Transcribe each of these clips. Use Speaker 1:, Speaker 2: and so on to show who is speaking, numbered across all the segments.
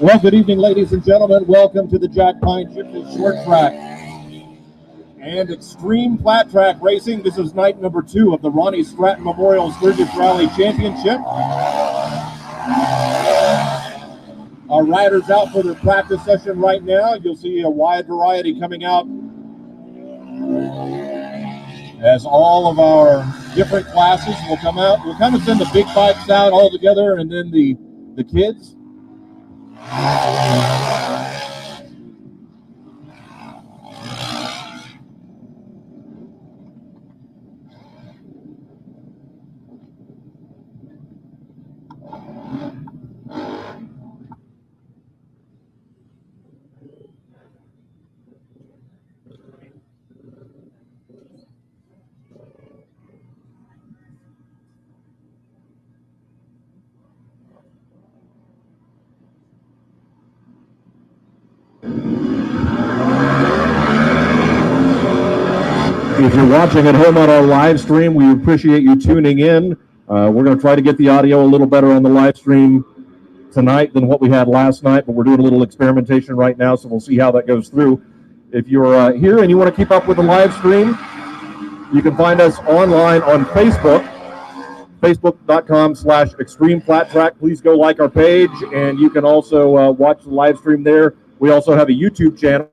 Speaker 1: Well, good evening, ladies and gentlemen. Welcome to the Jackpine Gypsies Short Track and Xtreem Flat Track Racing. This is night number 2 of the Ronnie Stratton Memorial Sturgis Rally Championship. Our riders out for their practice session right now. You'll see a wide variety coming out as all of our different classes will come out. We'll kind of send the big bikes out all together and then the kids. If you're watching at home on our live stream, we appreciate you tuning in. We're going to try to get the audio a little better on the live stream tonight than what we had last night, but we're doing a little experimentation right now, so we'll see how that goes through. If you're here and you want to keep up with the live stream, you can find us online on Facebook, facebook.com/Xtreem Flat Track. Please go like our page, and you can also watch the live stream there. We also have a YouTube channel.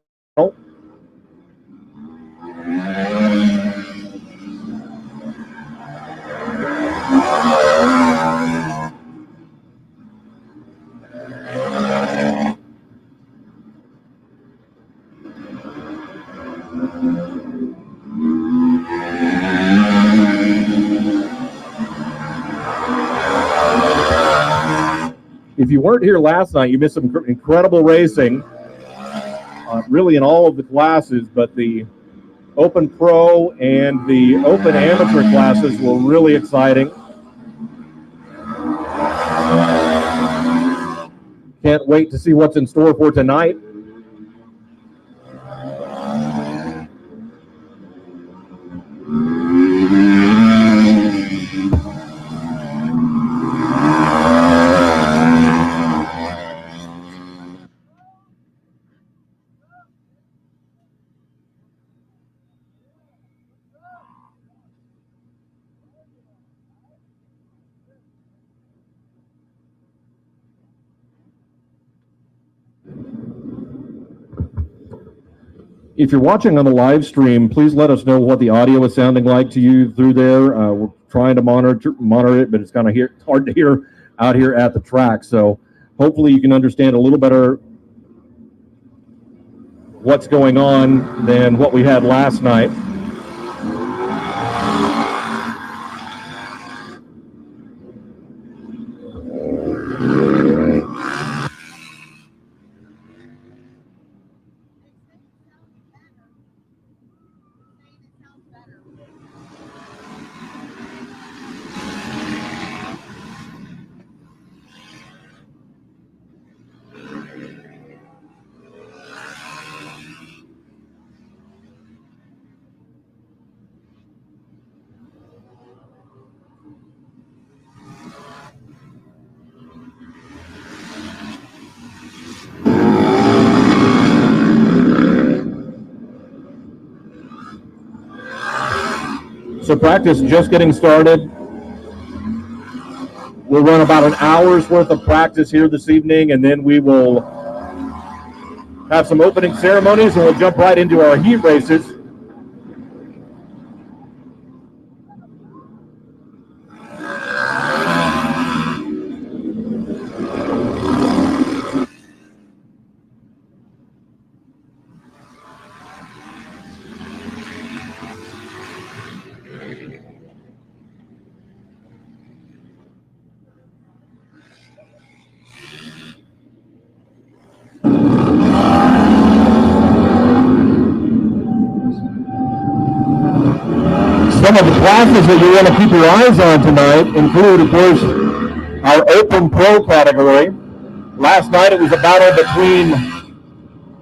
Speaker 1: If you weren't here last night, you missed some incredible racing, really in all of the classes, but the Open Pro and the Open Amateur classes were really exciting. Can't wait to see what's in store for tonight. If you're watching on the live stream, please let us know what the audio is sounding like to you through there. We're trying to monitor it, but it's kind of hard to hear out here at the track. So hopefully you can understand a little better what's going on than what we had last night. So practice just getting started. We'll run about an hour's worth of practice here this evening, and then we will have some opening ceremonies, and we'll jump right into our heat races. Some of the classes that you want to keep your eyes on tonight include, of course, our Open Pro category. Last night it was a battle between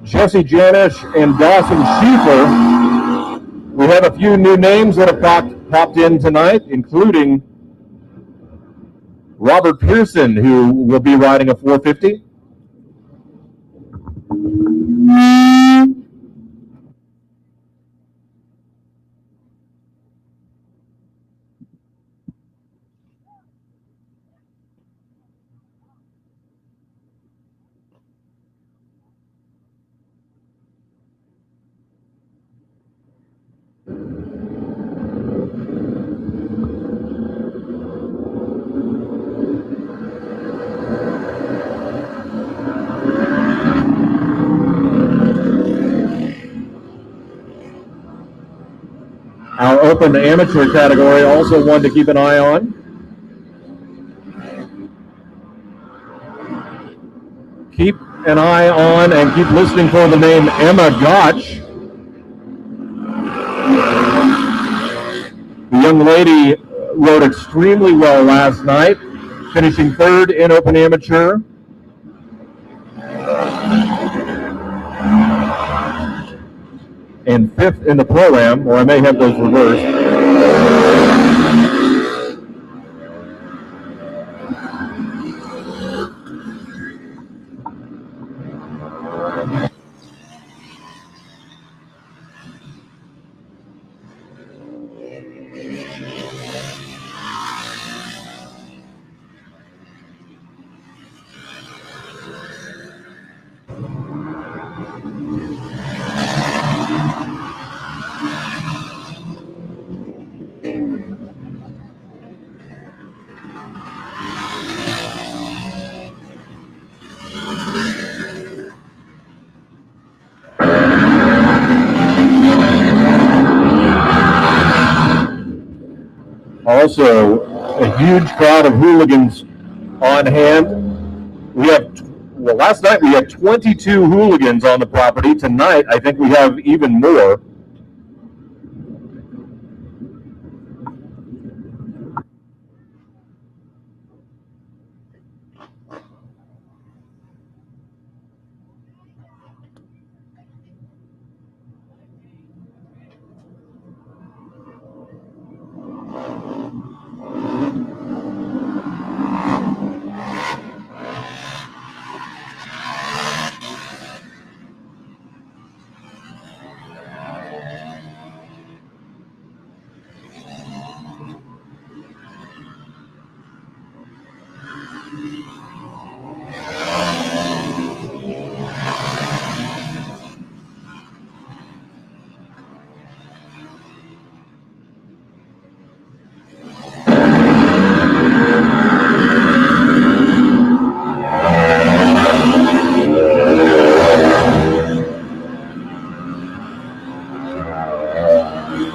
Speaker 1: Jesse Janish and Dawson Schieffer. We have a few new names that have popped in tonight, including Robert Pearson, who will be riding a 450. Our Open Amateur category, also one to keep an eye on. Keep an eye on and keep listening for the name Emma Gotch. The young lady rode extremely well last night, finishing third in Open Amateur. And fifth in the Pro-Am, or I may have those reversed. Also, a huge crowd of hooligans on hand. Last night we had 22 hooligans on the property. Tonight, I think we have even more.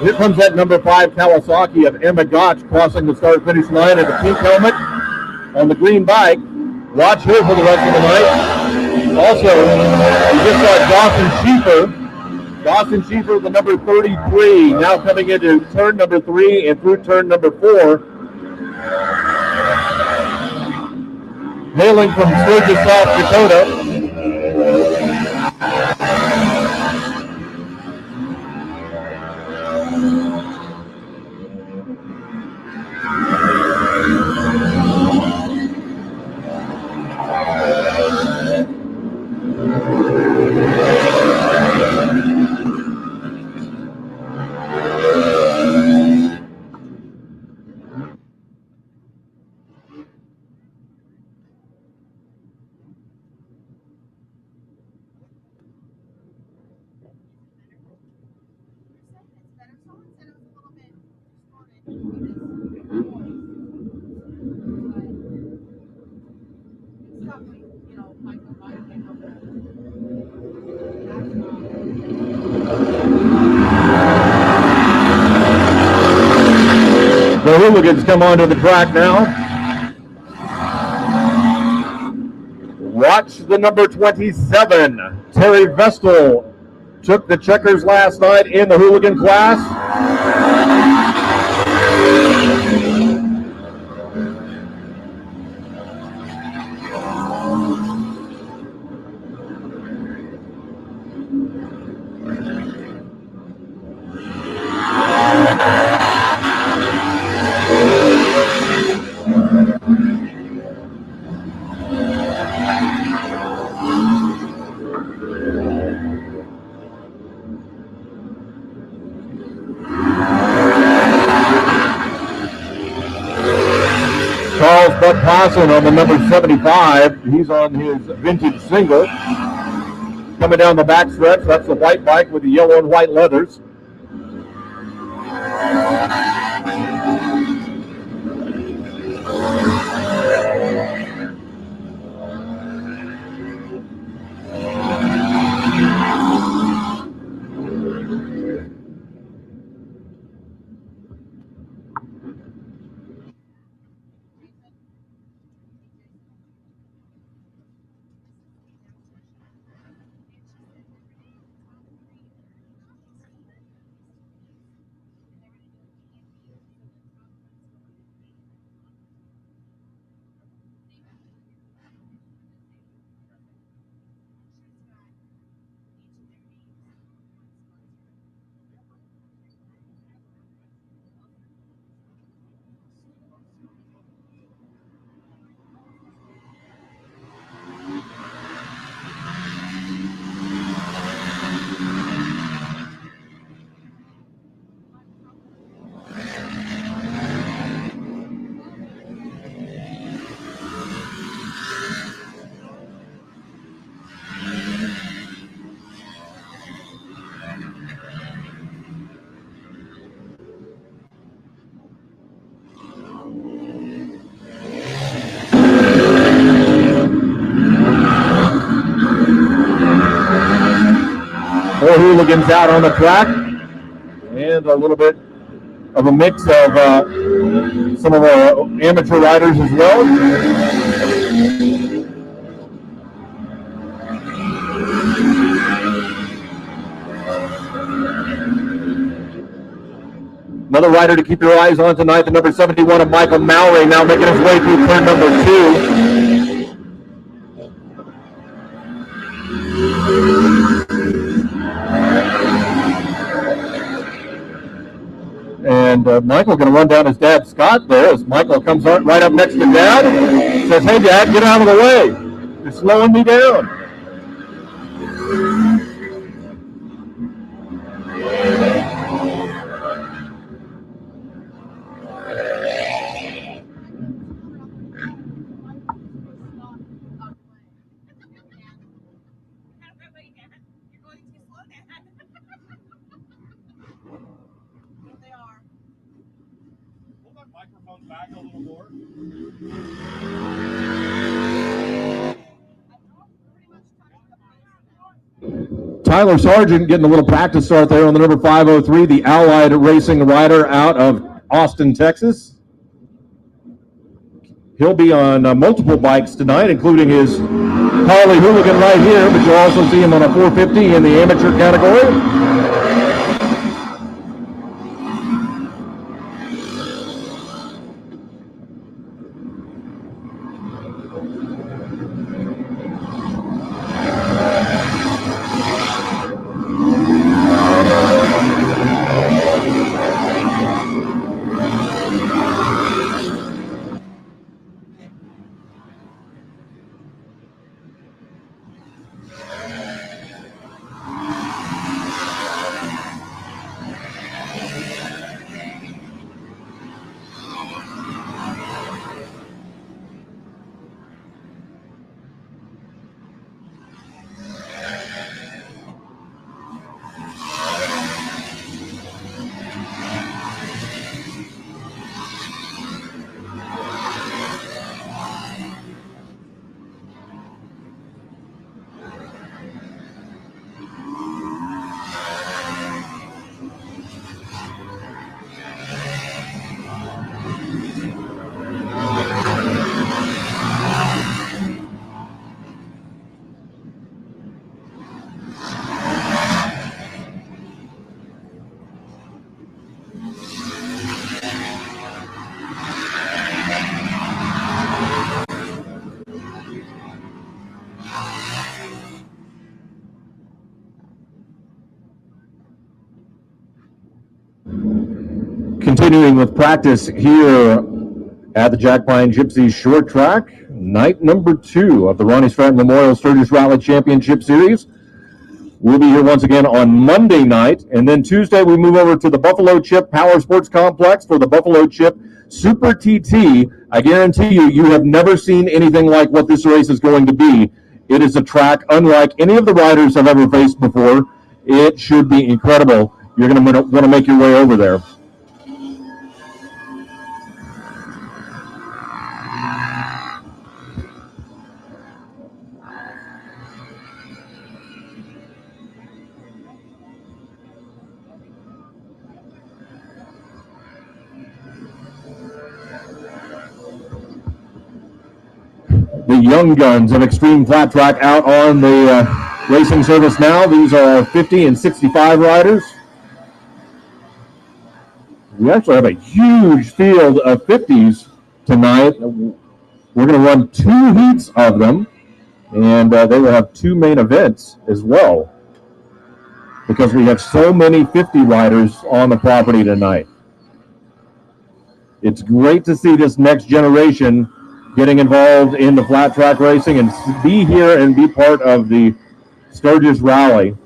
Speaker 1: Here comes that number 5 Kawasaki of Emma Gotch crossing the start-finish line in the pink helmet on the green bike. Watch her for the rest of the night. Also, we just saw Dawson Schieffer. Dawson Schieffer, the number 33, now coming into turn number 3 and through turn number 4. Hailing from Sturgis, South Dakota. The hooligans come onto the track now. Watch the number 27, Terry Vestal, took the checkers last night in the hooligan class. Charles Buck Posson on the number 75. He's on his vintage single. Coming down the back stretch, that's the white bike with the yellow and white leathers. Four hooligans out on the track, and a little bit of a mix of some of our amateur riders as well. Another rider to keep your eyes on tonight, the number 71 of Michael Mowry, now making his way through turn number 2. And Michael going to run down his dad, Scott, there, as Michael comes right up next to Dad. Says, hey, Dad, get out of the way. You're slowing me down. Tyler Sargent getting a little practice start there on the number 503, the Allied Racing rider out of Austin, Texas. He'll be on multiple bikes tonight, including his Harley Hooligan right here, but you'll also see him on a 450 in the amateur category. Continuing with practice here at the Jackpine Gypsies short track, night number 2 of the Ronnie Stratton Memorial Sturgis Rally Championship Series. We'll be here once again on Monday night, and then Tuesday we move over to the Buffalo Chip Power Sports Complex for the Buffalo Chip Super TT. I guarantee you, you have never seen anything like what this race is going to be. It is a track unlike any of the riders have ever faced before. It should be incredible. You're going to want to make your way over there. The young guns of Xtreem Flat Track out on the racing service now. These are 50 and 65 riders. We actually have a huge field of 50s tonight. We're going to run 2 heats of them, and they will have 2 main events as well, because we have so many 50 riders on the property tonight. It's great to see this next generation getting involved in the flat track racing and be here and be part of the Sturgis Rally.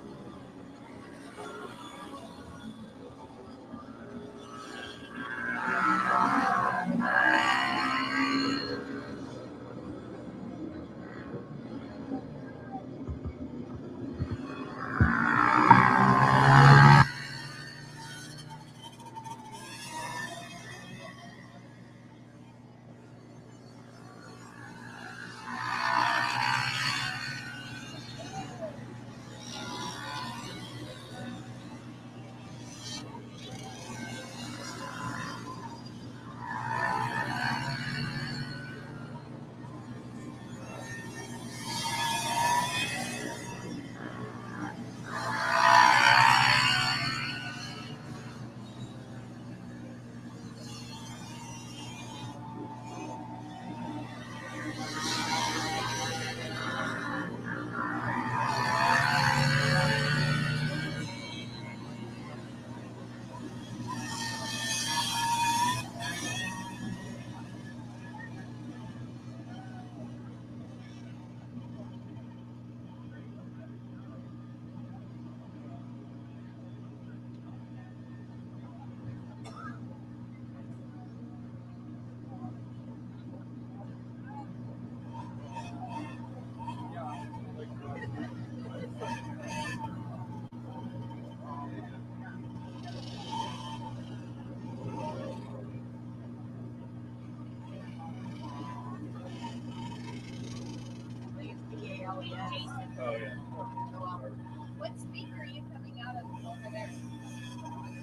Speaker 2: What speaker are you coming out of over there?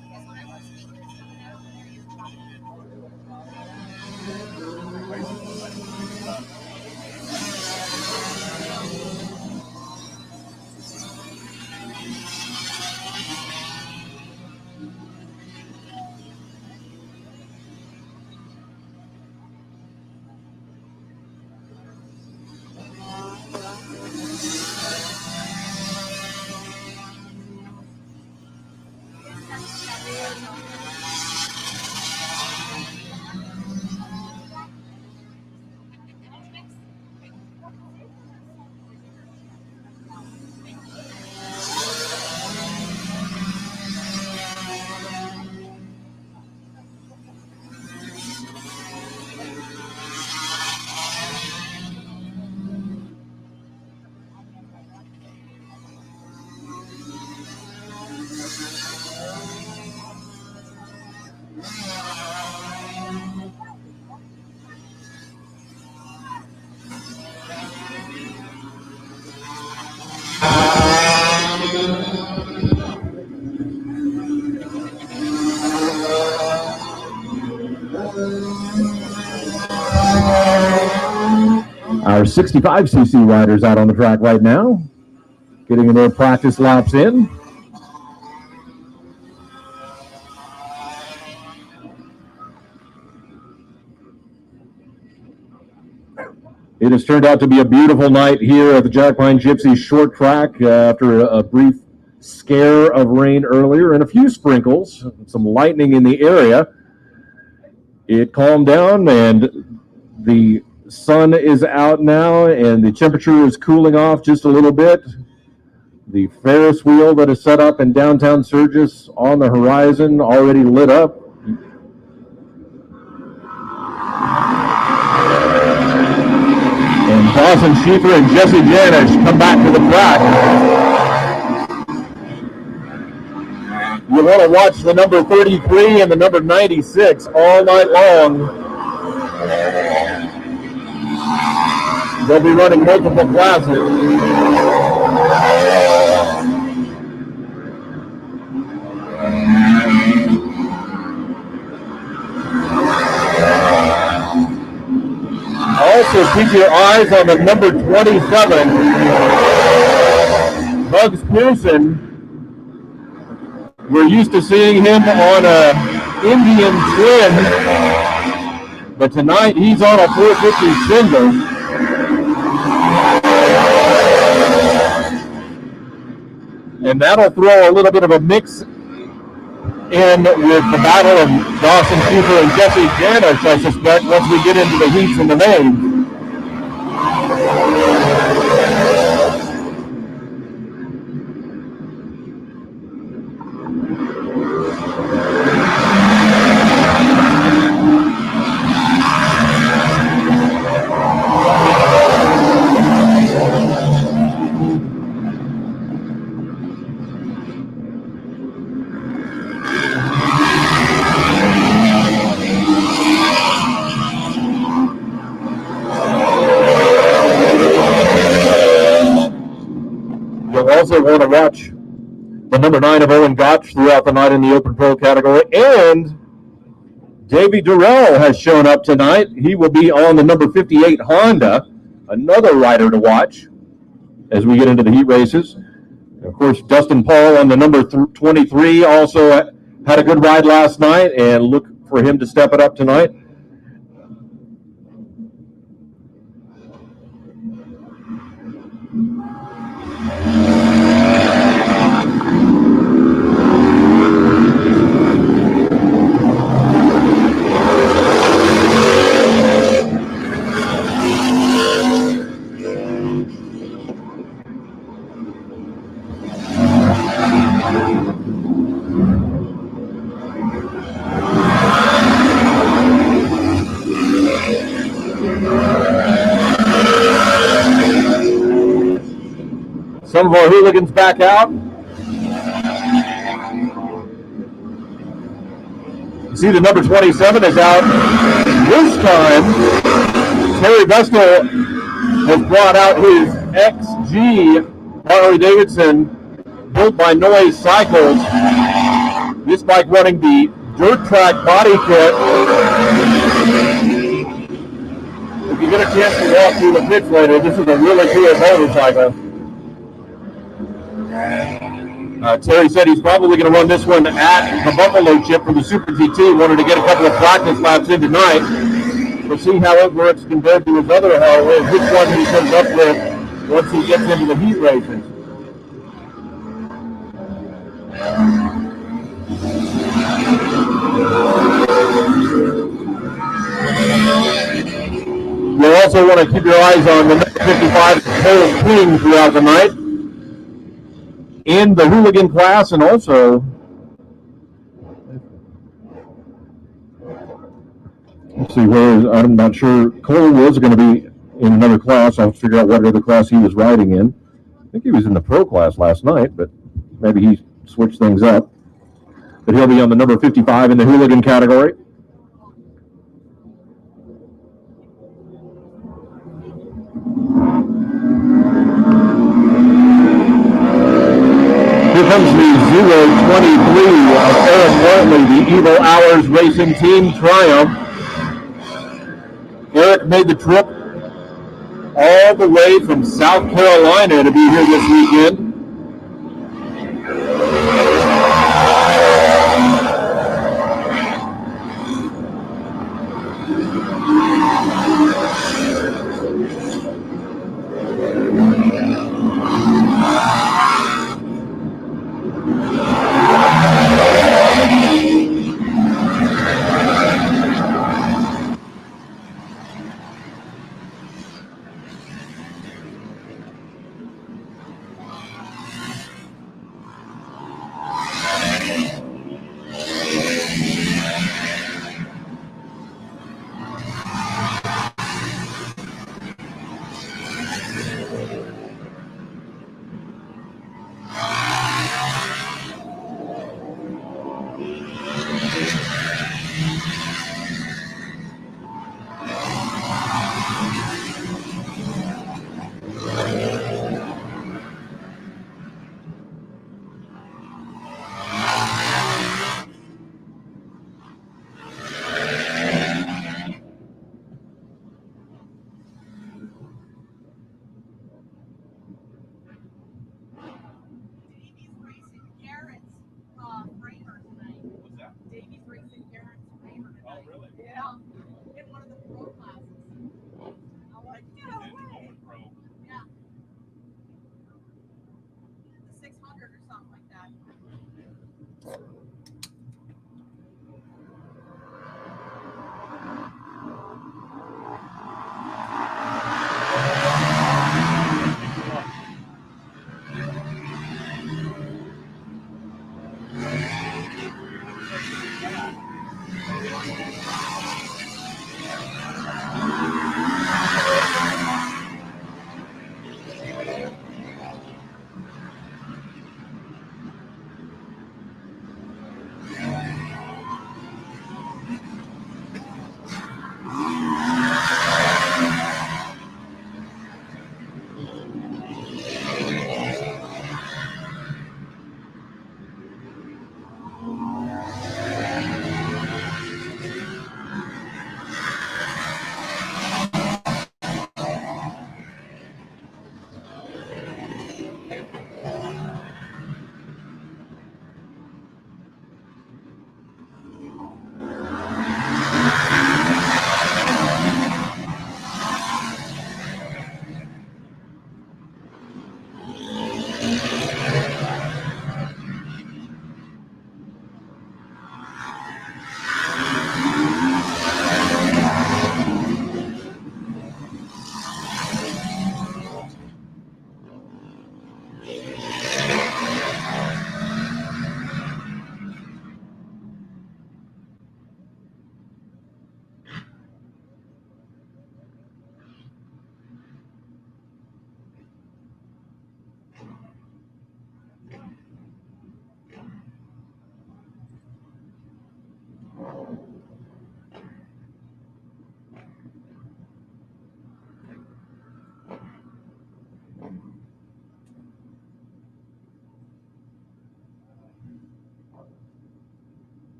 Speaker 2: Because when I watch speakers coming out over there, you're talking.
Speaker 1: Our 65cc riders out on the track right now, getting their practice laps in. It has turned out to be a beautiful night here at the Jackpine Gypsies short track after a brief scare of rain earlier and a few sprinkles, some lightning in the area. it calmed down and the sun is out now and the temperature is cooling off just a little bit. The Ferris wheel that is set up in downtown Sturgis on the horizon already lit up. And Dawson Schieffer and Jesse Janish come back to the track. You want to watch the number 33 and the number 96 all night long. They'll be running multiple classes. Also keep your eyes on the number 27, Bugs Pearson. We're used to seeing him on a Indian twin, but tonight he's on a 450 single. And that'll throw a little bit of a mix in with the battle of Dawson Schieffer and Jesse Janish, I suspect, once we get into the heats and the mains. Also want to watch the number 9 of Owen Gotch throughout the night in the Open Pro category. And Davey Durrell has shown up tonight. He will be on the number 58 Honda, another rider to watch as we get into the heat races. And of course, Dustin Paul on the number 23 also had a good ride last night, and look for him to step it up tonight. Some of our hooligans back out. You see the number 27 is out. This time, Terry Vestal has brought out his XG Harley Davidson built by Noise Cycles. This bike running the dirt track body kit. If you get a chance to walk through the pits later, this is a really cool motorcycle. Terry said he's probably going to run this one at the Buffalo Chip for the Super GT. Wanted to get a couple of practice laps in tonight to see how it works compared to his other Harley, which one he comes up with once he gets into the heat races. You'll also want to keep your eyes on the 55 Cole King throughout the night in the hooligan class, and also let's see where I'm not sure. Cole was going to be in another class. I'll figure out what other class he was riding in. I think he was in the pro class last night, but maybe he switched things up. But he'll be on the number 55 in the hooligan category. Here comes the 023 of Eric Wortley, the Evil Hours Racing Team Triumph. Eric made the trip all the way from South Carolina to be here this weekend.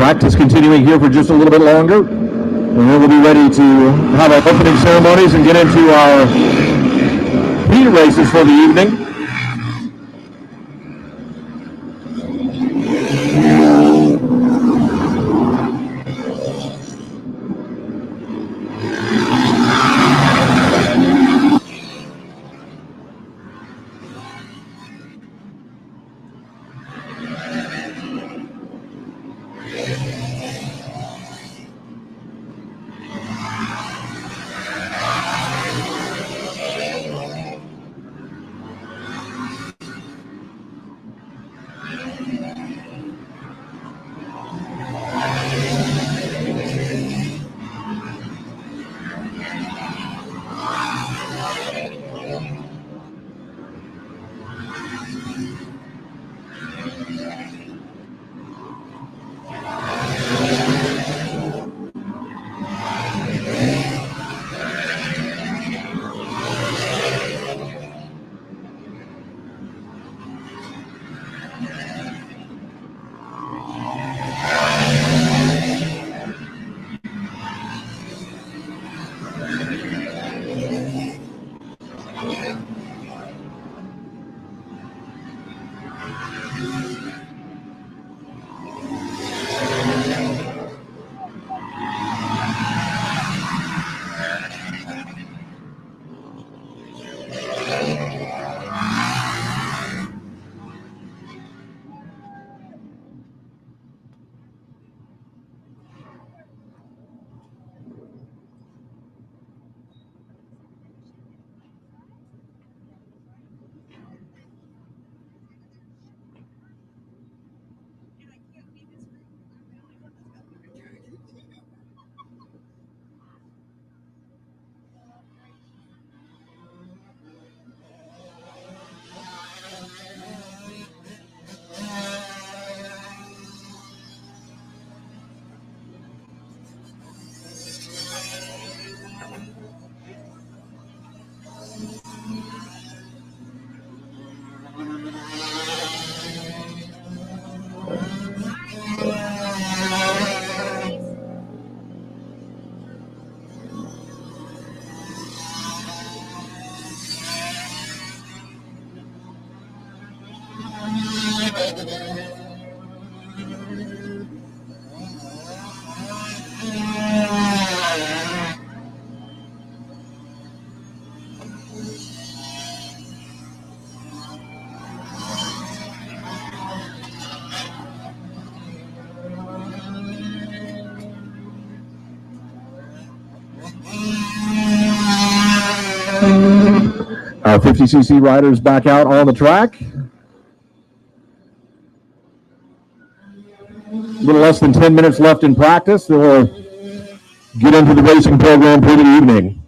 Speaker 1: Practice continuing here for just a little bit longer, and then we'll be ready to have our opening ceremonies and get into our heat races for the evening. 50cc riders back out on the track. A little less than 10 minutes left in practice. Then we'll get into the racing program for the evening.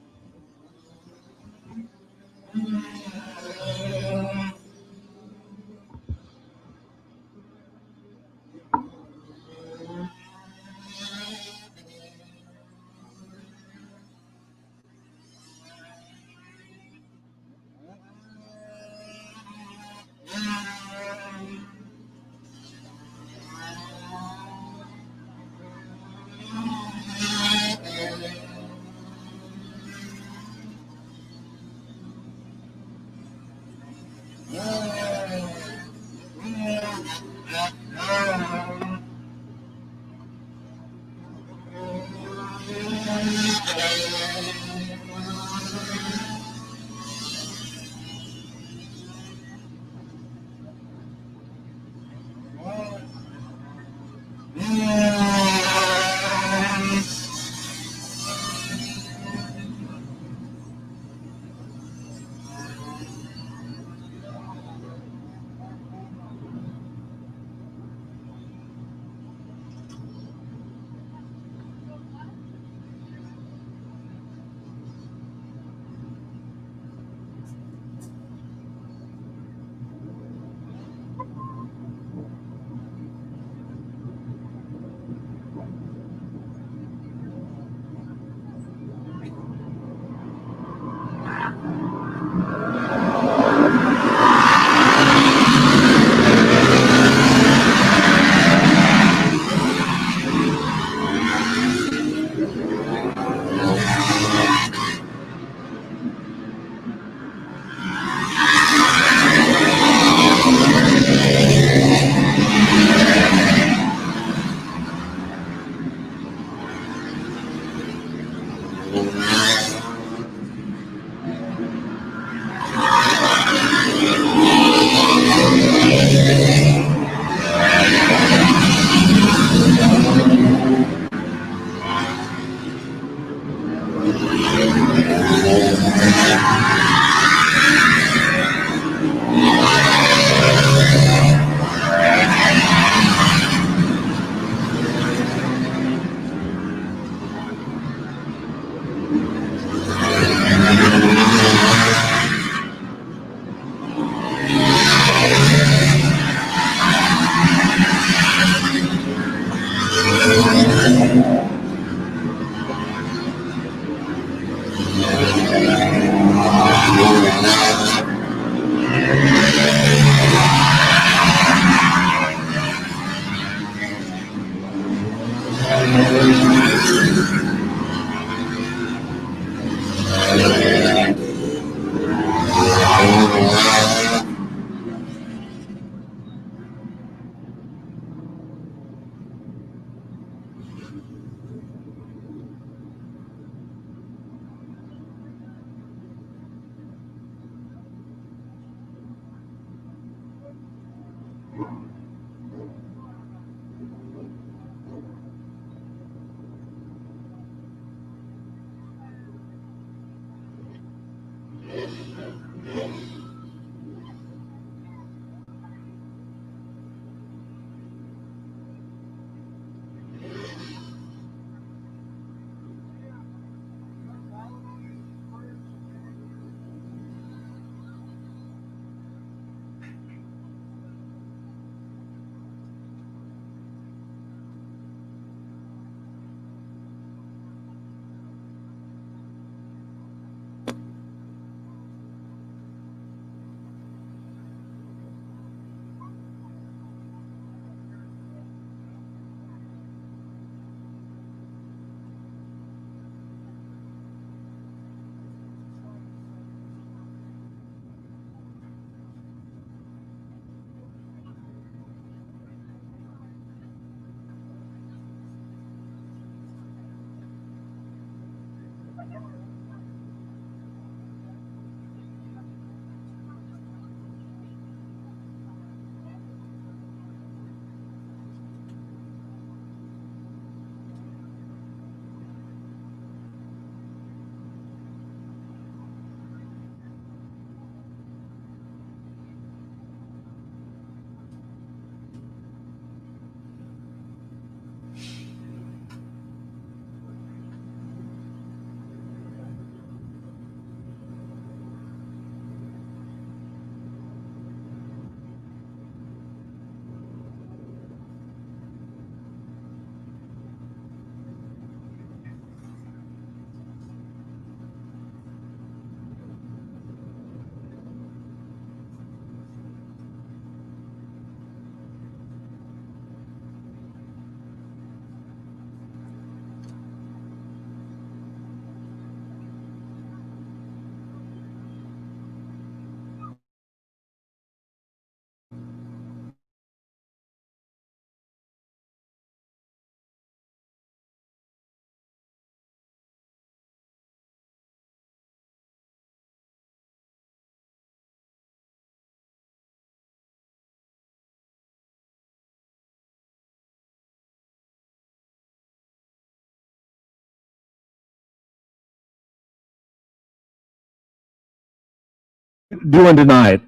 Speaker 1: doing tonight?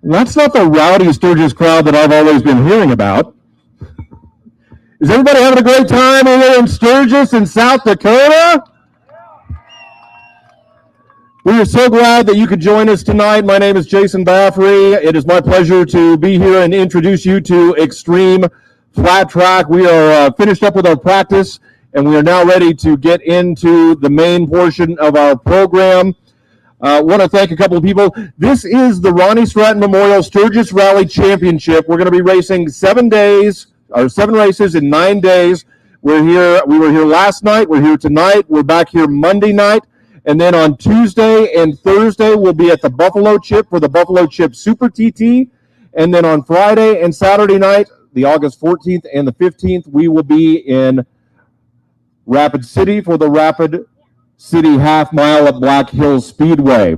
Speaker 1: That's not the rowdy Sturgis crowd that I've always been hearing about. Is everybody having a great time here in Sturgis in South Dakota? We are so glad that you could join us tonight. My name is Jason Baffrey. It is my pleasure to be here and introduce you to Xtreem Flat Track. We are finished up with our practice, and we are now ready to get into the main portion of our program. I want to thank a couple of people. This is the Ronnie Stratton Memorial Sturgis Rally Championship. We're going to be racing 7 races in 9 days. We were here last night. We're here tonight. We're back here Monday night. And then on Tuesday and Thursday, we'll be at the Buffalo Chip for the Buffalo Chip Super TT. And then on Friday and Saturday night, the August 14th and the 15th, we will be in Rapid City for the Rapid City Half Mile at Black Hills Speedway.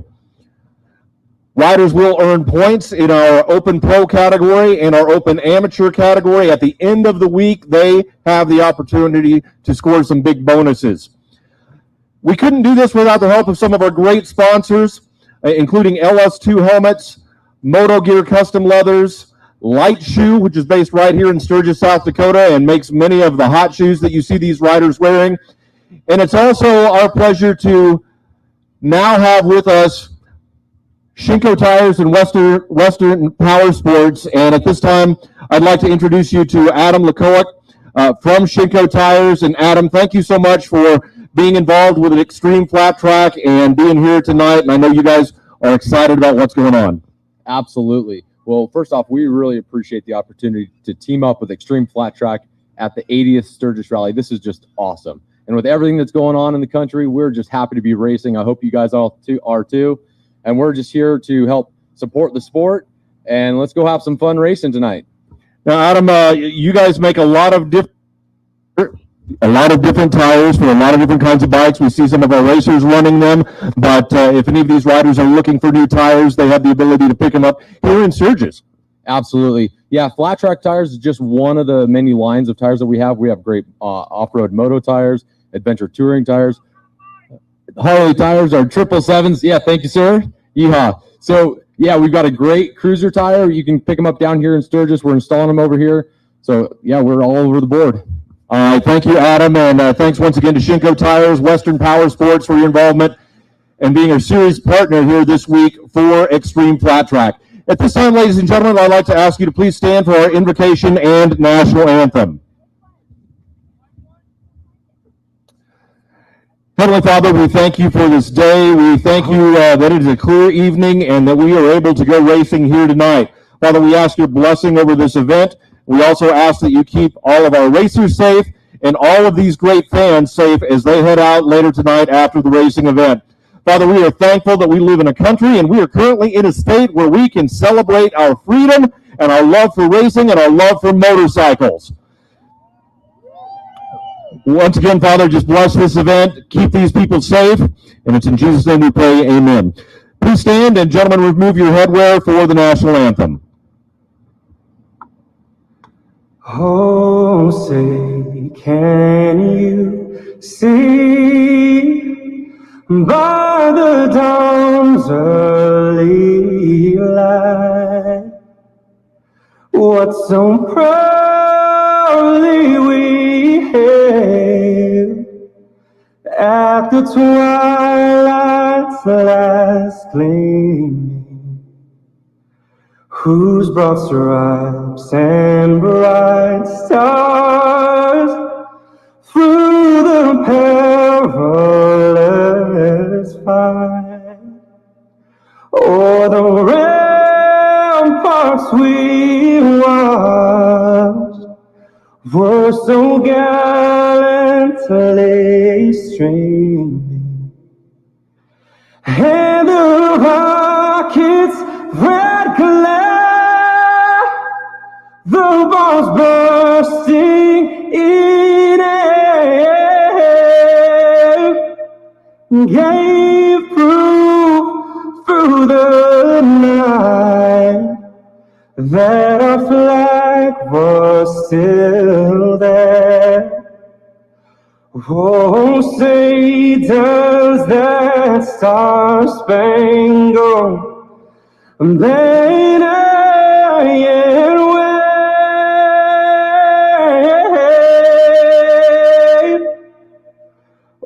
Speaker 1: Riders will earn points in our Open Pro category and our Open Amateur category. At the end of the week, they have the opportunity to score some big bonuses. We couldn't do this without the help of some of our great sponsors, including LS2 Helmets, Moto Gear Custom Leathers, Light Shoe, which is based right here in Sturgis, South Dakota, and makes many of the hot shoes that you see these riders wearing. And it's also our pleasure to now have with us Shinko Tires and Western Power Sports. And at this time, I'd like to introduce you to Adam Lekowick from Shinko Tires. And Adam, thank you so much for being involved with an Xtreem Flat Track and being here tonight. And I know you guys are excited about what's going on.
Speaker 3: Absolutely. Well, first off, we really appreciate the opportunity to team up with Xtreem Flat Track at the 80th Sturgis Rally. This is just awesome. And with everything that's going on in the country, we're just happy to be racing. I hope you guys all are too. And we're just here to help support the sport. And let's go have some fun racing tonight.
Speaker 1: Now, Adam, you guys make a lot of different tires for a lot of different kinds of bikes. We see some of our racers running them, but if any of these riders are looking for new tires, they have the ability to pick them up here in Sturgis.
Speaker 3: Absolutely. Yeah, Flat Track Tires is just one of the many lines of tires that we have. We have great off-road moto tires, adventure touring tires. Harley tires are 777s. Yeah, thank you, sir. Yeehaw. So, yeah, we've got a great cruiser tire. You can pick them up down here in Sturgis. We're installing them over here. So, yeah, we're all over the board.
Speaker 1: All right, thank you, Adam, and thanks once again to Shinko Tires, Western Power Sports for your involvement and being a series partner here this week for Xtreem Flat Track. At this time, ladies and gentlemen, I'd like to ask you to please stand for our invocation and national anthem. Heavenly Father, we thank you for this day. We thank you that it is a clear evening and that we are able to go racing here tonight. Father, we ask your blessing over this event. We also ask that you keep all of our racers safe and all of these great fans safe as they head out later tonight after the racing event. Father, we are thankful that we live in a country and we are currently in a state where we can celebrate our freedom and our love for racing and our love for motorcycles. Once again, Father, just bless this event, keep these people safe, and it's in Jesus' name we pray, amen. Please stand, and gentlemen, remove your headwear for the national anthem.
Speaker 4: Oh, say, can you see by the dawn's early light what so proudly we hailed at the twilight's last gleaming, whose broad stripes and bright stars through the perilous fight o'er the ramparts we watched were so gallantly streaming, and the rockets' red glare, the bombs bursting in air, gave proof through the night that our flag was still there. Oh, say does that star-spangled banner yet wave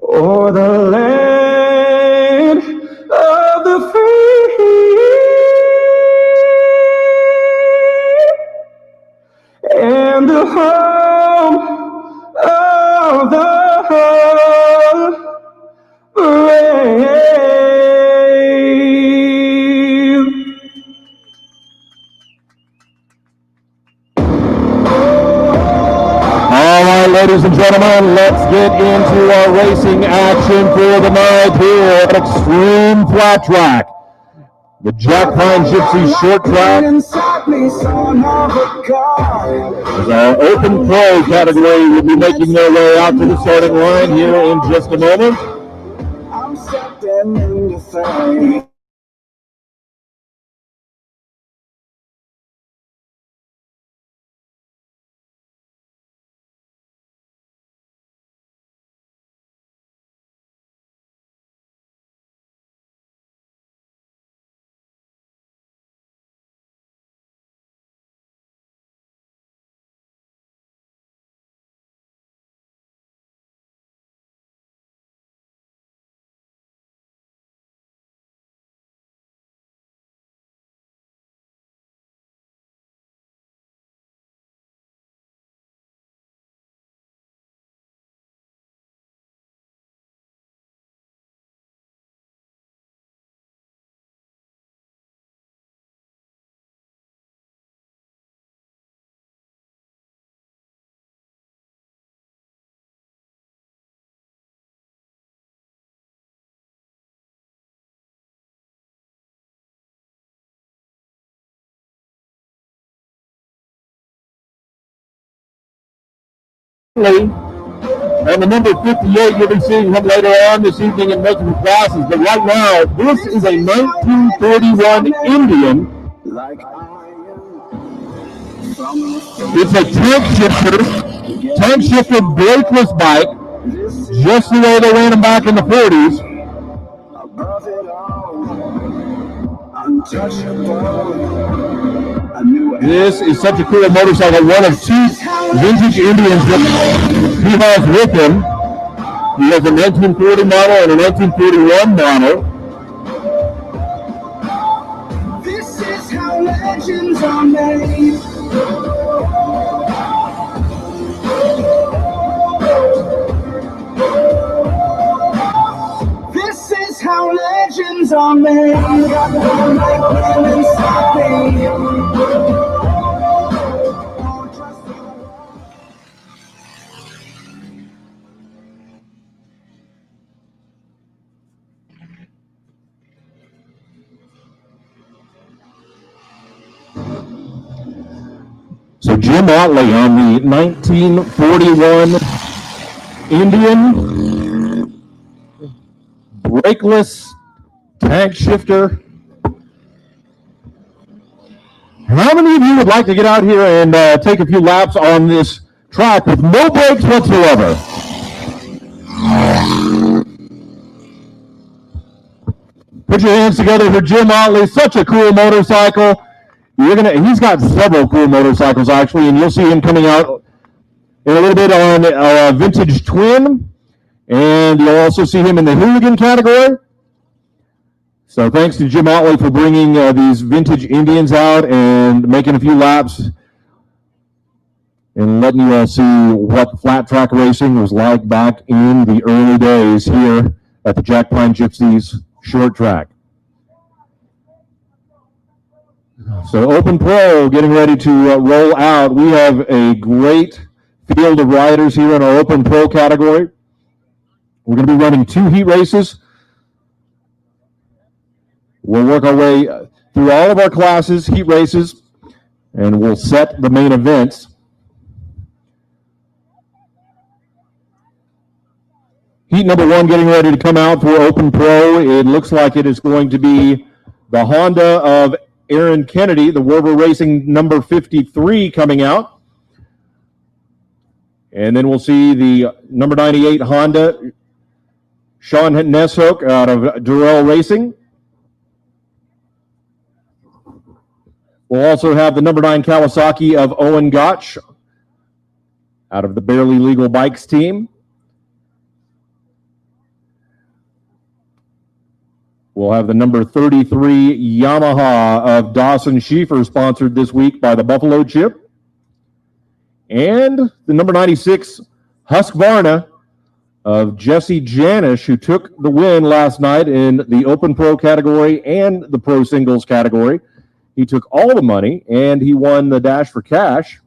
Speaker 4: o'er the land of the free and the home of the brave.
Speaker 1: All right, ladies and gentlemen, let's get into our racing action for the night here at Xtreem Flat Track. The Jackpine Gypsies short track as our Open Pro category will be making their way out to the starting line here in just a moment.
Speaker 4: I'm stepping into fame.
Speaker 1: And the number 58, you'll be seeing him later on this evening in multiple classes. But right now, this is a 1931 Indian. It's a tank shifter brakeless bike, just the way they ran them back in the 40s. This is such a cool motorcycle, one of two vintage Indians that he has with him. He has a 1940 model and a 1941 model.
Speaker 4: This is how legends are made. This is how legends are made. Got one like women stop me.
Speaker 1: So Jim Otley on the 1941 Indian brakeless tank shifter. How many of you would like to get out here and take a few laps on this track with no brakes whatsoever? Put your hands together for Jim Otley. Such a cool motorcycle. He's got several cool motorcycles actually, and you'll see him coming out in a little bit on a vintage twin, and you'll also see him in the hooligan category. So thanks to Jim Otley for bringing these vintage Indians out and making a few laps and letting you all see what flat track racing was like back in the early days here at the Jackpine Gypsies short track. So Open Pro getting ready to roll out. We have a great field of riders here in our Open Pro category. We're going to be running 2 heat races. We'll work our way through all of our classes, heat races, and we'll set the main events. Heat number 1 getting ready to come out for Open Pro. It looks like it is going to be the Honda of Aaron Kennedy, the Werber Racing number 53 coming out. And then we'll see the number 98 Honda, Sean Nesshook out of Durrell Racing. We'll also have the number 9 Kawasaki of Owen Gotch out of the Barely Legal Bikes team. We'll have the number 33 Yamaha of Dawson Schieffer, sponsored this week by the Buffalo Chip. And the number 96 Husqvarna of Jesse Janish, who took the win last night in the Open Pro category and the Pro Singles category. He took all the money, and he won the Dash for Cash.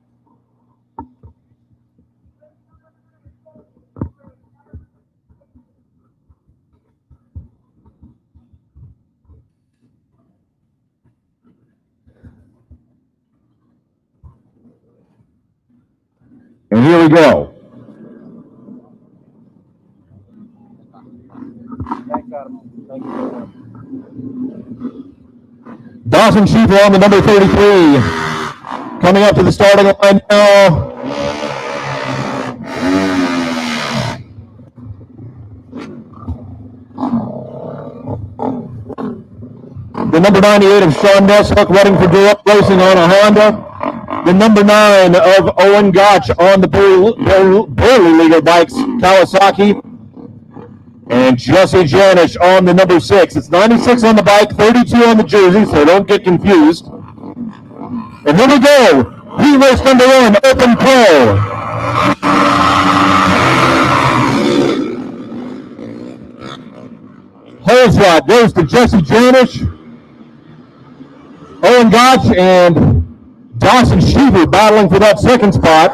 Speaker 1: And here we go. Dawson Schieffer on the number 33. Coming up to the starting line now. The number 98 of Sean Nesshook running for Durrell Racing on a Honda. The number 9 of Owen Gotch on the Barely Legal Bikes Kawasaki. And Jesse Janish on the number 6. It's 96 on the bike, 32 on the jersey, so don't get confused. And here we go. Heat race number 1, Open Pro. Hole slot goes to Jesse Janish, Owen Gotch, and Dawson Schieffer battling for that second spot.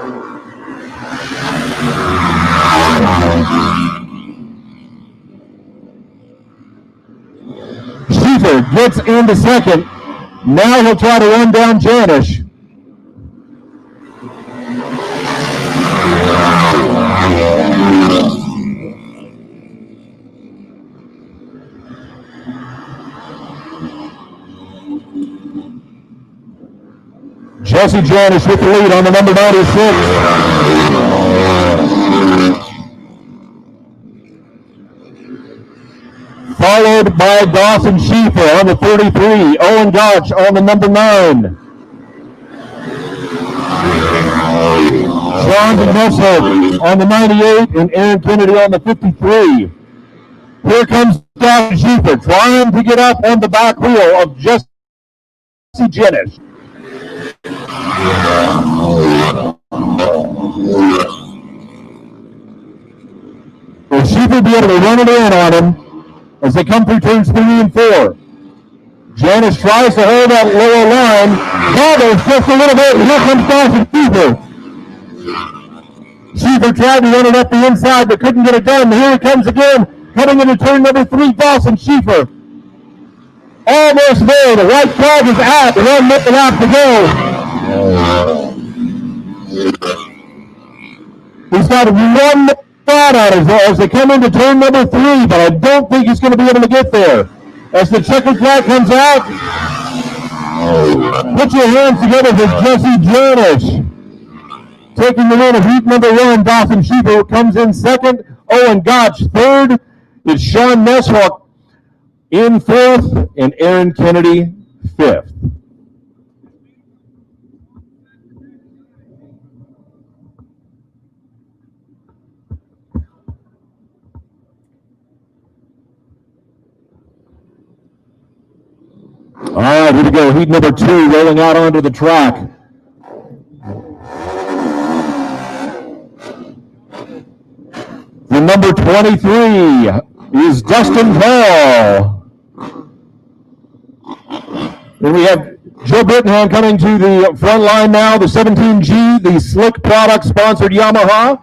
Speaker 1: Schieffer gets into second. Now he'll try to run down Janish. Jesse Janish with the lead on the number 96. Followed by Dawson Schieffer on the 33. Owen Gotch on the number 9. Sean Nesshook on the 98 and Aaron Kennedy on the 53. Here comes Dawson Schieffer trying to get up on the back wheel of Jesse Janish. Will Schieffer be able to run it in on him as they come through turns 3 and 4? Janish tries to hold that lower line. Bothers just a little bit. Here comes Dawson Schieffer. Schieffer tried to run it up the inside but couldn't get it done. Here it comes again. Cutting into turn number 3, Dawson Schieffer. Almost there. The white flag is out. 1 minute left to go. He's got 1 shot out as they come into turn number 3, but I don't think he's going to be able to get there. As the checkered flag comes out, put your hands together for Jesse Janish. Taking the win of heat number 1, Dawson Schieffer comes in second. Owen Gotch third. It's Sean Nesshook in 4th, and Aaron Kennedy 5th. All right, here we go. Heat number 2 rolling out onto the track. The number 23 is Dustin Paul. Then we have Joe Brittenham coming to the front line now, the 17G, the Slick Product sponsored Yamaha.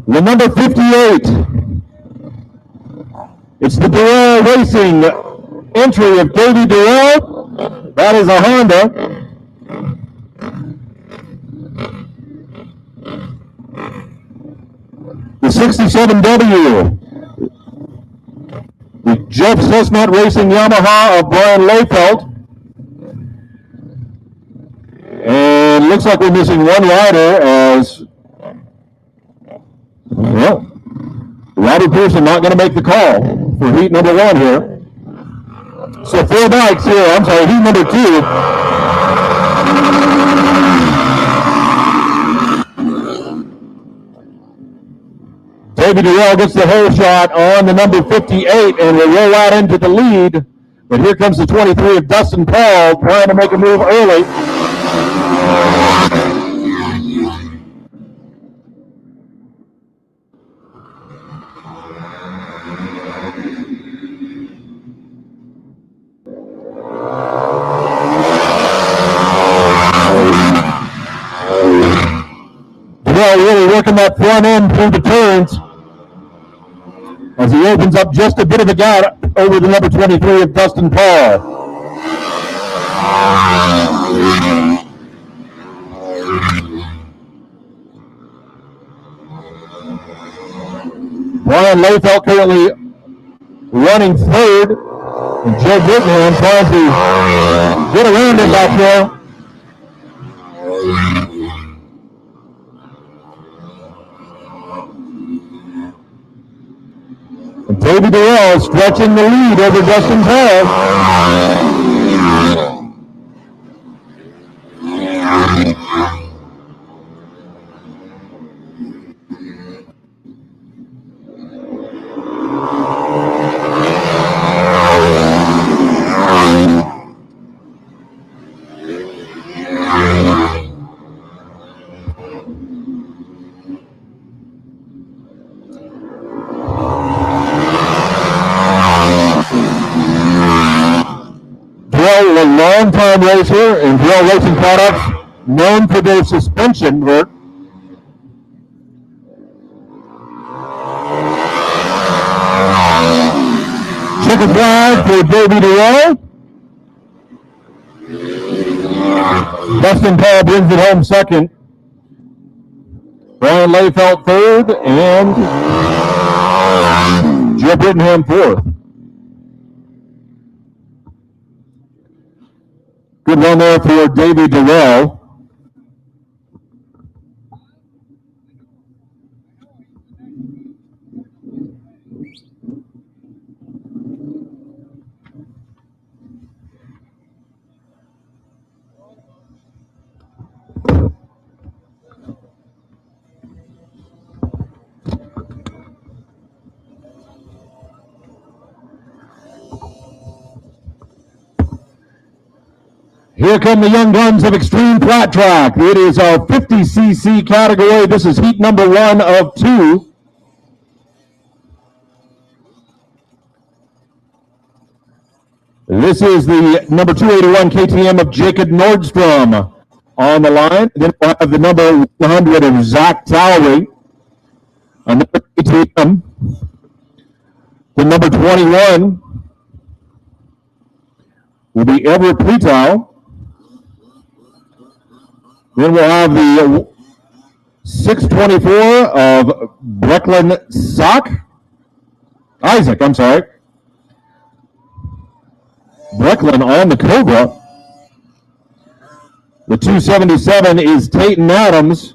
Speaker 1: The number 58, it's the Durrell Racing entry of Davey Durrell. That is a Honda. The 67W Jeff Sisnut Racing Yamaha of Brian Layfelt. And looks like we're missing one rider as, well, Robert Pearson not going to make the call for heat number 1 here. So 4 bikes here, I'm sorry, heat number 2. Davey Durrell gets the hole shot on the number 58 and will roll out into the lead. But here comes the 23 of Dustin Paul trying to make a move early. Durrell really working that front end through the turns as he opens up just a bit of a gap over the number 23 of Dustin Paul. Brian Layfelt currently running third, and Joe Brittenham trying to get around him back there. And Davey Durrell stretching the lead over Dustin Paul. A long-time racer in Durrell Racing Products, known for their suspension work. Chicken flag for Davey Durrell. Dustin Paul brings it home second. Brian Layfelt third, and Joe Brittenham fourth. Good run there for Davey Durrell. Here come the young guns of Xtreem Flat Track. It is our 50cc category. This is heat number 1 of 2. This is the number 281 KTM of Jacob Nordstrom on the line. Then we'll have the number 100 of Zach Towery. Another KTM. The number 21 will be Everett Pletow. Then we'll have the 624 of Brecklin Isaac, I'm sorry. Brecklin on the Cobra. The 277 is Tayton Adams.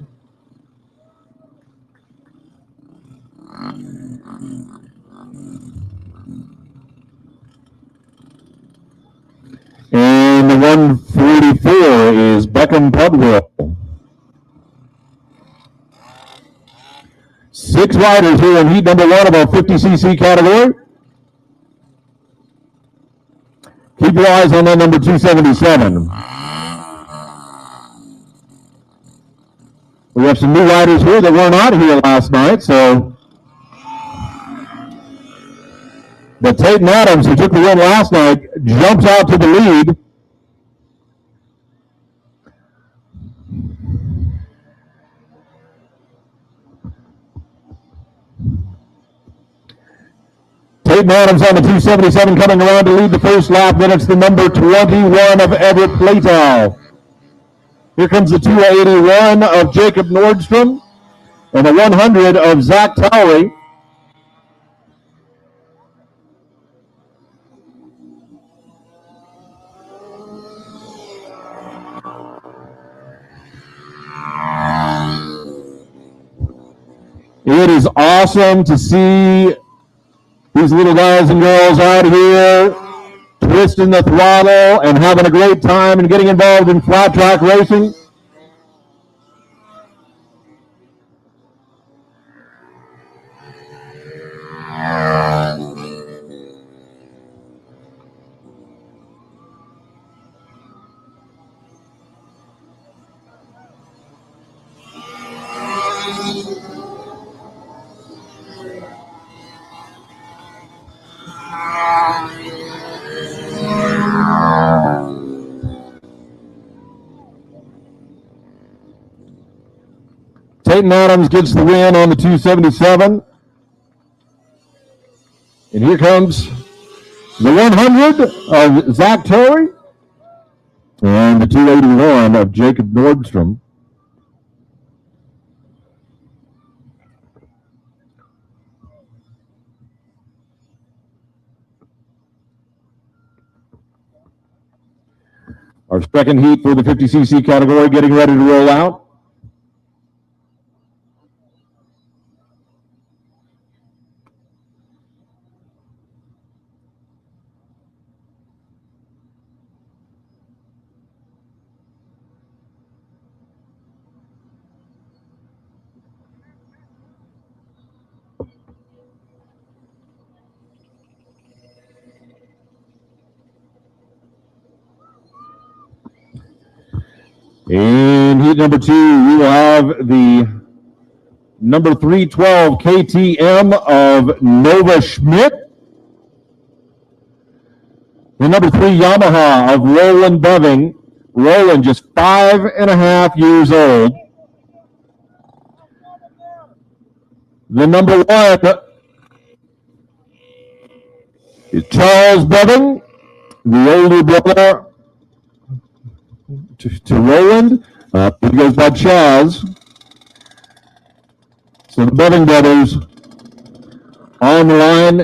Speaker 1: And the 144 is Beckham Pudwill. 6 riders here in heat number 1 of our 50cc category. Keep your eyes on that number 277. We have some new riders here that were not here last night, so. But Tayton Adams, who took the win last night, jumps out to the lead. Tayton Adams on the 277 coming around to lead the first lap. Then it's the number 21 of Everett Pletow. Here comes the 281 of Jacob Nordstrom and the 100 of Zach Towery. It is awesome to see these little guys and girls out here twisting the throttle and having a great time and getting involved in flat track racing. Peyton Adams gets the win on the 277. And here comes the 100 of Zach Terry and the 281 of Jacob Nordstrom. Our second heat for the 50cc category getting ready to roll out. In heat number 2, we will have the number 312 KTM of Nova Schmidt. The number 3 Yamaha of Roland Beving. Roland, just 5.5 years old. The number 1 is Charles Beving, the older brother to Roland. He goes by Chaz. So the Beving brothers on the line.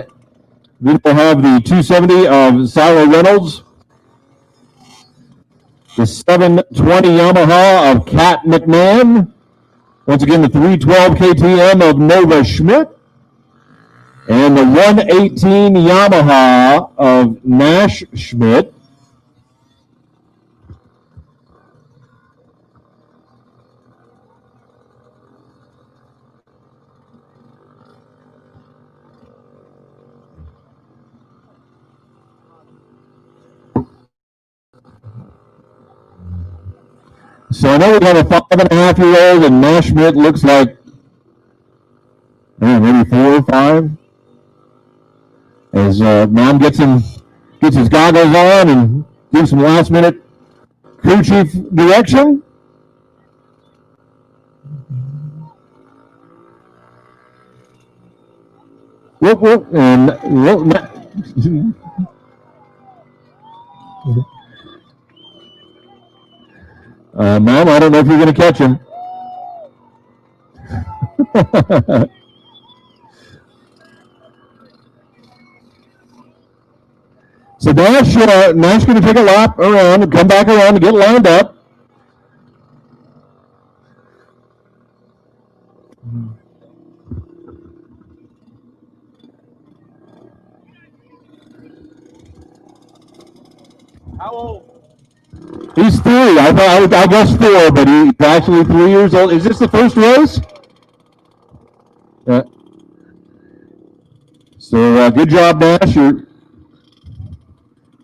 Speaker 1: Then we'll have the 270 of Siler Reynolds. The 720 Yamaha of Cat McMahon. Once again, the 312 KTM of Nova Schmidt. And the 118 Yamaha of Nash Schmidt. So I know we have a 5.5-year-old, and Nash Schmidt looks like maybe 4 or 5. As Mom gets his goggles on and gives some last-minute crew chief direction. Whoop, whoop, and whoop. Mom, I don't know if you're going to catch him. So Nash going to take a lap around and come back around and get lined up.
Speaker 5: How old?
Speaker 1: He's 3. I guess 4, but he's actually 3 years old. Is this the first race? Yeah. So good job, Nash. You're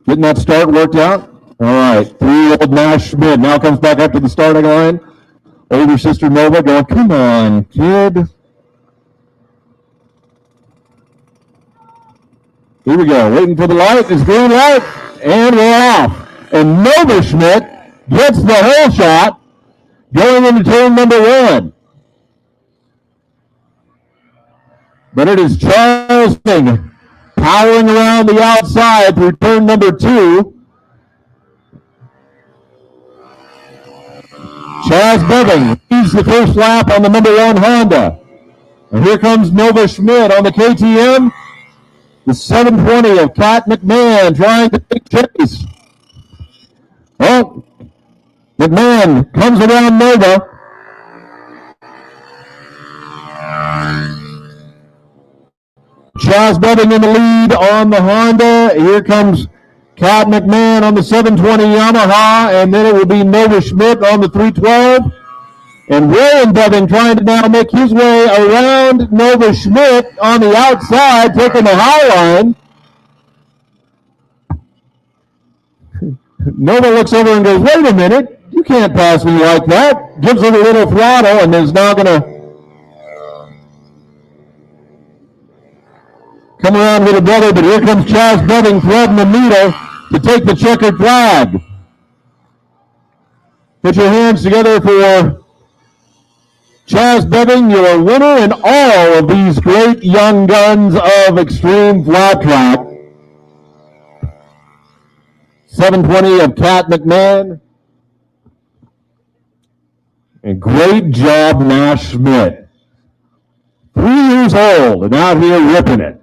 Speaker 1: getting that start worked out. All right, 3-year-old Nash Schmidt now comes back up to the starting line. Older sister Nova going, come on, kid. Here we go, waiting for the light. It's green light, and we're off. And Nova Schmidt gets the whole shot going into turn number 1. But it is Charles Bing powering around the outside through turn number 2. Chaz Beving leads the first lap on the number 1 Honda. And here comes Nova Schmidt on the KTM. The 720 of Cat McMahon trying to take chase. Oh, McMahon comes around Nova. Chaz Bedding in the lead on the Honda. Here comes Cat McMahon on the 720 Yamaha, and then it will be Nova Schmidt on the 312. And William Bedding trying to now make his way around Nova Schmidt on the outside, taking the high line. Nova looks over and goes, wait a minute, you can't pass me like that. Gives it a little throttle and is now going to come around with a brother, but here comes Chaz Bedding threading the needle to take the checkered flag. Put your hands together for Chaz Bedding, your winner in all of these great young guns of Xtreem Flat Track. 720 of Cat McMahon. And great job, Nash Schmidt. 3 years old and out here ripping it.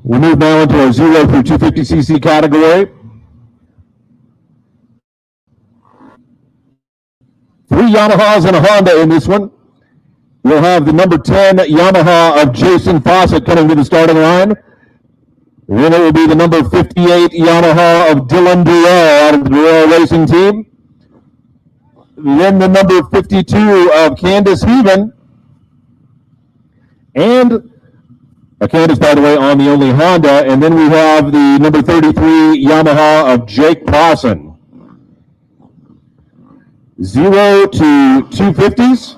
Speaker 1: We move now into our 0 through 250cc category. 3 Yamahas and a Honda in this one. We'll have the number 10 Yamaha of Jason Fawcett coming to the starting line. Then it will be the number 58 Yamaha of Dylan Durrell out of the Durrell Racing Team. Then the number 52 of Candace Heaven. And Candace, by the way, on the only Honda. And then we have the number 33 Yamaha of Jake Clausen. 0 to 250s.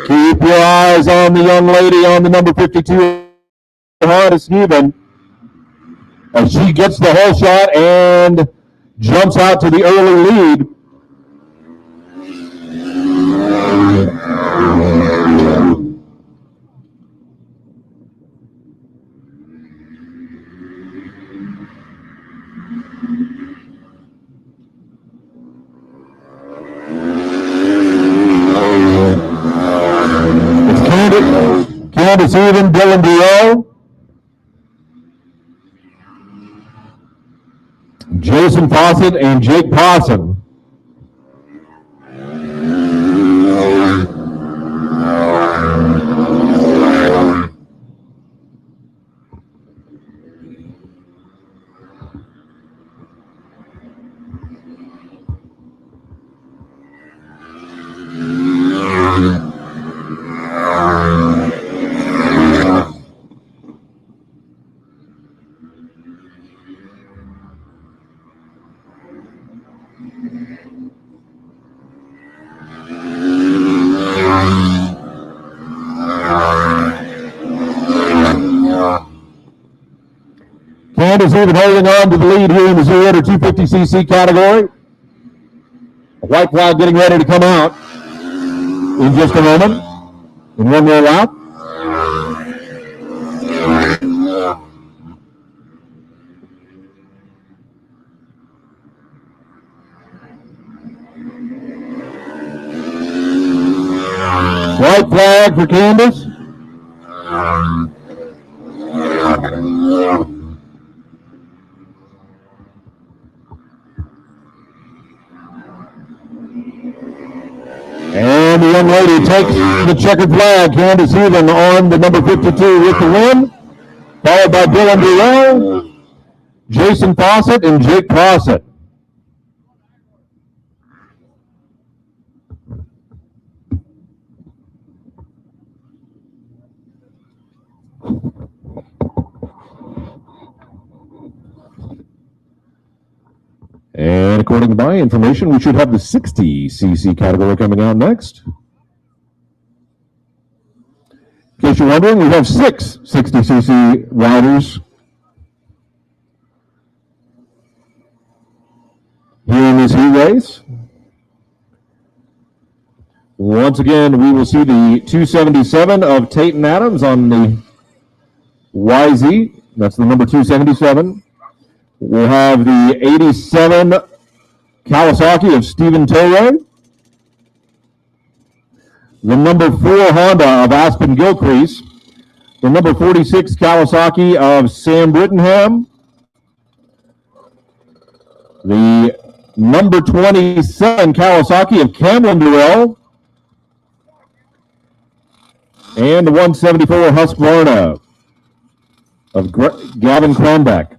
Speaker 1: Keep your eyes on the young lady on the number 52 Honda Stephen, as she gets the whole shot and jumps out to the early lead. Candace Even, Dylan Durrell, Jason Fawcett, and Jake Pawson. Candace Even holding on to the lead here in the 0 to 250cc category. A white flag getting ready to come out in just a moment. In one more lap. White flag for Candace. And the young lady takes the checkered flag. Candace Even on the number 52 with the win, followed by Dylan Durrell, Jason Fawcett, and Jake Fawcett. And according to my information, we should have the 60cc category coming out next. In case you're wondering, we have 6 60cc riders here in this heat race. Once again, we will see the 277 of Tate and Adams on the YZ, that's the number 277. We'll have the 87 Kawasaki of Stephen Torre. The number 4 Honda of Aspen Gilcrease. The number 46 Kawasaki of Sam Brittenham. The number 27 Kawasaki of Camlin Durrell. And the 174 Husqvarna of Gavin Cranbeck.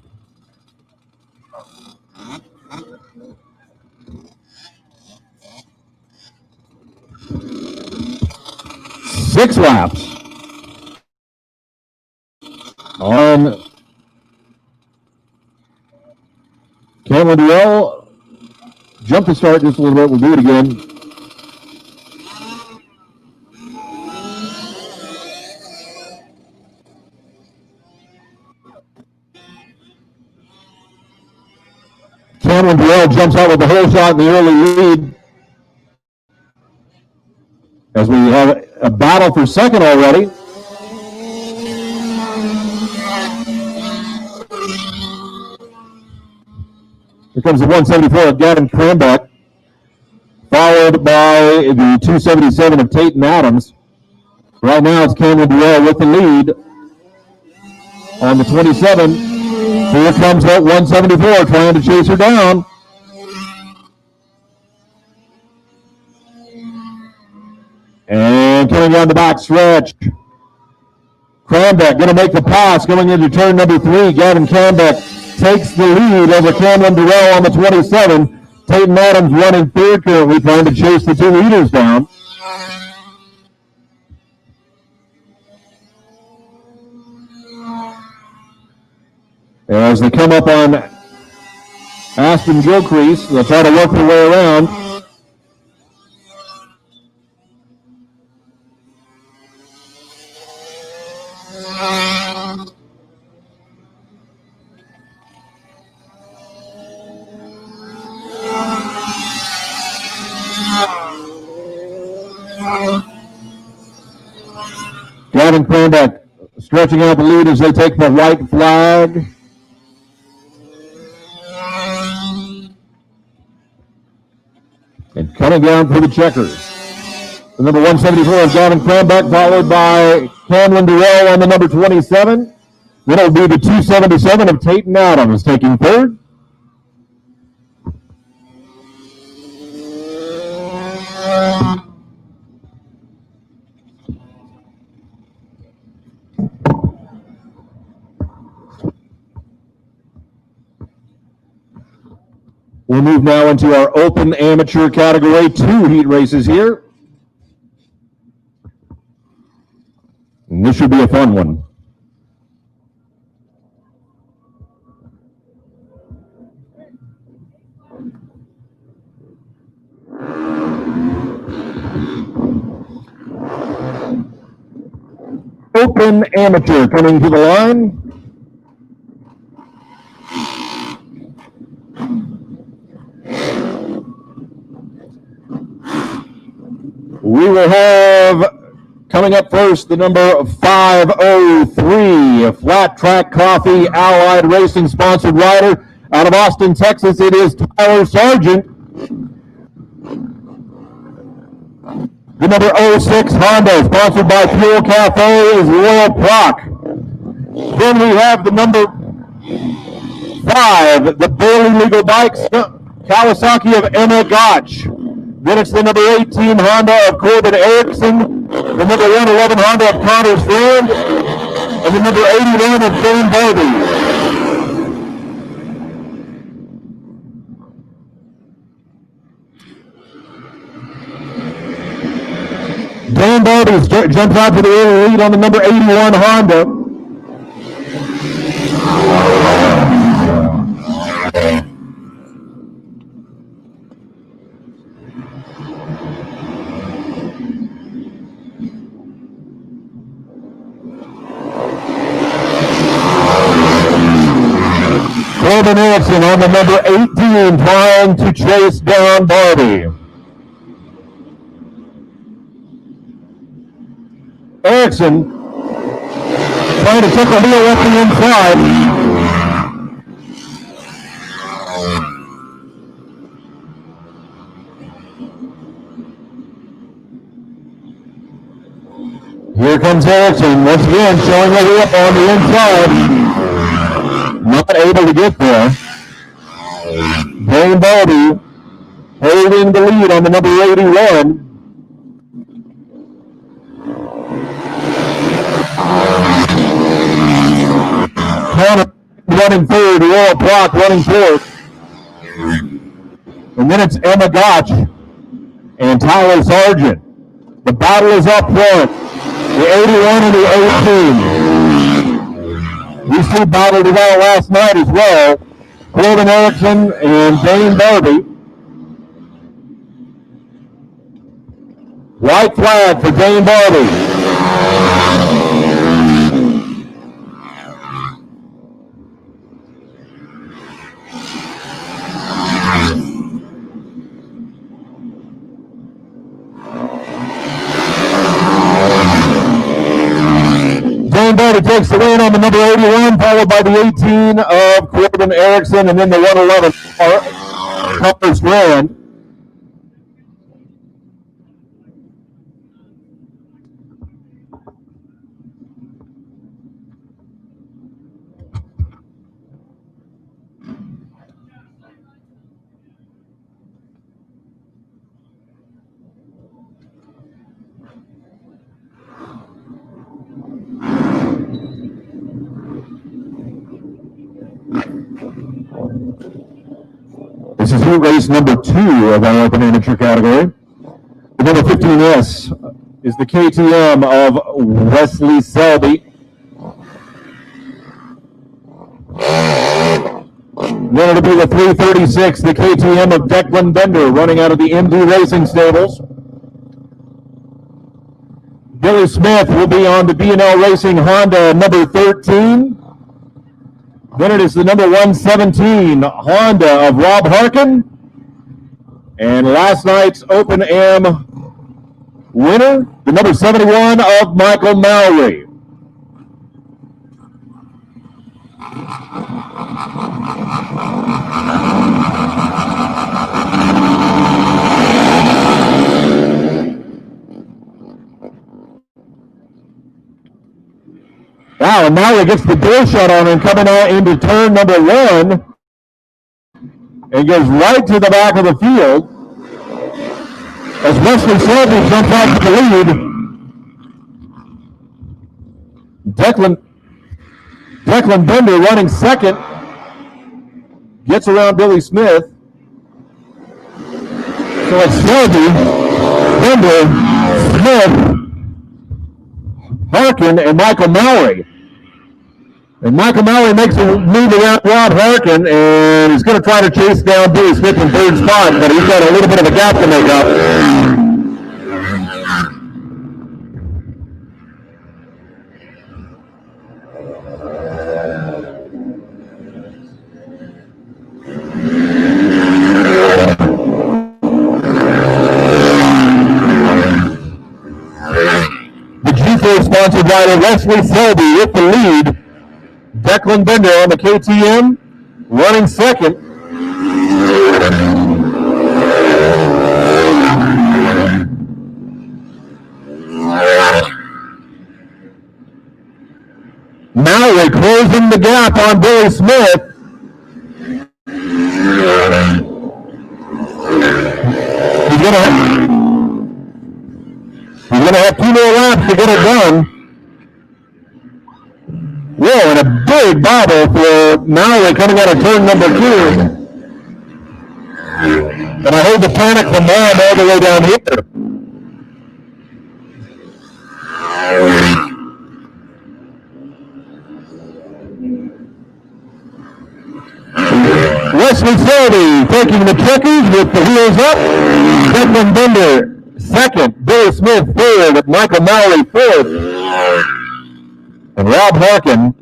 Speaker 1: Six laps on Camlin Durrell. Jump to start just a little bit. We'll do it again. Camlin Durrell jumps out with the whole shot in the early lead. As we have a battle for second already. Here comes the 174 of Gavin Cranbeck, followed by the 277 of Tate Adams. Right now it's Camlin Durrell with the lead on the 27. Here comes that 174 trying to chase her down. And coming down the back stretch, Cranbeck going to make the pass going into turn number 3. Gavin Cranbeck takes the lead over Camlin Durrell on the 27. Tate Adams running third currently, trying to chase the 2 leaders down. As they come up on Aspen Gilcrease, they'll try to work their way around. Gavin Cranbeck stretching out the lead as they take the white flag. And coming down for the checkers. The number 174 is Gavin Cranbeck, followed by Camlin Durrell on the number 27. Then it'll be the 277 of Tate Adams taking third. We'll move now into our open amateur category 2 heat races here. And this should be a fun one. Open amateur coming to the line. We will have, coming up first, the number 503, a Flat Track Coffee Allied Racing sponsored rider out of Austin, Texas. It is Tyler Sargent. The number 06 Honda, sponsored by Fuel Cafe, is Royal Proc. Then we have the number 5, the Barely Legal Bikes, Kawasaki of Emma Gotch. Then it's the number 18 Honda of Corbin Erickson, the number 111 Honda of Connor Strand, and the number 81 of Dane Barbie. Dane Barbie jumps out to the early lead on the number 81 Honda. Corbin Erickson on the number 18 trying to chase down Barbie. Erickson trying to take a wheel up the inside. Here comes Erickson, once again showing a wheel on the inside. Not able to get there. Dane Barbie holding the lead on the number 81. Connor running third, Laura Block running fourth. And then it's Emma Gotch and Tyler Sargent. The battle is up front. The 81 and the 18. These two battled it out last night as well. Corbin Erickson and Dane Barbie. White flag for Dane Barbie. Dane Barbie takes the win on the number 81, followed by the 18 of Corbin Erickson, and then the 111 Cutler's Grand. This is heat race number 2 of our open amateur category. The number 15S is the KTM of Wesley Selby. Then it'll be the 336, the KTM of Declan Bender, running out of the MD Racing Stables. Billy Smith will be on the B&L Racing Honda number 13. Then it is the number 117 Honda of Rob Harkin. And last night's Open Am winner, the number 71 of Michael Mowry. Wow, and now he gets the door shut on him coming out into turn number 1 and goes right to the back of the field as Wesley Selby jumps out to the lead. Declan Bender running second, gets around Billy Smith. So it's Selby, Bender, Smith, Harkin, and Michael Mowry. And Michael Mowry makes a move around Rob Harkin, and he's going to try to chase down Billy Smith in third spot, but he's got a little bit of a gap to make up. The G4 sponsored rider Wesley Selby with the lead. Declan Bender on the KTM, running second. Mowry closing the gap on Billy Smith. He's gonna have 2 more laps to get it done. Whoa, and a big bobble for Mowry coming out of turn number 2. And I heard the panic from Mom all the way down here. Wesley Selby taking the checkers with the wheels up. Declan Bender second. Billy Smith third. Michael Mowry fourth. And Rob Harkin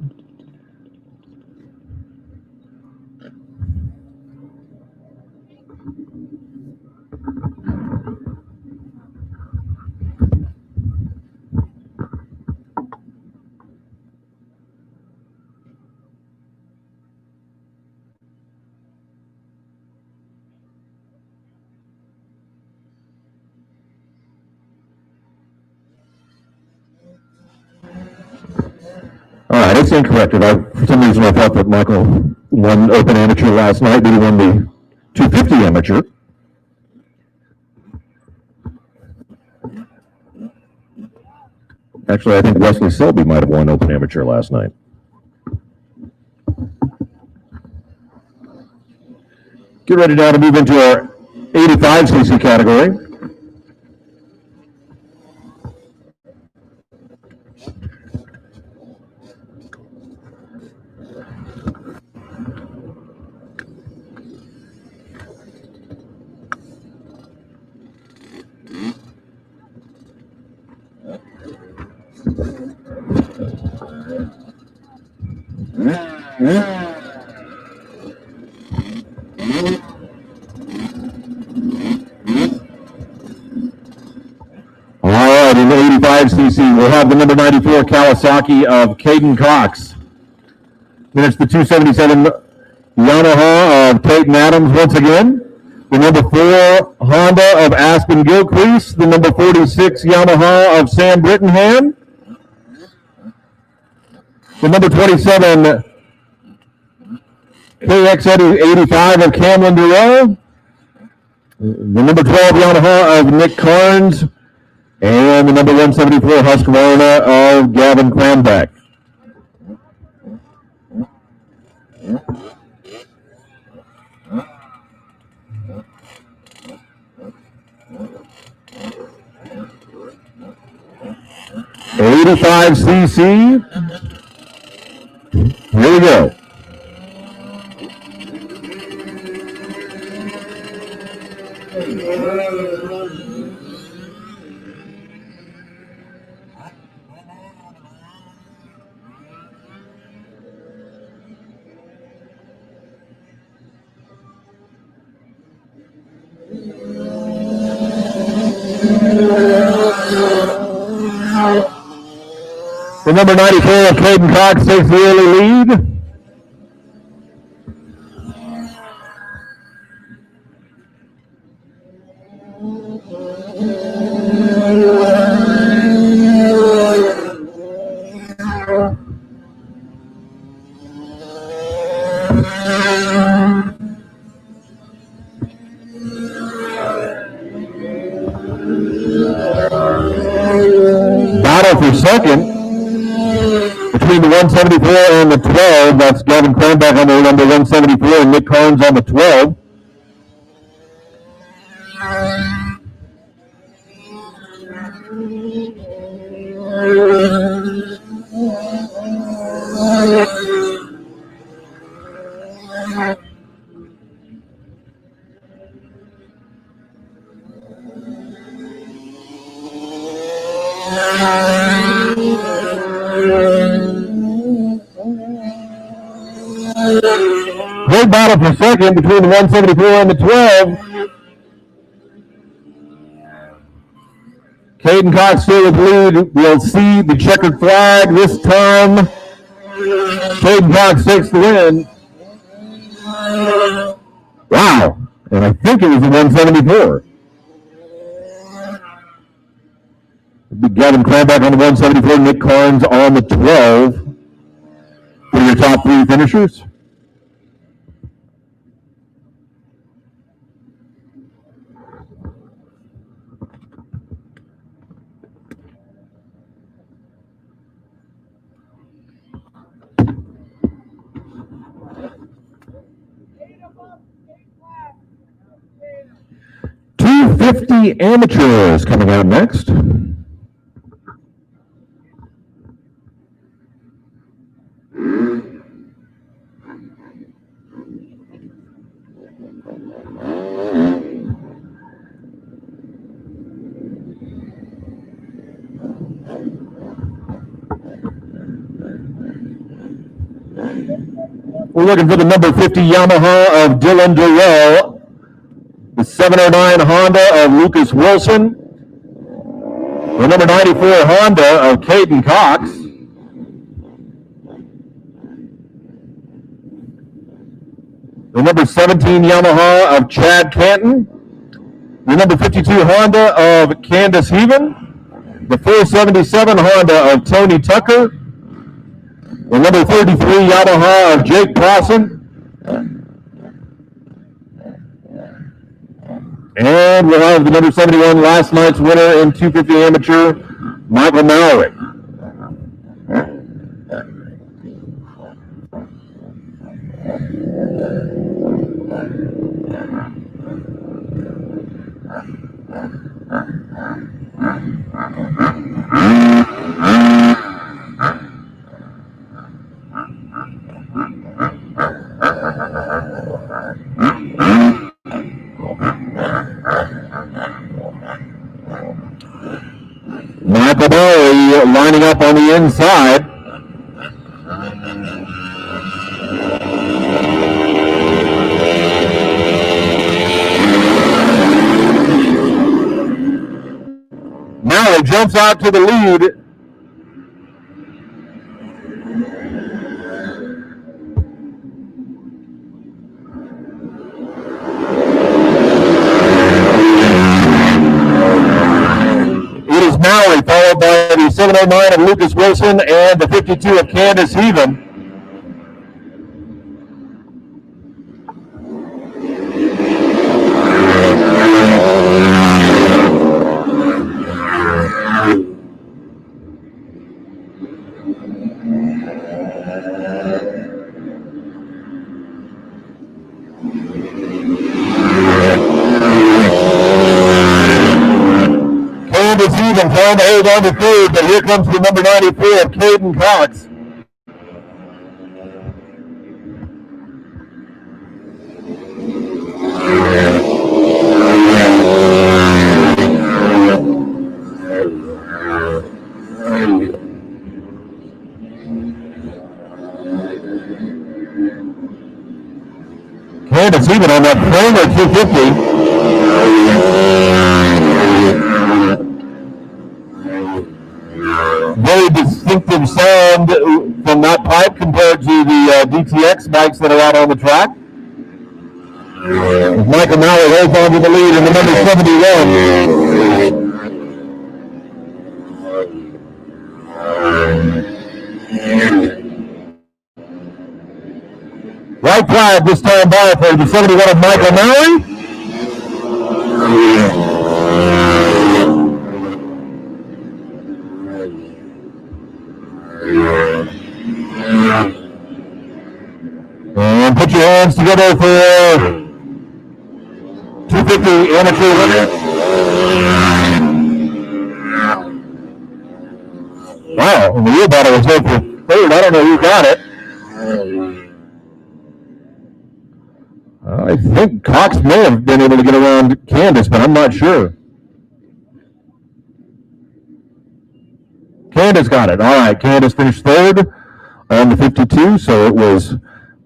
Speaker 1: that is incorrect. For some reason, I thought that Michael won Open Amateur last night, but he won the 250 Amateur. Actually, I think Wesley Selby might have won Open Amateur last night. Get ready now to move into our 85cc category. All right, in the 85cc, we'll have the number 94 Kawasaki of Caden Cox. Then it's the 277 Yamaha of Peyton Adams once again. The number 4 Honda of Aspen Gilcrease. The number 46 Yamaha of Sam Brittenham. The number 27 KX85 of Camlin Durrell. The number 12 Yamaha of Nick Carnes. And the number 174 Husqvarna of Gavin Cranbeck. $85cc. Here we go. The number 94 of Caden Cox takes the early lead. Battle for second between the 174 and the 12. That's Gavin Cranbeck on the number 174 and Nick Carnes on the 12. Great battle for second between the 174 and the 12. Caden Cox still with lead. We'll see the checkered flag this time. Caden Cox takes the win. Wow. And I think it was the 174. It'll be Gavin Cranbeck on the 174, Nick Carnes on the 12. For your top 3 finishers. $250 amateurs coming out next. We're looking for the number 50 Yamaha of Dylan Durrell, the 709 Honda of Lucas Wilson, the number 94 Honda of Caden Cox, the number 17 Yamaha of Chad Canton, the number 52 Honda of Candace Heaven, the 477 Honda of Tony Tucker, The number 33 Yamaha of Jake Clausen. And we'll have the number 71 last night's winner in 250 amateur, Michael Mallory. Michael Mallory lining up on the inside. Mallory jumps out to the lead. It is Mallory, followed by the 709 of Lucas Wilson and the 52 of Candace Heaven. Trying to hold on to third, but here comes the number 94 of Caden Cox. Candace even on that Kramer 250. Very distinctive sound from that pipe compared to the DTX bikes that are out on the track. Michael Mallory holds on to the lead in the number 71. Right flag this time by for the 71 of Michael Mallory. And put your hands together for 250 amateur winner. Wow, the wheel battle was there for third. I don't know who got it. I think Cox may have been able to get around Candace, but I'm not sure. Candace got it. All right, Candace finished third on the 52, so it was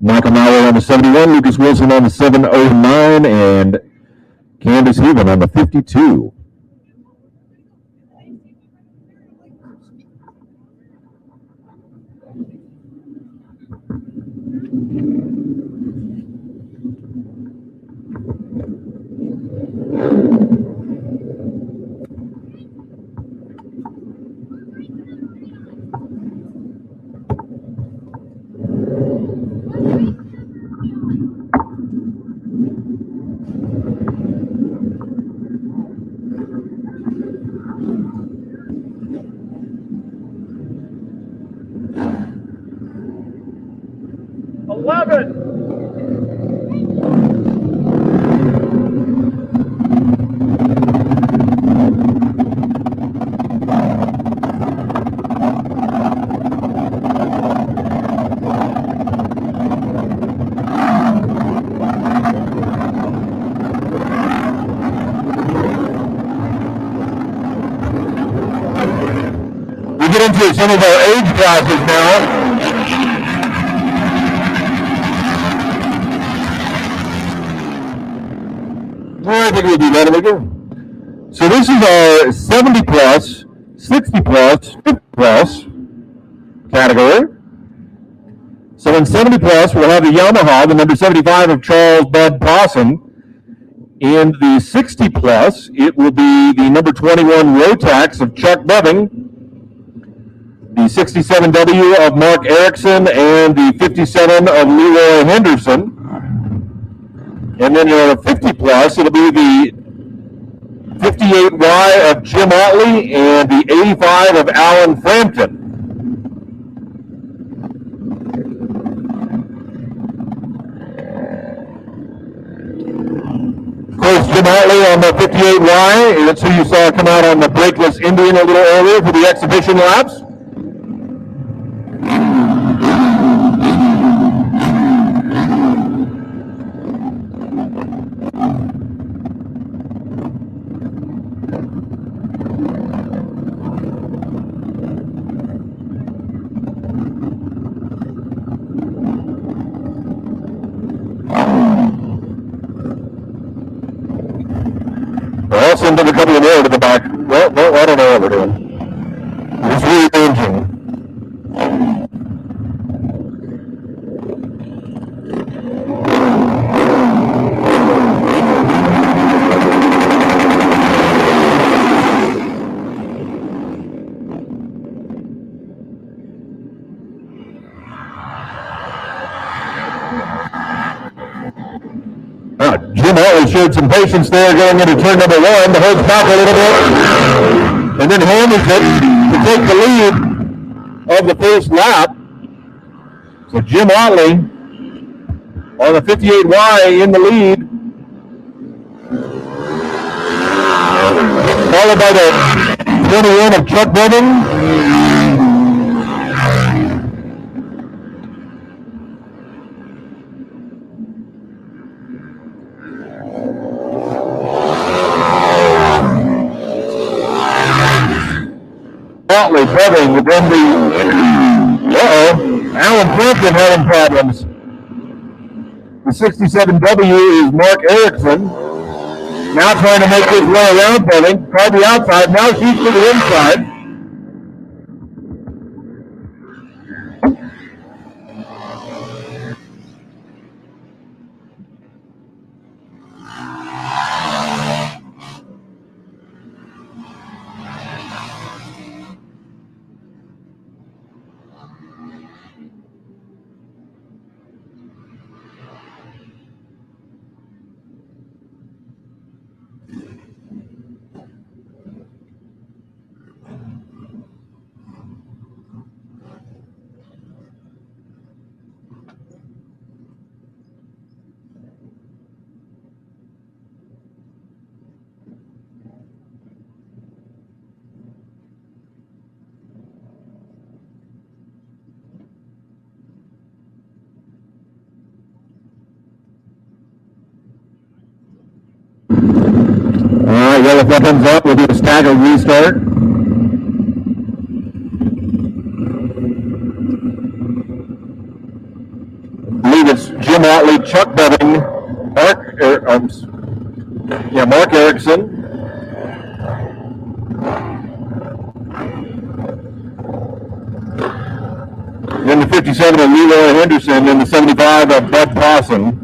Speaker 1: Michael Mallory on the 71, Lucas Wilson on the 709, and Candace Heaven on the 52. Into some of our age classes now. I think we'll do that again. So this is our 70 plus, 60 plus, 50 plus category. So in 70 plus, we'll have the Yamaha, the number 75 of Charles Bud Possum. In the 60 plus, it will be the number 21 Rotax of Chuck Beving. The 67W of Mark Erickson and the 57 of Leroy Henderson. And then your 50 plus, it'll be the 58Y of Jim Otley and the 85 of Alan Frampton. Of course, Jim Otley on the 58Y, that's who you saw come out on the Brakeless Indian a little earlier for the exhibition laps. I'll send them a couple of more to the back. Well, I don't know what we're doing. Just rearranging. Jim Otley showed some patience there going into turn number one. The horse back a little bit and then hammers it to take the lead of the first lap. So Jim Otley on the 58Y in the lead. Followed by the 21 of Chuck Beving. Otley, Beving, then the Alan Frampton having problems. The 67W is Mark Erickson. Now trying to make his way around Beving. Tried the outside, now she's to the inside. Well, if that comes up, we'll do a staggered restart. I believe it's Jim Otley, Chuck Beving, Mark Erickson. Then the 57 of Leroy Henderson, and the 75 of Bud Possum.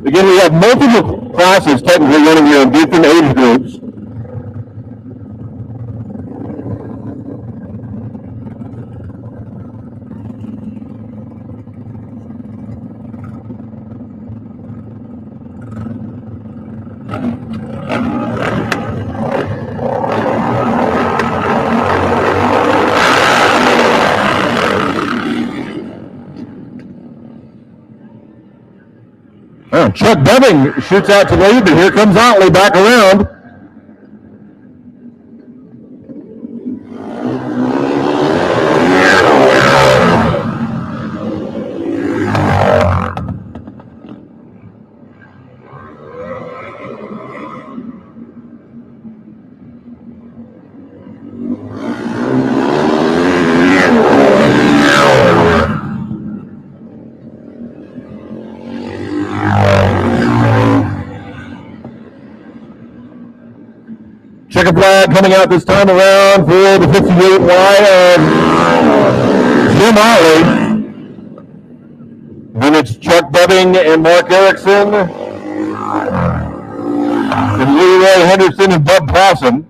Speaker 1: Again, we have multiple classes technically running here in different age groups. Chuck Beving shoots out to lead, but here comes Otley back around. Checker flag coming out this time around for the 58Y of Jim Otley. Then it's Chuck Beving and Mark Erickson. And Leroy Henderson and Bud Possum.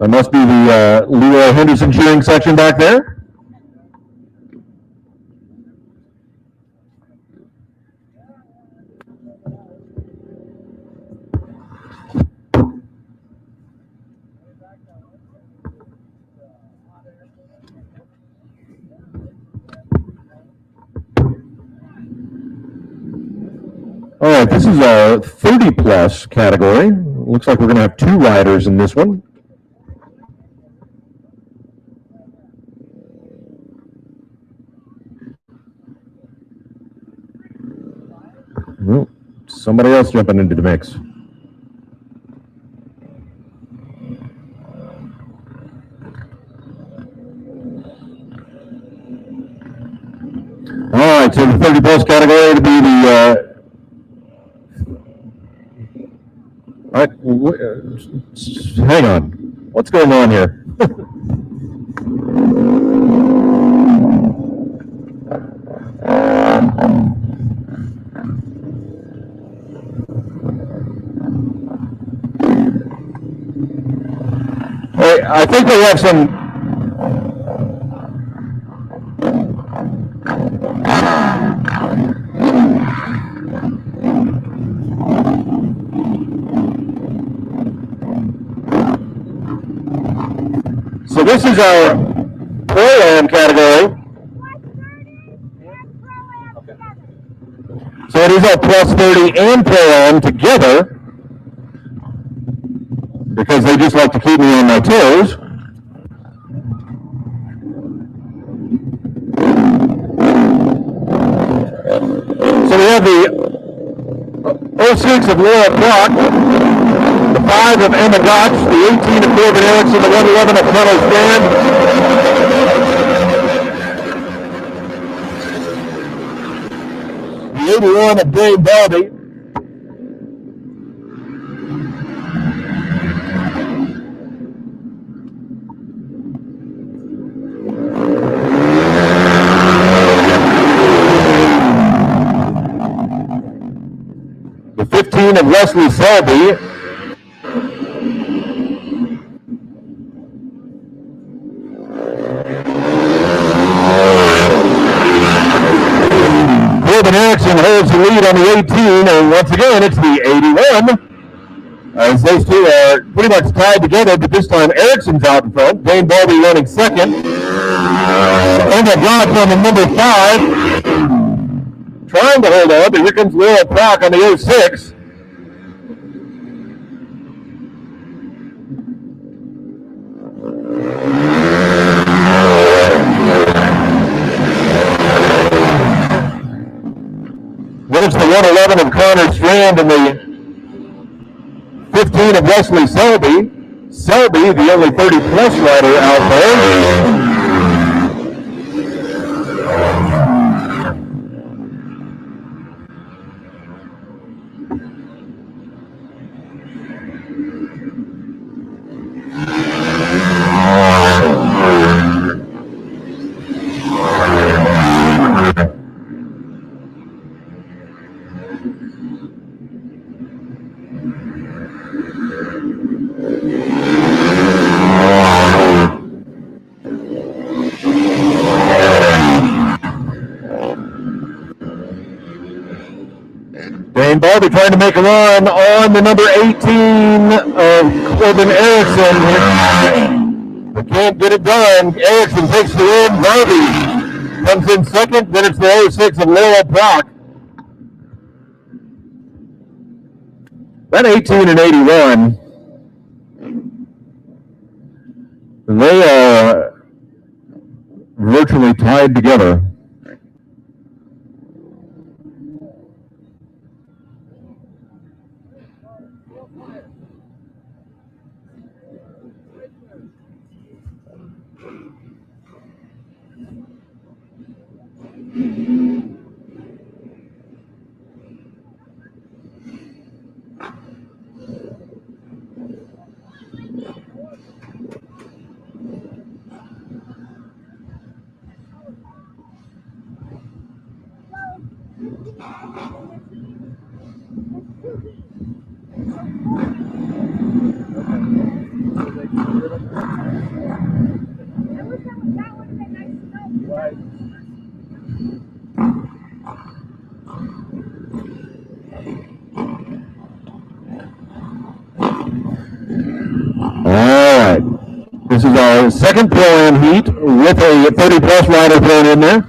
Speaker 1: That must be the Leroy Henderson cheering section back there. All right, this is a 30 plus category. Looks like we're going to have 2 riders in this one. Well, somebody else jumping into the mix. All right, so the 30 plus category to be the all right, hang on. What's going on here? Hey, I think we have some. So this is our Pro-Am category. So it is our plus 30 and Pro-Am together because they just like to keep me on my toes. So we have the 06 of Laura Brock, the 5 of Emma Gotch, the 18 of Corbin Erickson, the 111 of Colonel Stan. The 81 of Dave Barbie. The 15 of Leslie Selby. Corbin Erickson holds the lead on the 18, and once again, it's the 81. As those two are pretty much tied together, but this time Erickson's out in front. Dane Barbie running second. Emma Gotch on the number 5. Trying to hold on, but here comes Laura Prock on the 06. Then it's the 111 of Connor Strand and the 15 of Wesley Selby. Selby, the only 30-plus rider out there. Dane Barbie trying to make a run on the number 18 of Corbin Erickson. But can't get it done. Erickson takes the win. Barbie comes in second. Then it's the 06 of Laura Brock. That 18 and 81, they are virtually tied together. All right. This is our second pro-am heat with a 30-plus rider thrown in there.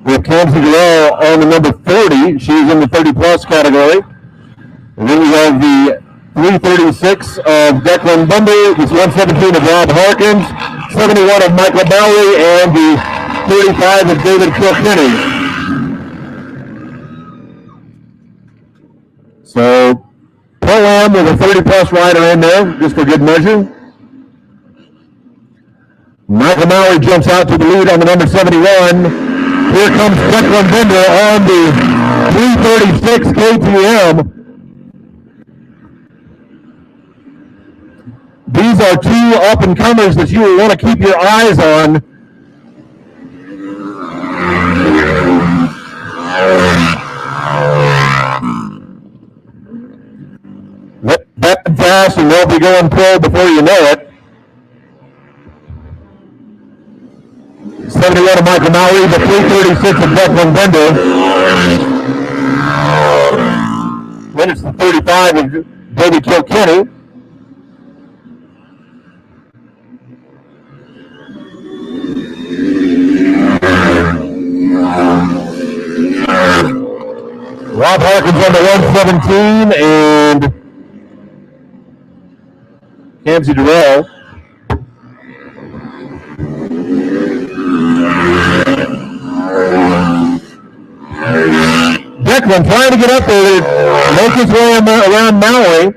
Speaker 1: We have Kamsi Durrell on the number 30. She's in the 30-plus category. And then we have the 336 of Declan Bender, the 117 of Rob Harkins, 71 of Michael Bowery, and the 35 of David Kilkenny. So, pro-am with a 30-plus rider in there, just for good measure. Michael Bowery jumps out to the lead on the number 71. Here comes Declan Bender on the 336 KTM. These are two up-and-comers that you will want to keep your eyes on. That fast, and they'll be going pro before you know it. 71 of Michael Mowry, the 336 of Declan Bender. Then it's the 35 of David Kilkenny. Rob Harkins on the 117 and Kamsi Durrell. Declan trying to get up there, make his way around Maui.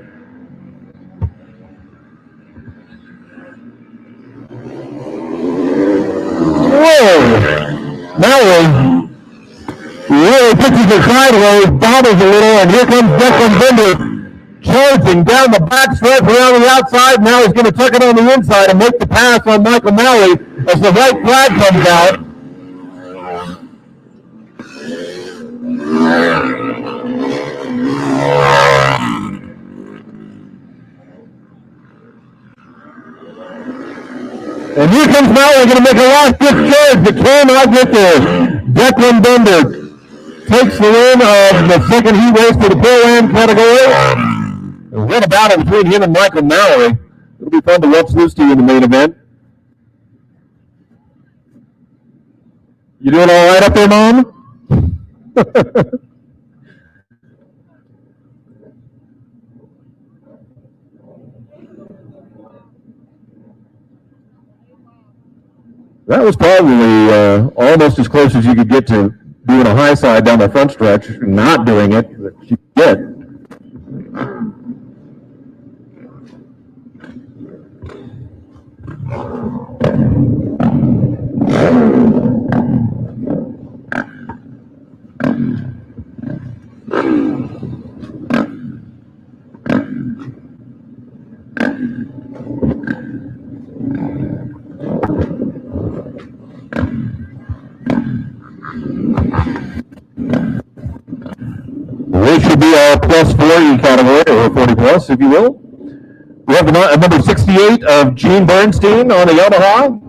Speaker 1: Whoa! Maui really pitches it sideways, bobbles a little, and here comes Declan Bender charging down the back stretch around the outside. Now he's going to tuck it on the inside and make the pass on Michael Malley as the white flag comes out. And here comes Malley, going to make a last good charge, but cannot get there. Declan Bender takes the win of the second heat race for the pro-am category. And what a battle between him and Michael Mallory. It'll be fun to watch those two in the main event. You doing all right up there, Mom? That was probably almost as close as you could get to doing a high side down the front stretch. Not doing it, but she did. This should be our plus 40 category, or 40 plus, if you will. We have the number 68 of Gene Bernstein on the Yamaha.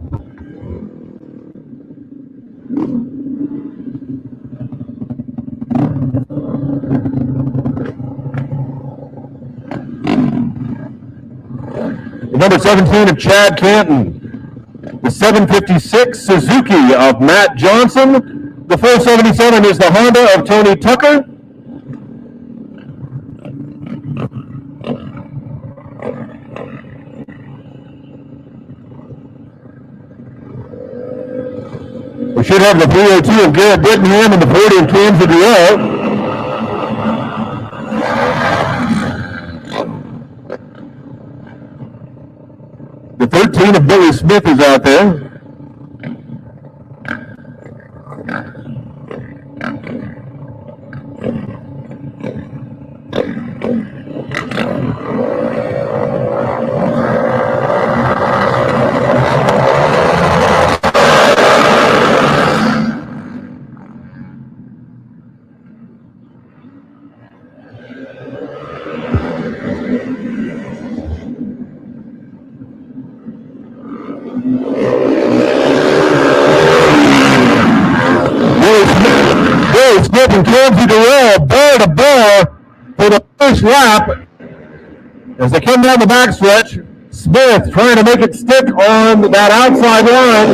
Speaker 1: The number 17 of Chad Canton. The 756 Suzuki of Matt Johnson. The 477 is the Honda of Tony Tucker. We should have the 302 of Garrett Brittenham and the 40 of Kamsi Durrell. The 13 of Billy Smith is out there. and Kenzie Durrell, bar to bar for the first lap. As they come down the backstretch, Smith trying to make it stick on that outside line.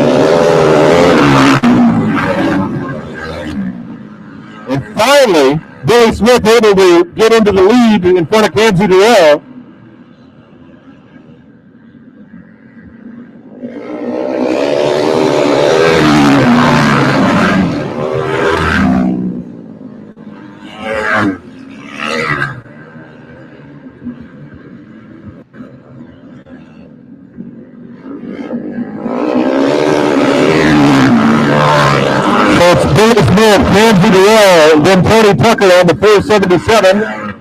Speaker 1: And finally, Billy Smith able to get into the lead in front of Kenzie Durrell. It's Billy Smith, Kenzie Durrell, then Tony Tucker on the 477.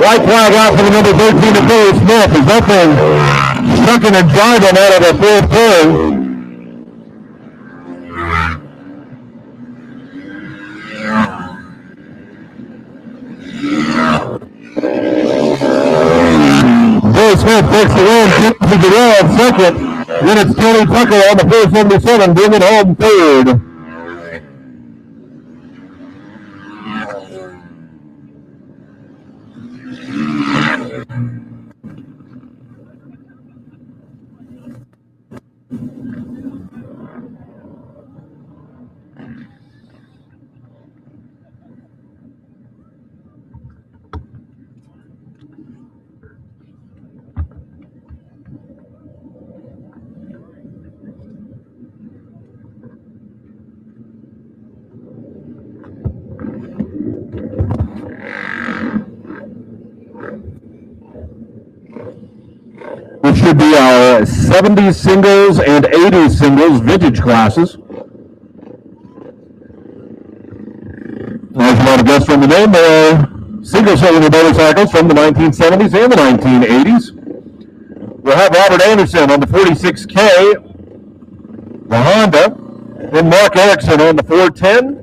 Speaker 1: White flag out for the number 13 of Billy Smith. Is that thing sucking and driving out of the fourth turn? Billy Smith takes the win, Kenzie Durrell in second. Then it's Tony Tucker on the 477, bringing home third. Which should be our 70s singles and 80s singles vintage classes. As you might have guessed from the name, there are single cylinder motorcycles from the 1970s and the 1980s. We'll have Robert Anderson on the 46K, the Honda, then Mark Erickson on the 410,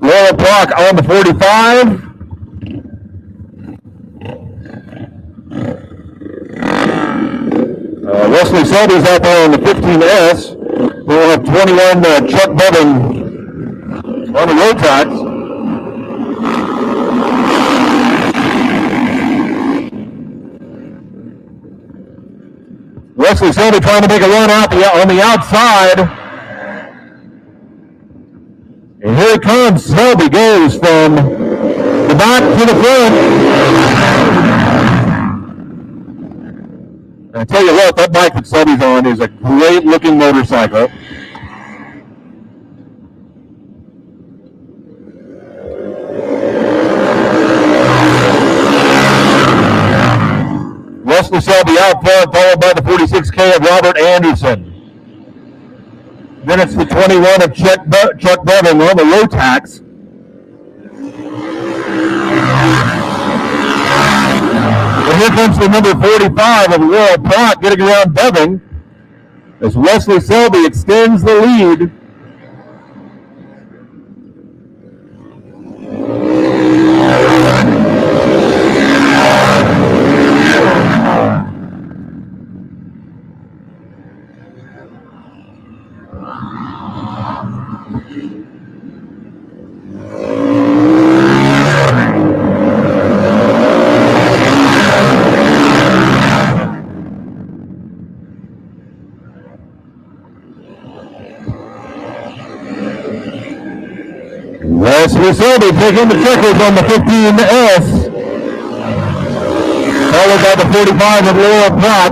Speaker 1: Laura Brock on the 45, Wesley Selby's out there on the 15S. We'll have 21 Chuck Bevan on the road tracks. Wesley Selby trying to make a run out on the outside. And here it comes. Selby goes from the back to the front. I tell you what, that bike that Selby's on is a great looking motorcycle. Wesley Selby out front, followed by the 46K of Robert Anderson. Then it's the 21 of Chuck Bevan on the Rotax. And here comes the number 45 of Laurel Pratt getting around Bevan as Wesley Selby extends the lead. Wesley Selby taking the checkers on the 15S, followed by the 45 of Laura Pratt,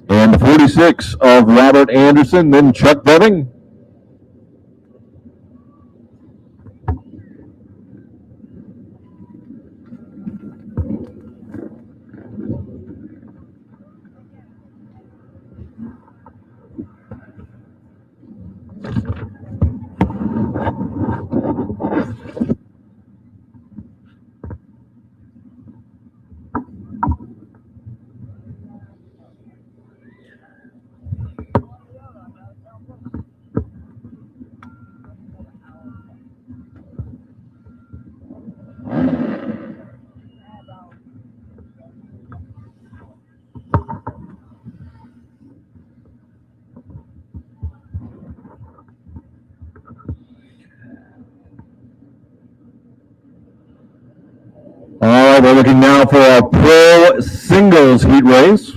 Speaker 1: and the 46 of Robert Anderson, then Chuck Bevan. right, we're looking now for our pro singles heat race.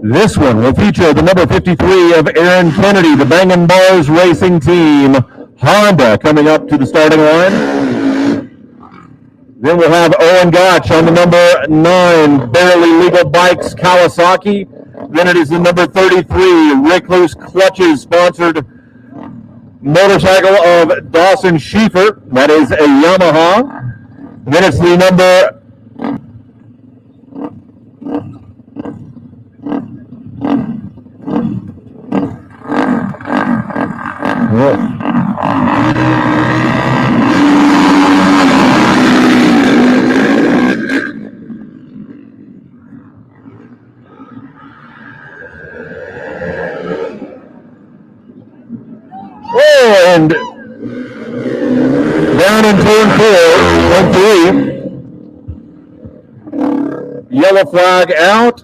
Speaker 1: This one will feature the number 53 of Aaron Kennedy, the Bangin' Bars Racing Team, Honda, coming up to the starting line. Then we'll have Owen Gotch on the number 9, Barely Legal Bikes, Kawasaki. Then it is the number 33, Recluse Clutches, sponsored motorcycle of Dawson Schieffer. That is a Yamaha. Then it's the number and down in turn 3. Yellow flag out.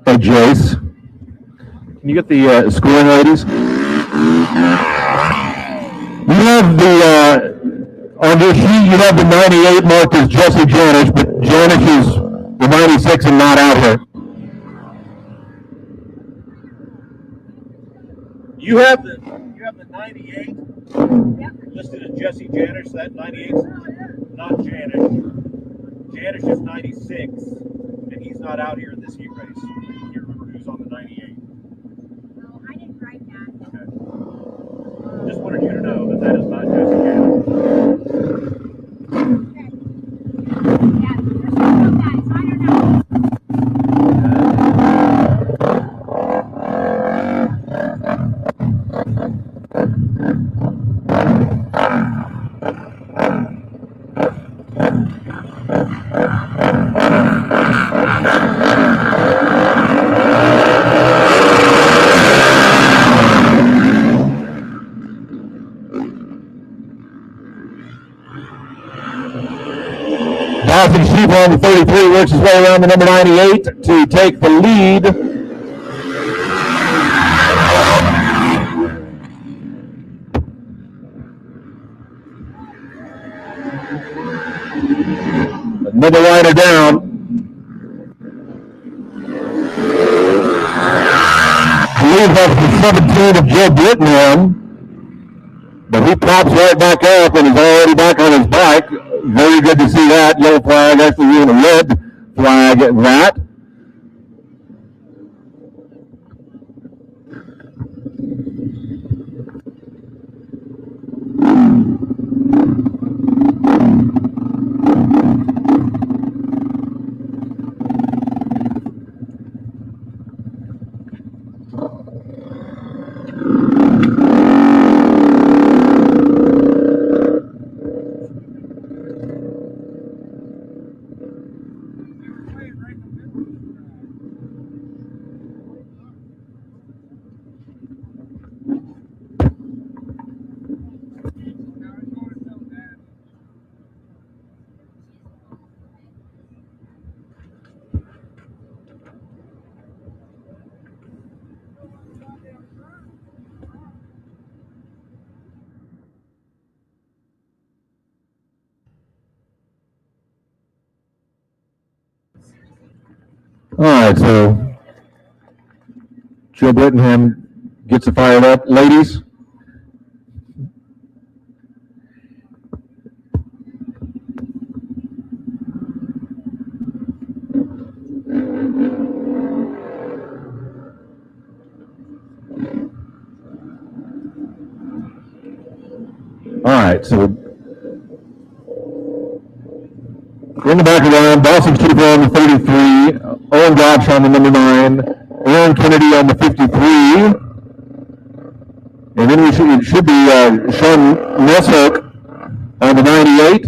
Speaker 1: Hey, Jace, can you get the scoring, ladies? You have the, on your sheet, you have the 98 marked as Jesse Janish, but Janish is the 96 and not out here. You have the 98 listed as Jesse Janish. That 98 is not Janish. Janish is 96, and he's not out here in this heat race. You remember who's on the 98?
Speaker 2: No, I didn't write that.
Speaker 1: Okay. Just wanted you to know that that is not Jesse Janish.
Speaker 2: Okay. Yeah, there's something about that. So I don't know.
Speaker 1: Dawson Sheep on the 33 works his way around the number 98 to take the lead. Another rider down. I believe that's the 17 of Joe Brittenham. But he pops right back up and is already back on his bike. Very good to see that. Yellow flag, actually even a red flag at that. All right, so Joe Brittenham gets it fired up. Ladies, So in the back of the line, Boston Chiefo on the 33, Owen Gotch on the number 9, Aaron Kennedy on the 53, and then it should be Sean Neshook on the 98,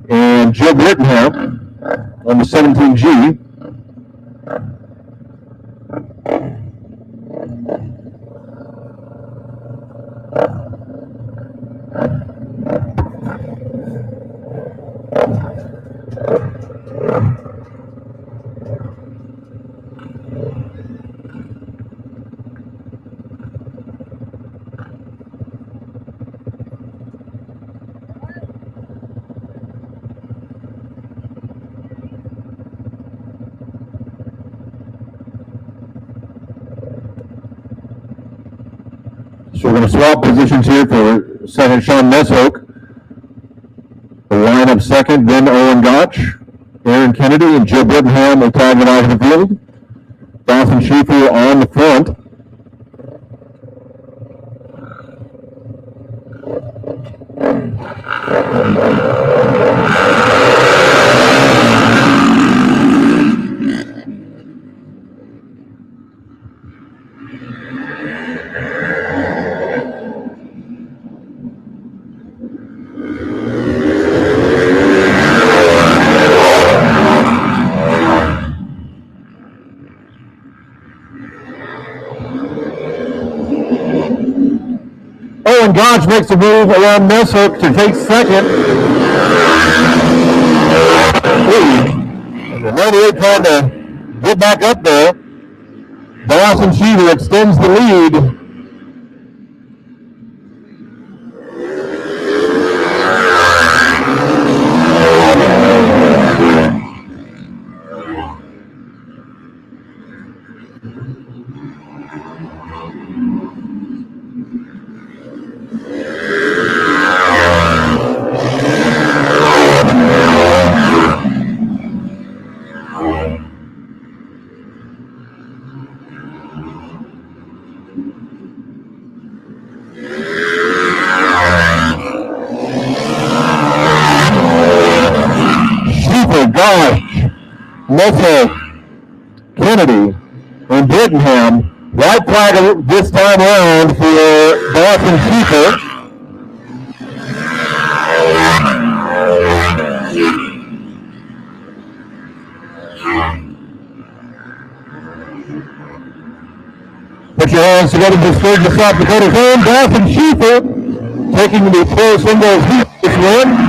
Speaker 1: and Joe Brittenham on the 17G. So we're going to swap positions here for second Sean Neshook. The lineup second, then Owen Gotch, Aaron Kennedy, and Joe Brittenham will tag it out of the field. Dawson Schieffer on the front. Owen Gotch makes a move around Neshook to take second. The 98 trying to get back up there. Dawson Schieffer extends the lead. Gotch, Neshook, Kennedy, and Brittenham. White flag this time around for Dawson Schieffer. Put your hands together for Sturgis, South Dakota's own Dawson Schieffer taking the pro singles this win.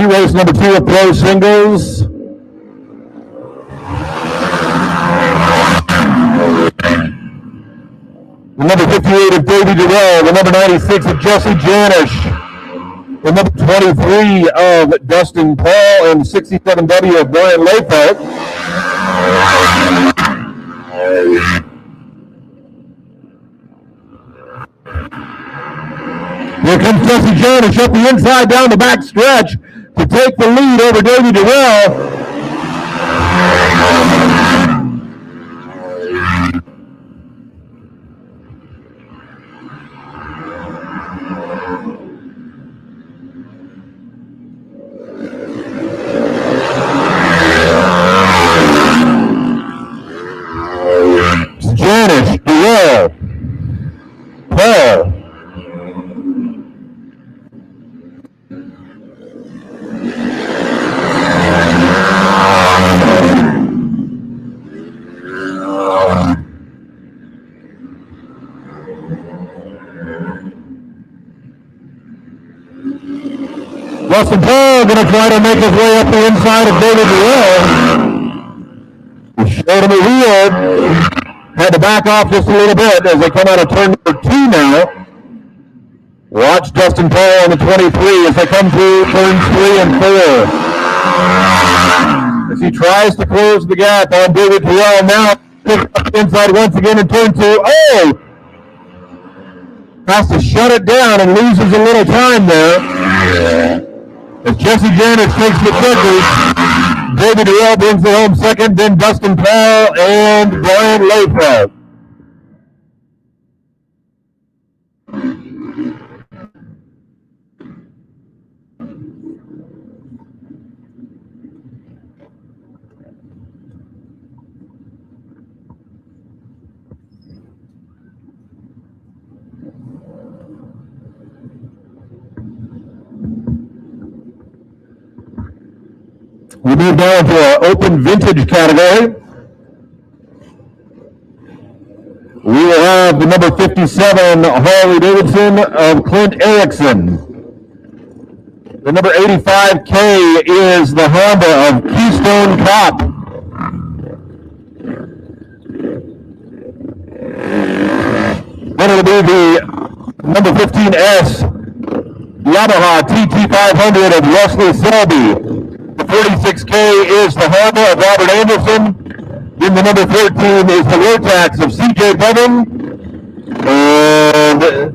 Speaker 1: Race number 2 of pro singles. The number 58 of Davey Durrell, the number 96 of Jesse Janish, the number 23 of Dustin Paul, and 67W of Brian Layfolk. Here comes Jesse Janish up the inside down the back stretch. to take the lead over Davey Durrell. Janice, Durrell, Paul. Justin Paul going to try to make his way up the inside of David Durrell. Showed him a wheel. Had to back off just a little bit as they come out of turn number 2 now. Watch Justin Paul on the 23 as they come through turns 3 and 4. As he tries to close the gap on David Durrell now. Inside once again in turn 2. Oh! Has to shut it down and loses a little time there. As Jesse Janis takes the quickly, David Durrell brings it home second, then Dustin Paul and Brian Lathrop. We move down to our open vintage category. We will have the number 57 Harley Davidson of Clint Erickson. The number 85K is the Honda of Keystone Cop. Then it'll be the number 15S Yamaha TT500 of Wesley Selby. The 46K is the Honda of Robert Anderson. Then the number 14 is the Rotax of CJ Bevan. And the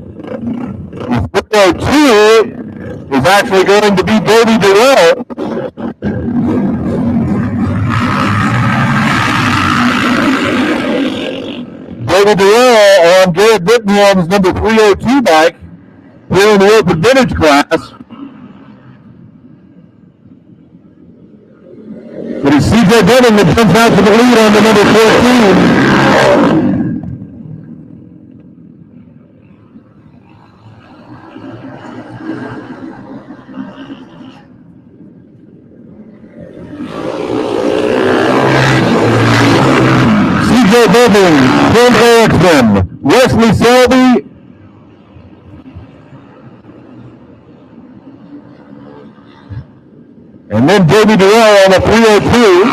Speaker 1: 402 is actually going to be Davey Durrell. Davey Durrell on Garrett Whitman's number 302 bike here in the open vintage class. But it's CJ Bevan that jumps out to the lead on the number 14. CJ Bevan, Clint Erickson, Wesley Selby, and then Davey Durrell on the 302.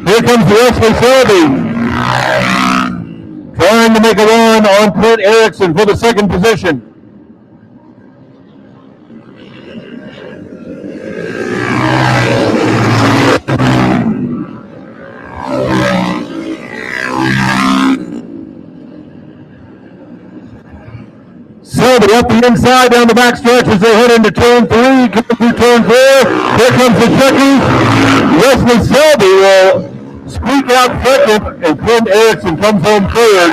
Speaker 1: Here comes Wesley Selby, trying to make a run on Clint Erickson for the second position. Selby up the inside down the back stretch as they head into turn 3, coming through turn 4. Here comes the checkies. Wesley Selby will squeak out second, and Clint Erickson comes home third.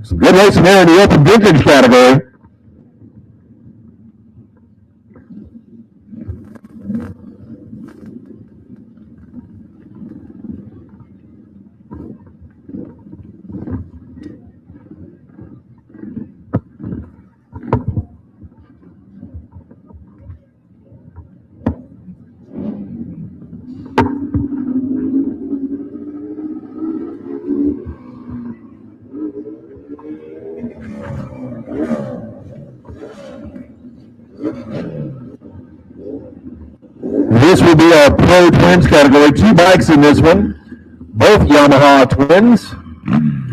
Speaker 1: Some good racing here in the open vintage category. This will be our Pro Twins category. 2 bikes in this one, both Yamaha twins.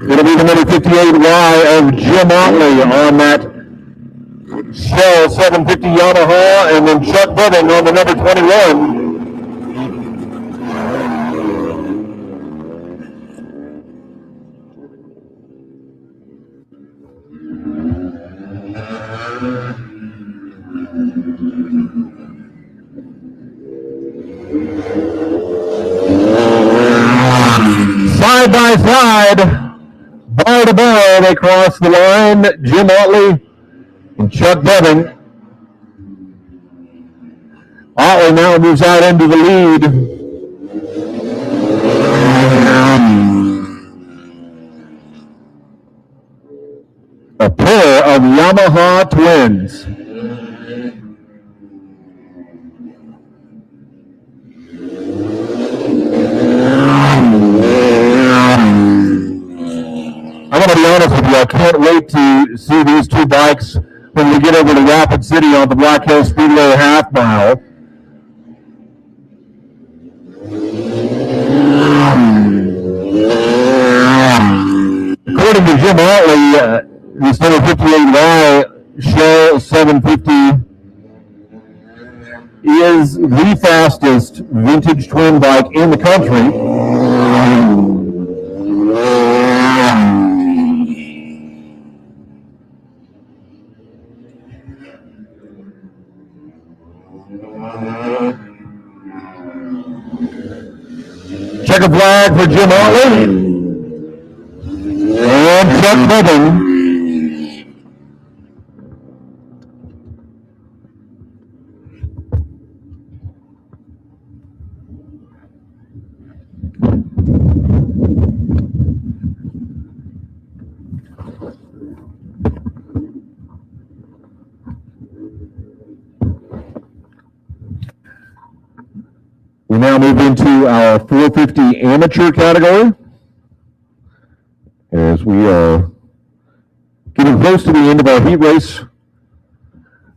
Speaker 1: It'll be the number 58Y of Jim Otley on that Shell 750 Yamaha, and then Chuck Budding on the number 21. Side by side, bar to bar, they cross the line. Jim Otley and Chuck Budding. Otley now moves out into the lead. A pair of Yamaha twins. I'm going to be honest with you, I can't wait to see these two bikes when we get over to Rapid City on the Black Hills Speedway half mile. According to Jim Otley, this number 58Y Shell 750 is the fastest vintage twin bike in the country. Checker flag for Jim Otley. And Chuck Budding. We now move into our 450 amateur category as we are getting close to the end of our heat race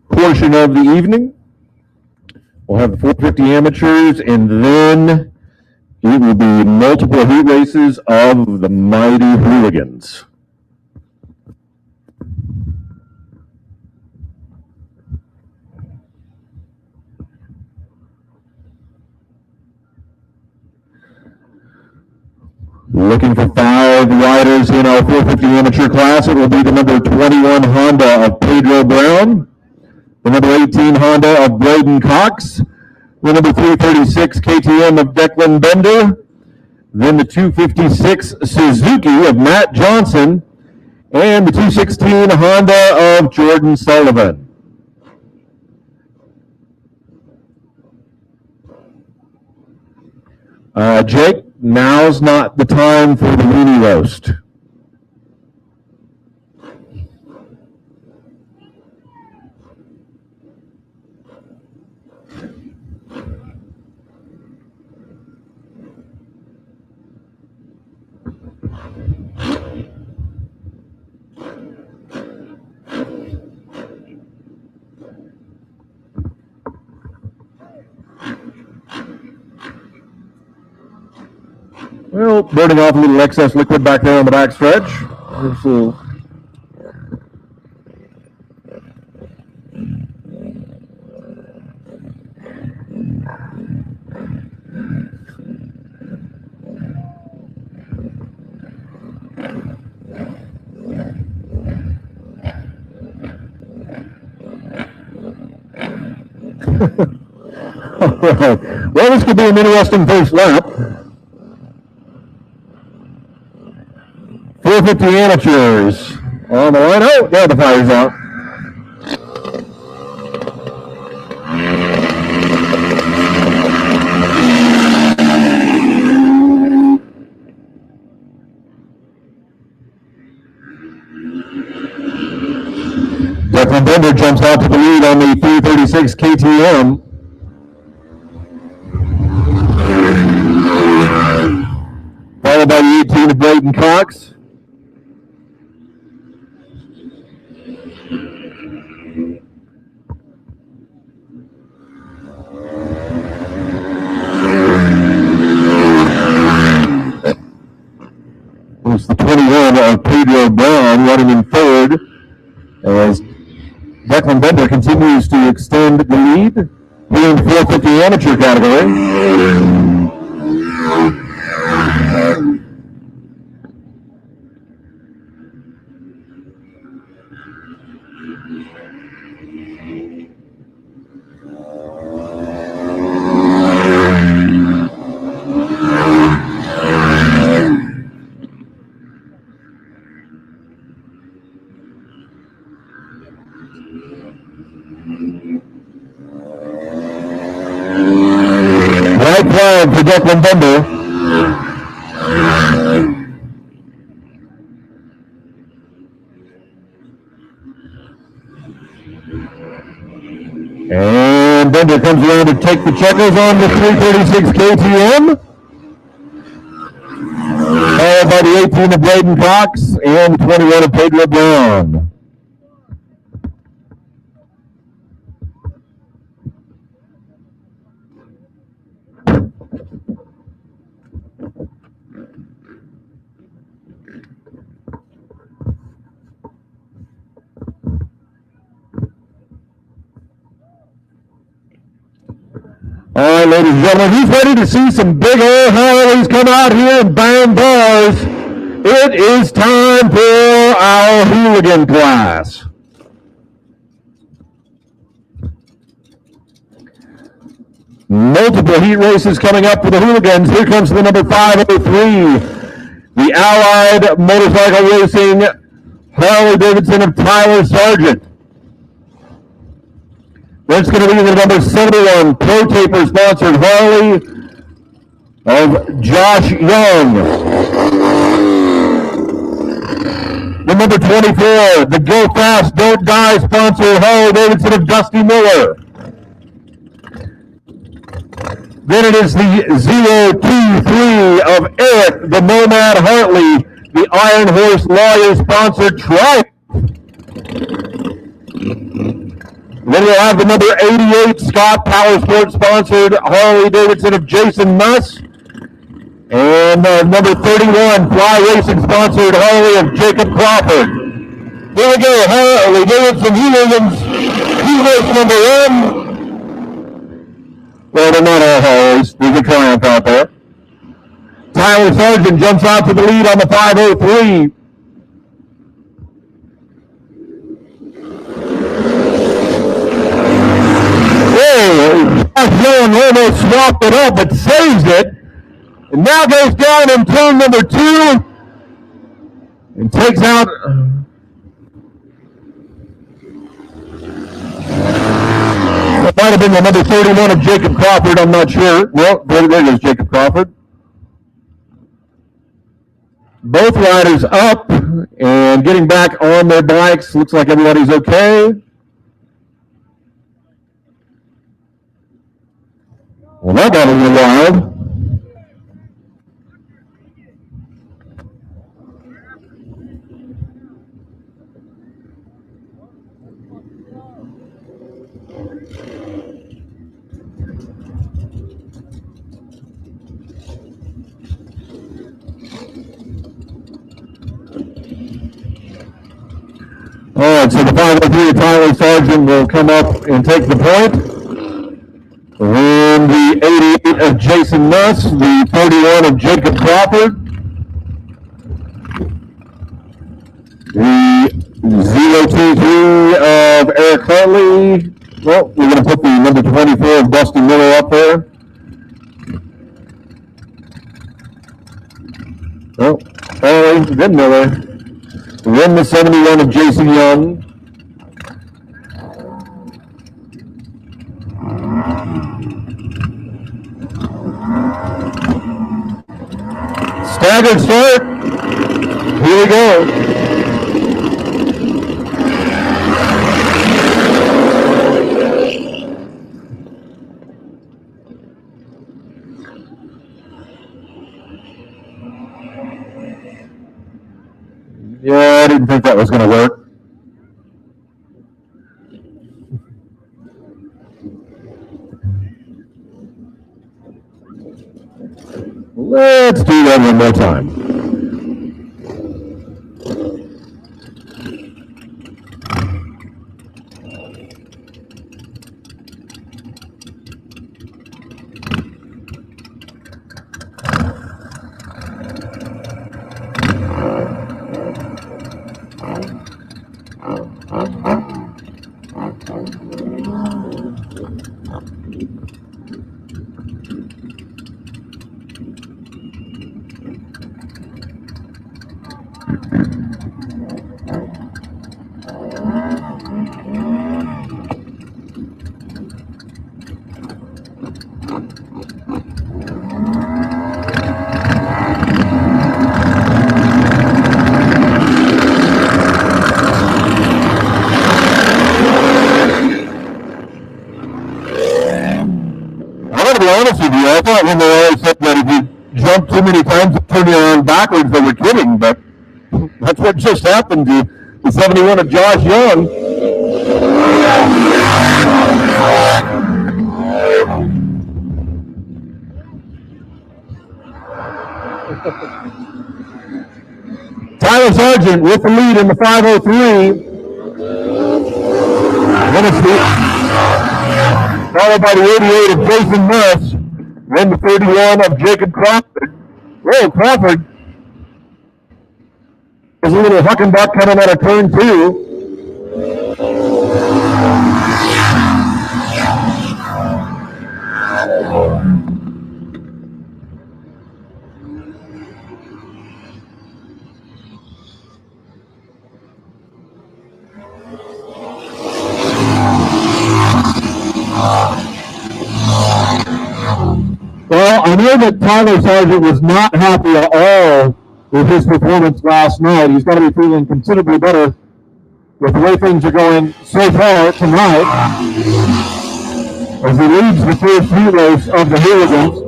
Speaker 1: portion of the evening. We'll have the 450 amateurs, and then it will be multiple heat races of the Mighty Hooligans. Looking for 5 riders in our 450 amateur class. It will be the number 21 Honda of Pedro Brown, the number 18 Honda of Braden Cox, the number 336 KTM of Declan Bender, then the 256 Suzuki of Matt Johnson, and the 216 Honda of Jordan Sullivan. Jake, now's not the time for the weenie roast. Well, burning off a little excess liquid back there on the back stretch. So, all right. Well, this could be an interesting first lap. 450 amateurs on the line. Oh, there the fire's out. Declan Bender jumps out to the lead on the 336 KTM. Followed by the 18 of Braden Cox. It's the 21 of Pedro Brown running in third as Declan Bender continues to extend the lead here in the 450 amateur category. White flag for Declan Bender. And Bender comes around to take the checkers on the 336 KTM. Followed by the 18 of Braden Cox and the 21 of Pedro Brown. All right, ladies and gentlemen, who's ready to see some big old Harleys come out here and bang bars? It is time for our hooligan class. Multiple heat races coming up for the hooligans. Here comes the number 503, the Allied Motorcycle Racing Harley Davidson of Tyler Sargent. That's going to be the number 71 Pro Taper sponsored Harley of Josh Young. The number 24, the Go Fast Don't Die sponsored Harley Davidson of Dusty Miller. Then it is the 023 of Eric the Nomad Hartley, the Iron Horse Lawyer sponsored Triumph. Then we'll have the number 88 Scott Power Sports sponsored Harley Davidson of Jason Nuss. And number 31 Fly Racing sponsored Harley of Jacob Crawford. Here we go, Harley Davidson hooligans. Heat race number 1. Well, they're not all Harleys. There's a Triumph out there. Tyler Sargent jumps out to the lead on the 503. Josh Young almost swapped it up, but saves it. And now goes down in turn number 2 and takes out. It might have been the number 31 of Jacob Crawford, I'm not sure. Well, there goes Jacob Crawford. Both riders up and getting back on their bikes. Looks like everybody's okay. Well, that got a little wild. All right, so the 503 Tyler Sargent will come up and take the point. And the 88 of Jason Nuss, the 31 of Jacob Crawford, the 023 of Eric Hartley. Well, we're going to put the number 24 of Dusty Miller up there. Oh, Hartley, then Miller. Then the 71 of Jason Young. Staggered start. Here we go. Yeah, I didn't think that was going to work. Let's do that one more time. Honest with you, I thought when they always said that if you jump too many times and turn your arm backwards, they were kidding, but that's what just happened to the 71 of Josh Young. Tyler Sargent with the lead in the 503. Followed by the 88 of Jason Nuss, then the 31 of Jacob Crawford. Whoa, Crawford is a little huckenbuck coming out of turn 2. Well, I know that Tyler Sargent was not happy at all with his performance last night. He's got to be feeling considerably better with the way things are going so far tonight as he leads the first heat race of the Hooligans.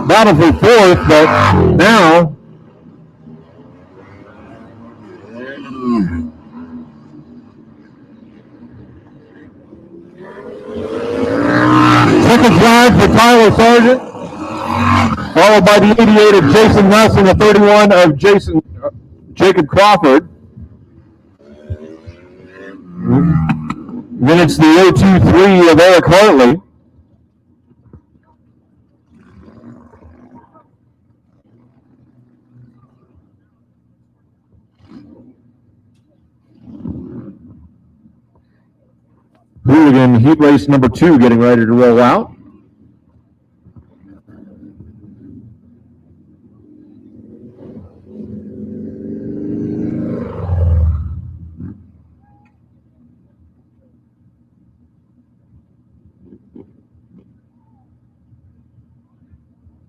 Speaker 1: Battle for fourth, but now second drive for Tyler Sargent, followed by the 88 of Jason Nuss and the 31 of Jacob Crawford. Then it's the 023 of Eric Hartley. Hooligan heat race number 2 getting ready to roll out.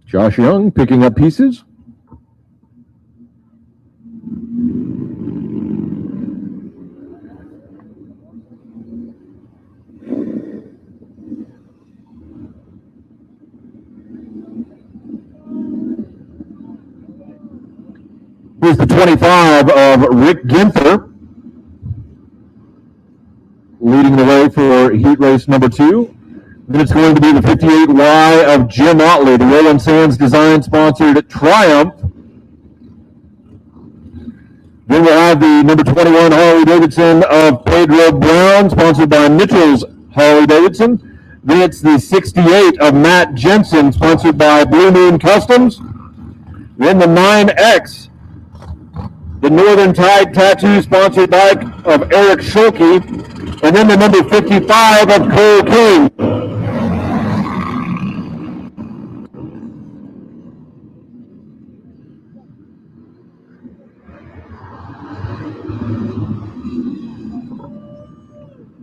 Speaker 1: Josh Young picking up pieces. Here's the 25 of Rick Ginther, leading the way for heat race number 2. Then it's going to be the 58Y of Jim Otley, the Roland Sands design sponsored Triumph. Then we'll have the number 21 Harley Davidson of Pedro Brown, sponsored by Mitchell's Harley Davidson. Then it's the 68 of Matt Jensen, sponsored by Blue Moon Customs. Then the 9X, the Northern Tide Tattoo sponsored bike of Eric Schulke, and then the number 55 of Cole King.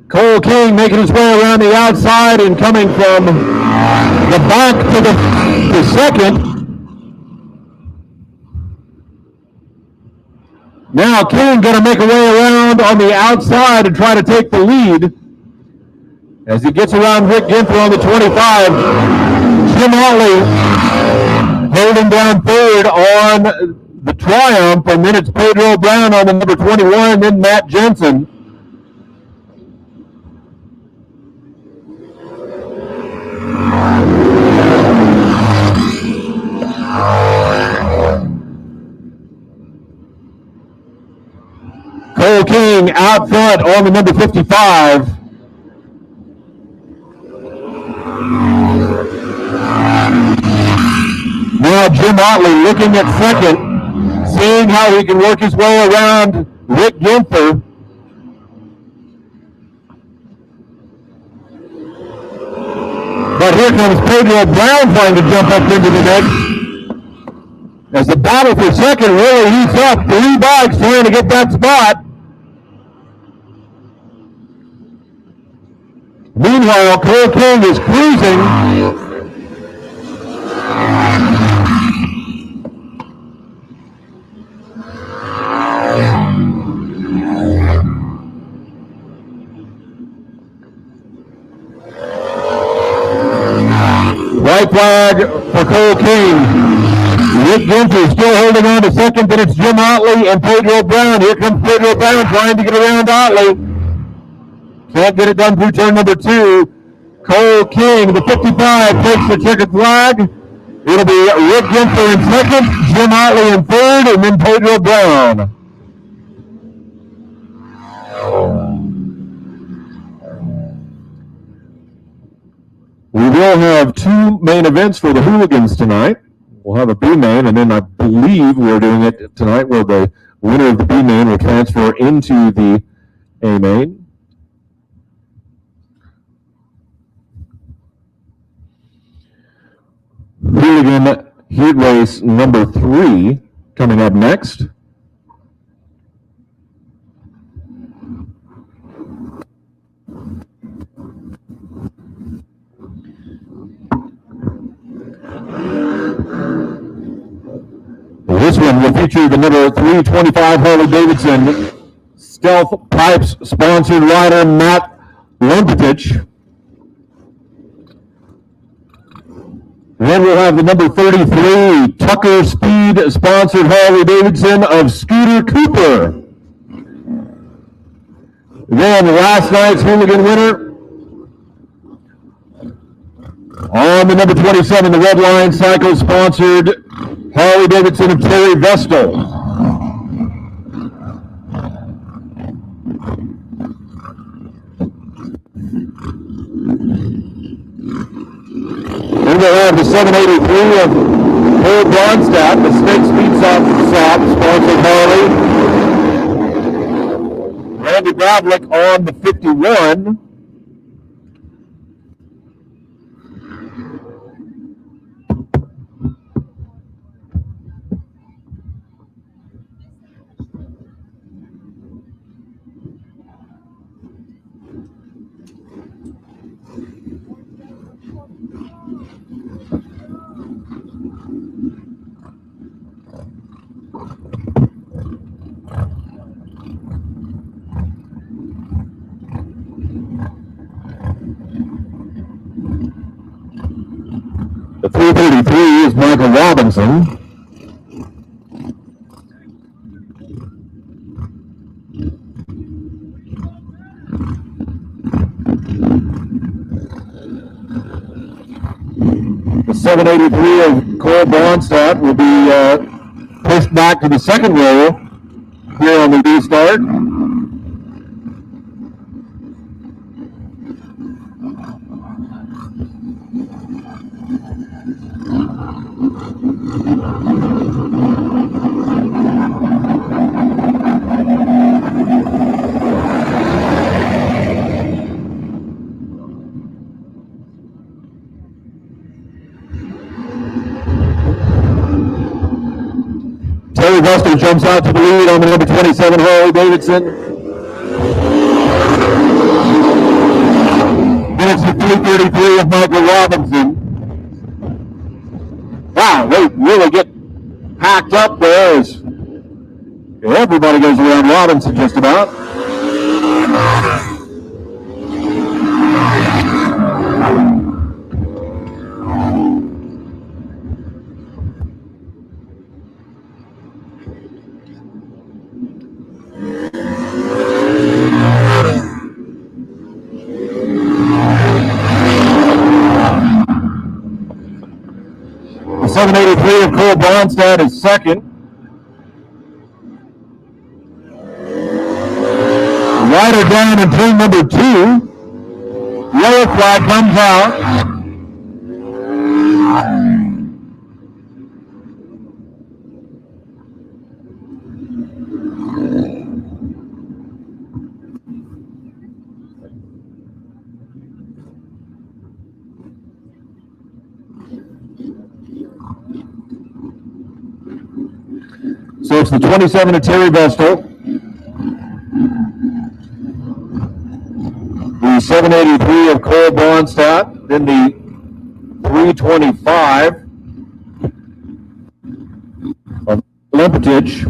Speaker 1: Cole King making his way around the outside and coming from the back to the second. Now King going to make a way around on the outside and try to take the lead. As he gets around Rick Ginther on the 25, Jim Otley holding down third on the Triumph, and then it's Pedro Brown on the number 21, and then Matt Jensen. Cole King out front on the number 55. Now Jim Otley looking at second, seeing how he can work his way around Rick Ginther. But here comes Pedro Brown trying to jump up into the mix. As the battle for second really heats up, 3 bikes trying to get that spot. Meanwhile, Cole King is cruising. White flag for Cole King. Rick Ginther still holding on to second, but it's Jim Otley and Pedro Brown. Here comes Pedro Brown trying to get around Otley. Can't get it done through turn number 2. Cole King, the 55, takes the checkered flag. It'll be Rick Ginther in second, Jim Otley in third, and then Pedro Brown. We will have 2 main events for the Hooligans tonight. We'll have a B main, and then I believe we're doing it tonight where the winner of the B main will transfer into the A main. Hooligan heat race number 3 coming up next. This one will feature the number 325 Harley-Davidson Stealth Pipes sponsored rider Matt Lempetich. Then we'll have the number 33 Tucker Speed sponsored Harley-Davidson of Scooter Cooper. Then last night's Hooligan winner on the number 27, the Red Line Cycle sponsored Harley-Davidson of Terry Vestal. Then we'll have the 783 of Cole Bronstadt, the Snake Speed Shop sponsored Harley. Randy Bradlick on the 51. The 333 is Michael Robinson. The 783 of Cole Bronstadt will be pushed back to the second row here on the restart. Terry Buster jumps out to the lead on the number 27 Harley-Davidson. Then it's the 333 of Michael Robinson. Wow, they really get packed up there as everybody goes around Robinson just about. The 783 of Cole Bronstadt is second. Rider down in turn number 2. Yellow flag comes out. it's the 27 of Terry Vestal, the 783 of Cole Bronstadt, then the 325 of Lempitich,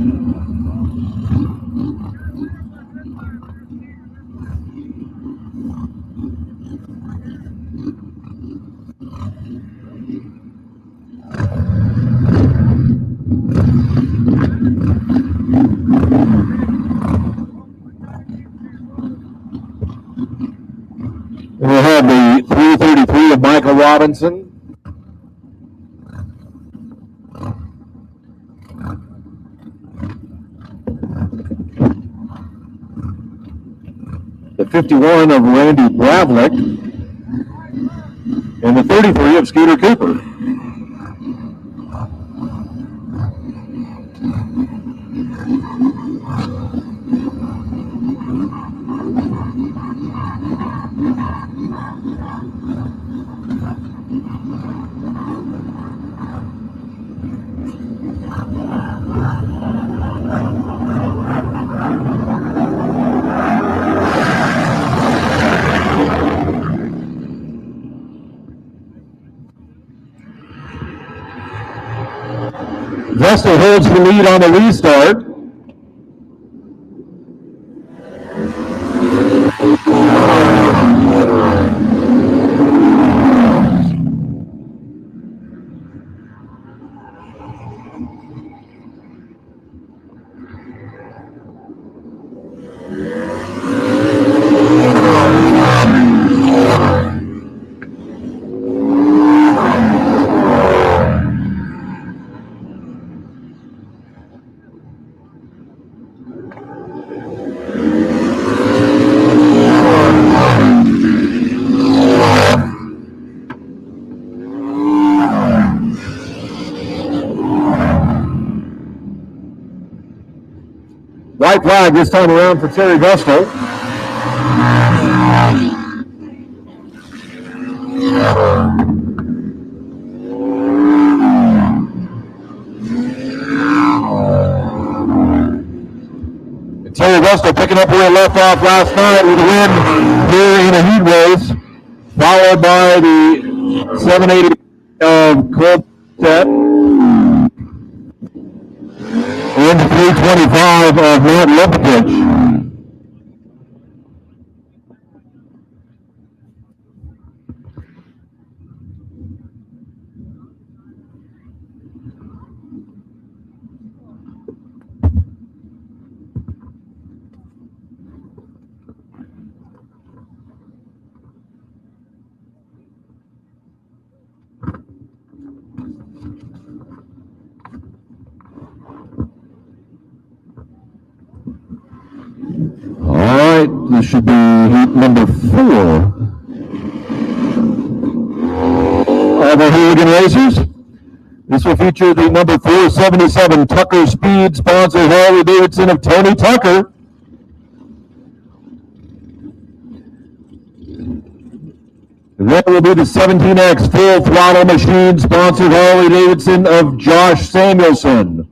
Speaker 1: we'll have the 333 of Michael Robinson, the 51 of Randy Bravlik, and the 33 of Scooter Cooper. Vestal holds the lead on the restart. White flag this time around for Terry Vestal. And Terry Vestal picking up where he left off last night with a win here in a heat race, followed by the 780 of Colbert. And the 325 of Matt Lempitich. All right, this should be heat number 4 of our Hooligan Racers. This will feature the number 477 Tucker Speed, sponsored Harley Davidson of Tony Tucker. And that will be the 17X Full Throttle Machine, sponsored Harley Davidson of Josh Samuelson.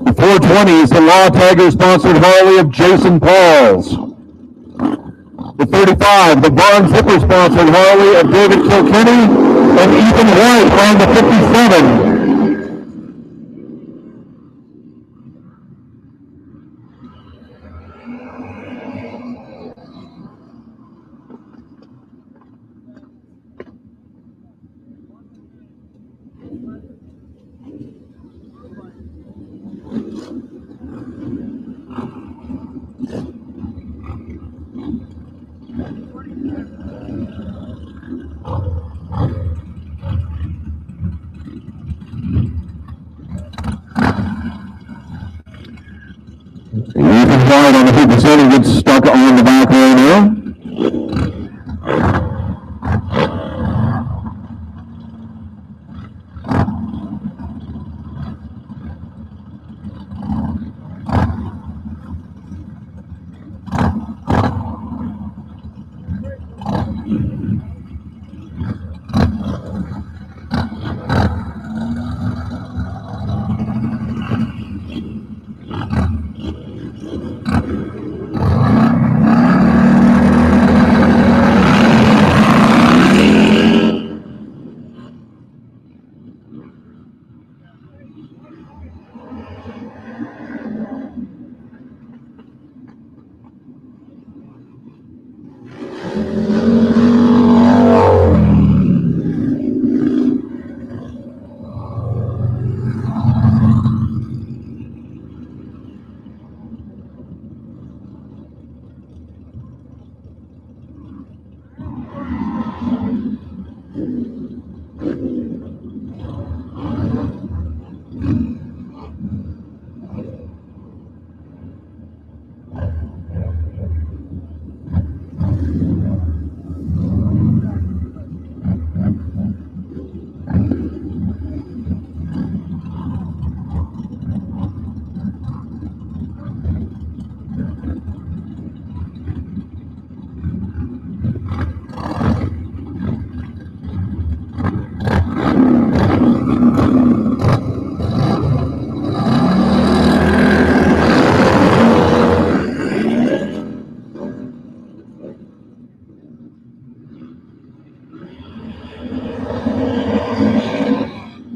Speaker 1: The 420 is the Law Tiger sponsored Harley of Jason Pauls. The 35, the Barn Flipper sponsored Harley of David Kilkenny and Ethan White on the 57. Ethan White on the 57 gets stuck on the back row now.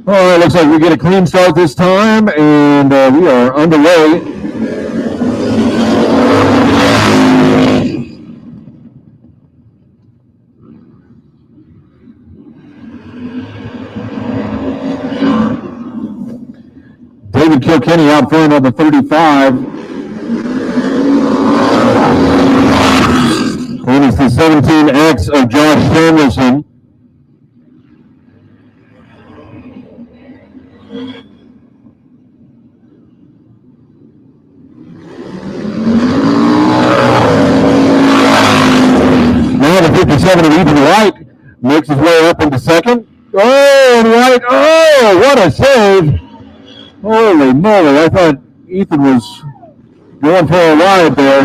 Speaker 1: All right, looks like we get a clean start this time, and we are underway. David Kilkenny out front on the 35. And it's the 17X of Josh Samuelson. Now the 57 of Ethan White makes his way up into second. Oh, and White, oh, what a save. Holy moly, I thought Ethan was going for a ride there.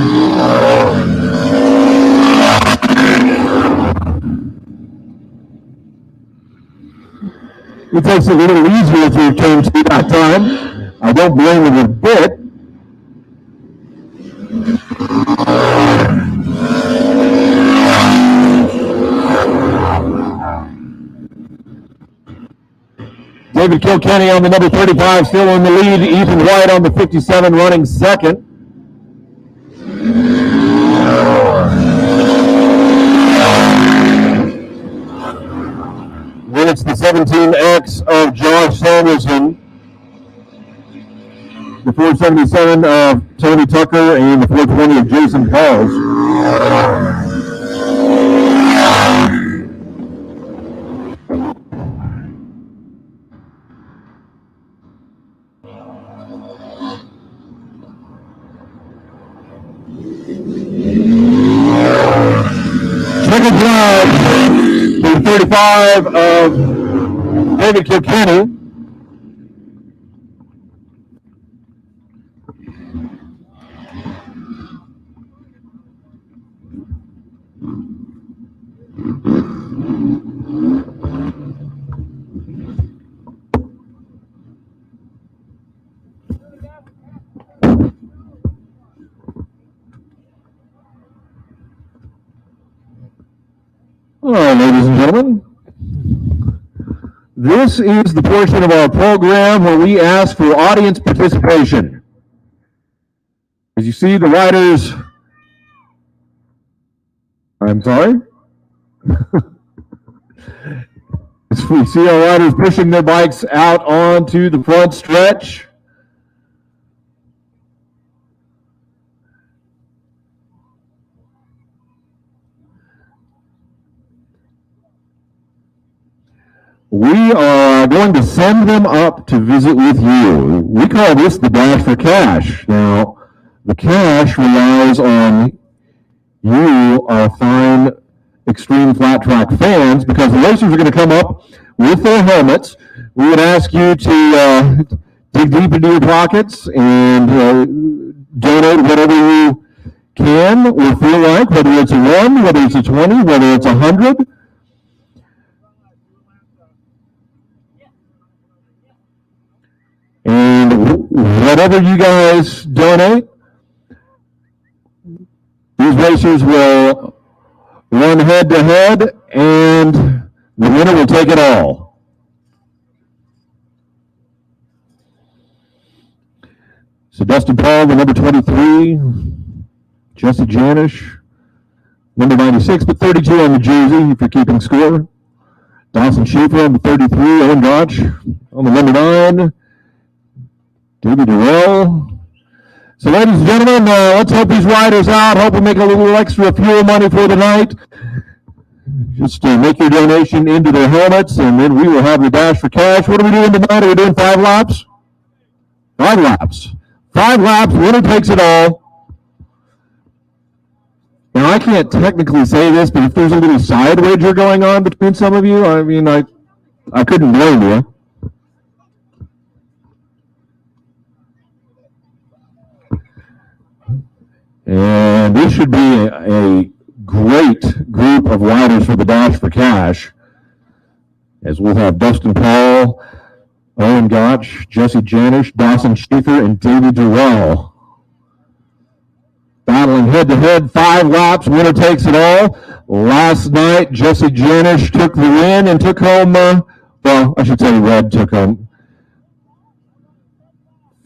Speaker 1: It takes a little easier to return to that time. I don't blame him a bit. David Kilkenny on the number 35 still in the lead. Ethan White on the 57 running second. Then it's the 17X of Josh Samuelson, the 477 of Tony Tucker, and the 420 of Jason Pauls. Second drive, the 35 of David Kilkenny. All right, ladies and gentlemen, this is the portion of our program where we ask for audience participation. As you see, the riders, I'm sorry? As we see our riders pushing their bikes out onto the front stretch. We are going to send them up to visit with you. We call this the Dash for Cash. Now, the cash relies on you, our fine Xtreem flat track fans, because the racers are going to come up with their helmets. We would ask you to dig deep into your pockets and donate whatever you can or feel like, whether it's a 1, whether it's a 20, whether it's 100. And whatever you guys donate, these racers will run head to head, and the winner will take it all. So Dustin Paul, the number 23, Jesse Janish, number 96, but 32 on the jersey if you're keeping score. Dawson Schaefer on the 33, Owen Gotch on the number 9. David Durrell. So, ladies and gentlemen, let's help these riders out. Hope we make a little extra fuel money for the night. Just make your donation into their helmets, and then we will have the Dash for Cash. What are we doing tonight? Are we doing 5 laps? 5 laps. 5 laps. Winner takes it all. Now, I can't technically say this, but if there's a little side wager going on between some of you, I mean, I couldn't blame you. And this should be a great group of riders for the Dash for Cash, as we'll have Dustin Paul, Owen Gotch, Jesse Janish, Dawson Schaefer, and David Durrell. Battling head-to-head, 5 laps, winner takes it all. Last night, Jesse Janish took the win and took home Well, I should say Red took home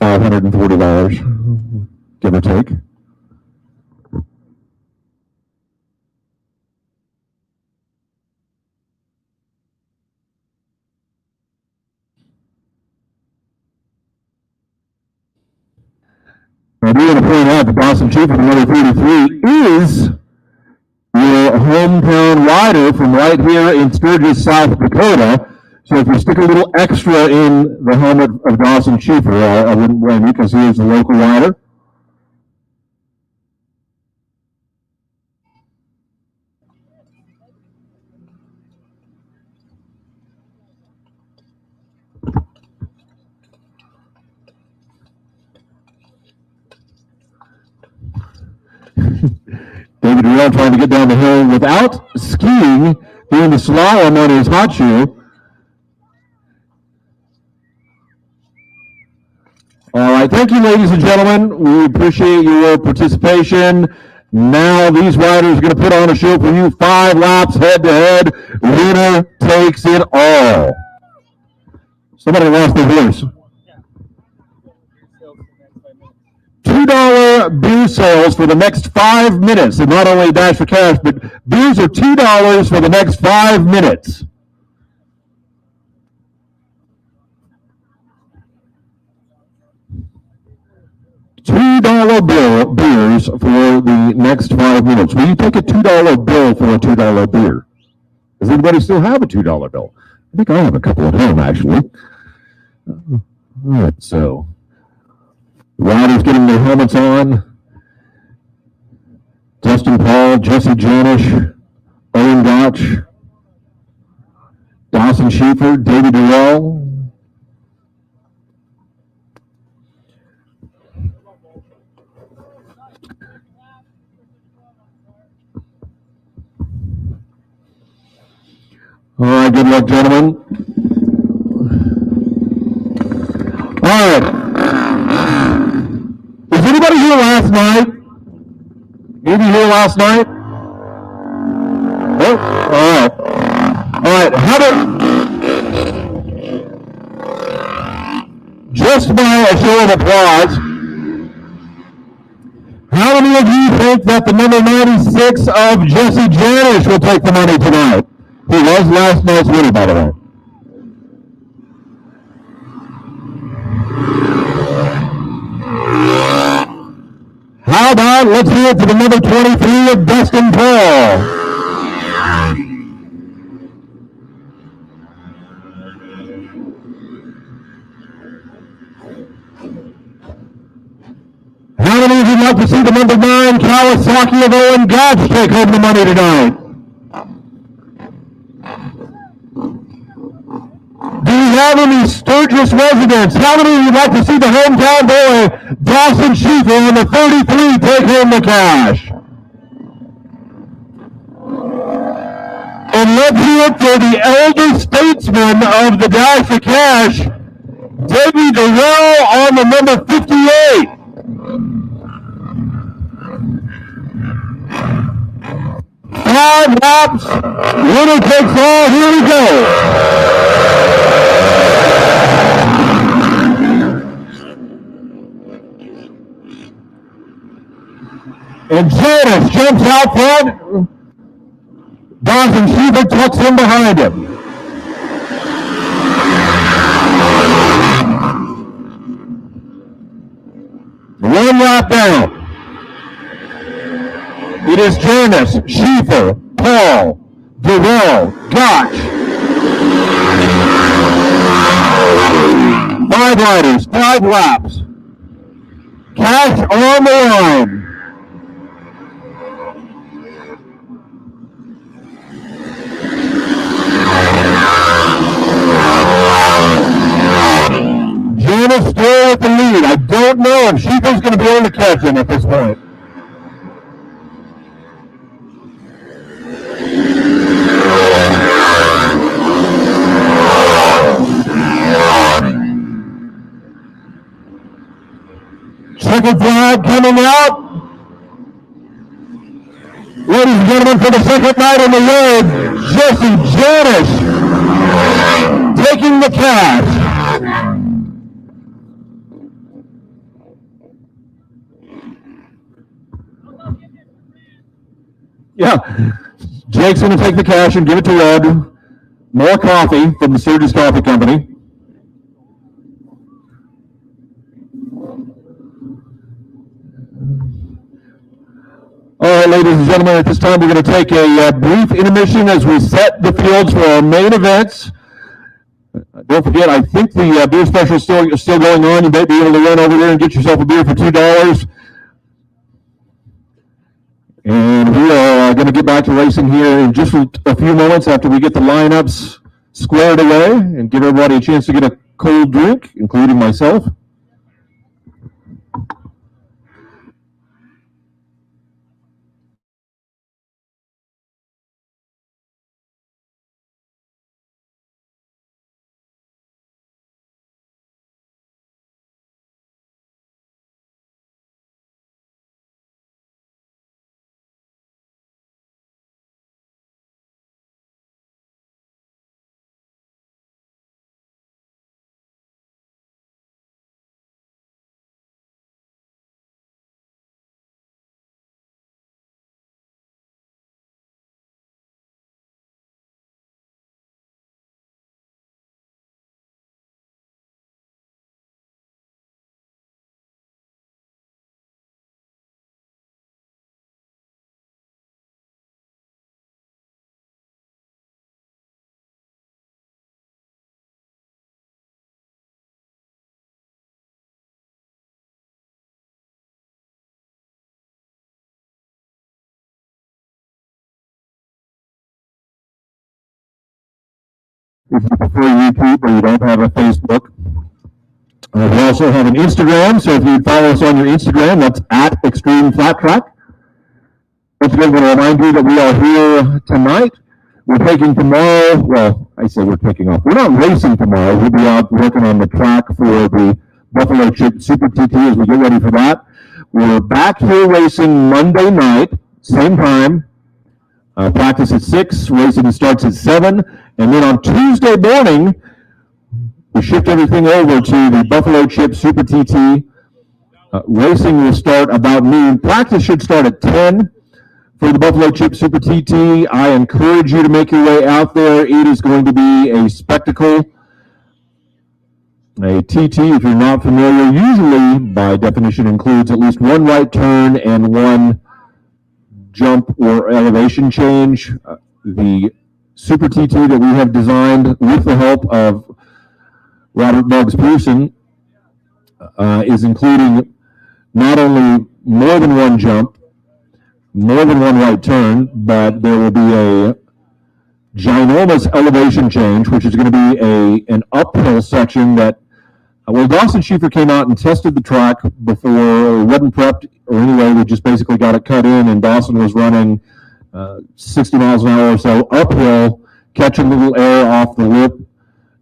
Speaker 1: $540, give or take. I do want to point out that Dawson Chief at number 33 is your hometown rider from right here in Sturgis, South Dakota. So if you stick a little extra in the helmet of Dawson Schiefer, I wouldn't blame you because he is the local rider. David Durrell trying to get down the hill without skiing, doing the slalom on his hot shoe. All right, thank you, ladies and gentlemen. We appreciate your participation. Now these riders are going to put on a show for you. 5 laps head to head. Winner takes it all. Somebody lost their voice. $2 beer sales for the next 5 minutes. And not only Dash for Cash, but beers are $2 for the next 5 minutes. $2 beers for the next 5 minutes. Will you take a $2 bill for a $2 beer? Does anybody still have a $2 bill? I think I have a couple at home, actually. All right, so riders getting their helmets on. Justin Paul, Jesse Janish, Owen Gotch, Dawson Schiefer, David Durrell. All right, good luck, gentlemen. All right. Was anybody here last night? Anybody here last night? Oh, all right. All right, how about, just by a show of applause, how many of you think that the number 96 of Jesse Janish will take the money tonight? He was last night's winner, by the way. How about, let's hear it for the number 23 of Dustin Paul. How many of you would like to see the number 9 Kawasaki of Owen Gotch take home the money tonight? Do we have any Sturgis residents? How many of you would like to see the hometown boy, Dawson Schiefer, on the 33 take home the cash? And let's hear it for the elder statesman of the Dash for Cash, David Durrell on the number 58. Five laps, winner takes all, here we go. And Janice jumps out front. Dawson Schiefer tucks in behind him. One lap down. It is Janice, Schiefer, Paul, Durrell, Gotch. 5 riders, 5 laps. Cash on the line. Janice still with the lead. I don't know if Schiefer's going to be able to catch him at this point. Second flag coming out. Ladies and gentlemen, for the second night on the road, Jesse Janish taking the cash. Yeah, Jake's going to take the cash and give it to Ed. More coffee from the Sturgis Coffee Company. All right, ladies and gentlemen, at this time we're going to take a brief intermission as we set the fields for our main events. Don't forget, I think the beer special is still going on. You might be able to run over there and get yourself a beer for $2. And we are going to get back to racing here in just a few moments after we get the lineups squared away and give everybody a chance to get a cold drink, including myself. If you prefer YouTube or you don't have a Facebook, we also have an Instagram, so if you follow us on your Instagram, that's at Xtreem Flat Track. Once again, I want to remind you that we are here tonight. We're taking tomorrow, well, I say we're taking off. We're not racing tomorrow. We'll be out working on the track for the Buffalo Chip Super TT as we get ready for that. We're back here racing Monday night, same time. Practice at 6, racing starts at 7, and then on Tuesday morning, we shift everything over to the Buffalo Chip Super TT. Racing will start about noon. Practice should start at 10 for the Buffalo Chip Super TT. I encourage you to make your way out there. It is going to be a spectacle. A TT, if you're not familiar, usually by definition includes at least one right turn and one jump or elevation change. The Super TT that we have designed with the help of Robert Bugs Pearson is including not only more than one jump, more than one right turn, but there will be a ginormous elevation change, which is going to be an uphill section that, well, Dawson Schieffer came out and tested the track before, wasn't prepped, or anyway, we just basically got it cut in, and Dawson was running 60 miles an hour or so uphill, catching a little air off the lip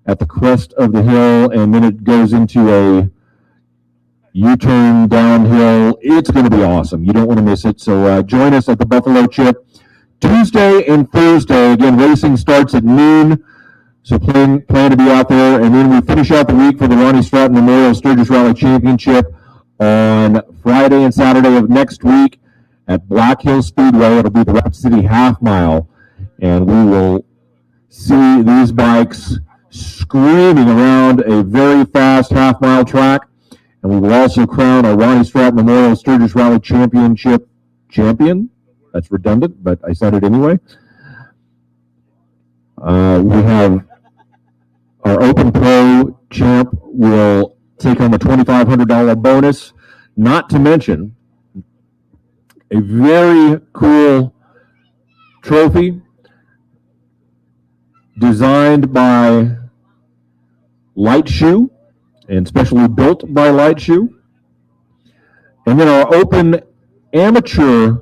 Speaker 1: at the crest of the hill, and then it goes into a U-turn downhill. It's going to be awesome. You don't want to miss it. So join us at the Buffalo Chip Tuesday and Thursday. Again, racing starts at noon. So plan to be out there. And then we finish out the week for the Ronnie Stratton Memorial Sturgis Rally Championship on Friday and Saturday of next week at Black Hill Speedway. It'll be the Rapid City Half Mile. And we will see these bikes screaming around a very fast half-mile track. And we will also crown our Ronnie Stratton Memorial Sturgis Rally Championship champion. That's redundant, but I said it anyway. We have our Open Pro champ will take home a $2,500 bonus, not to mention a very cool trophy designed by Light Shoe and specially built by Light Shoe. And then our Open Amateur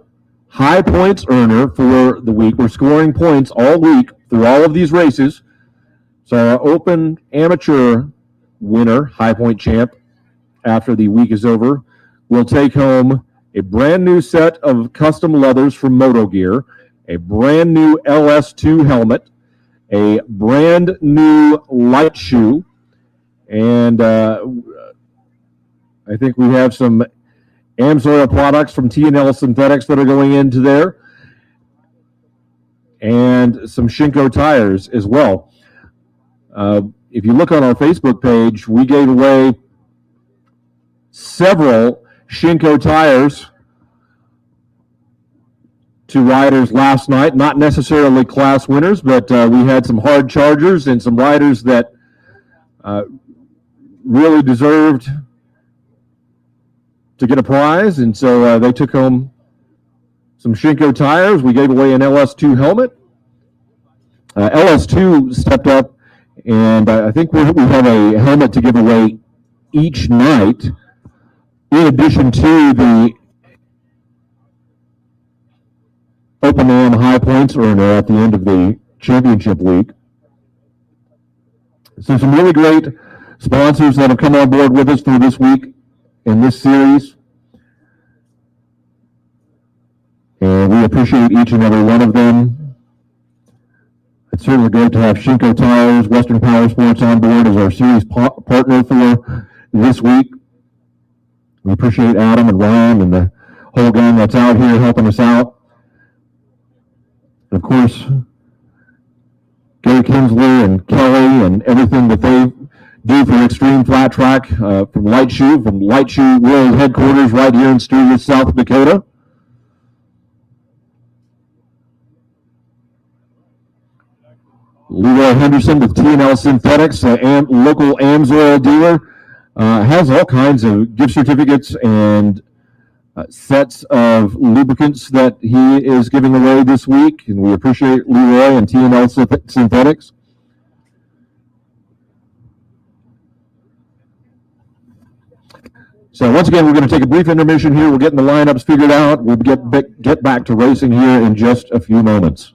Speaker 1: high points earner for the week. We're scoring points all week through all of these races. So our Open Amateur winner, high point champ, after the week is over, will take home a brand new set of custom leathers from Moto Gear, a brand new LS2 helmet, a brand new light shoe. And I think we have some Amsoil products from T&L Synthetics that are going into there, and some Shinko tires as well. If you look on our Facebook page, we gave away several Shinko tires to riders last night. Not necessarily class winners, but we had some hard chargers and some riders that really deserved to get a prize, and so they took home some Shinko tires. We gave away an LS2 helmet. LS2 stepped up, and I think we have a helmet to give away each night, in addition to the Open AM High Points earner at the end of the championship week. So some really great sponsors that have come on board with us for this week in this series. And we appreciate each and every one of them. It's certainly great to have Shinko Tires, Western Power Sports on board as our series partner for this week. We appreciate Adam and Ryan and the whole gang that's out here helping us out. And of course, Gary Kinsley and Kelly and everything that they do for Xtreem Flat Track from Light Shoe World Headquarters right here in Sturgis, South Dakota. Leroy Henderson with T&L Synthetics, a local Amsoil dealer, has all kinds of gift certificates and sets of lubricants that he is giving away this week, and we appreciate Leroy and T&L Synthetics. So once again, we're going to take a brief intermission here. We're getting the lineups figured out. We'll get back to racing here in just a few moments.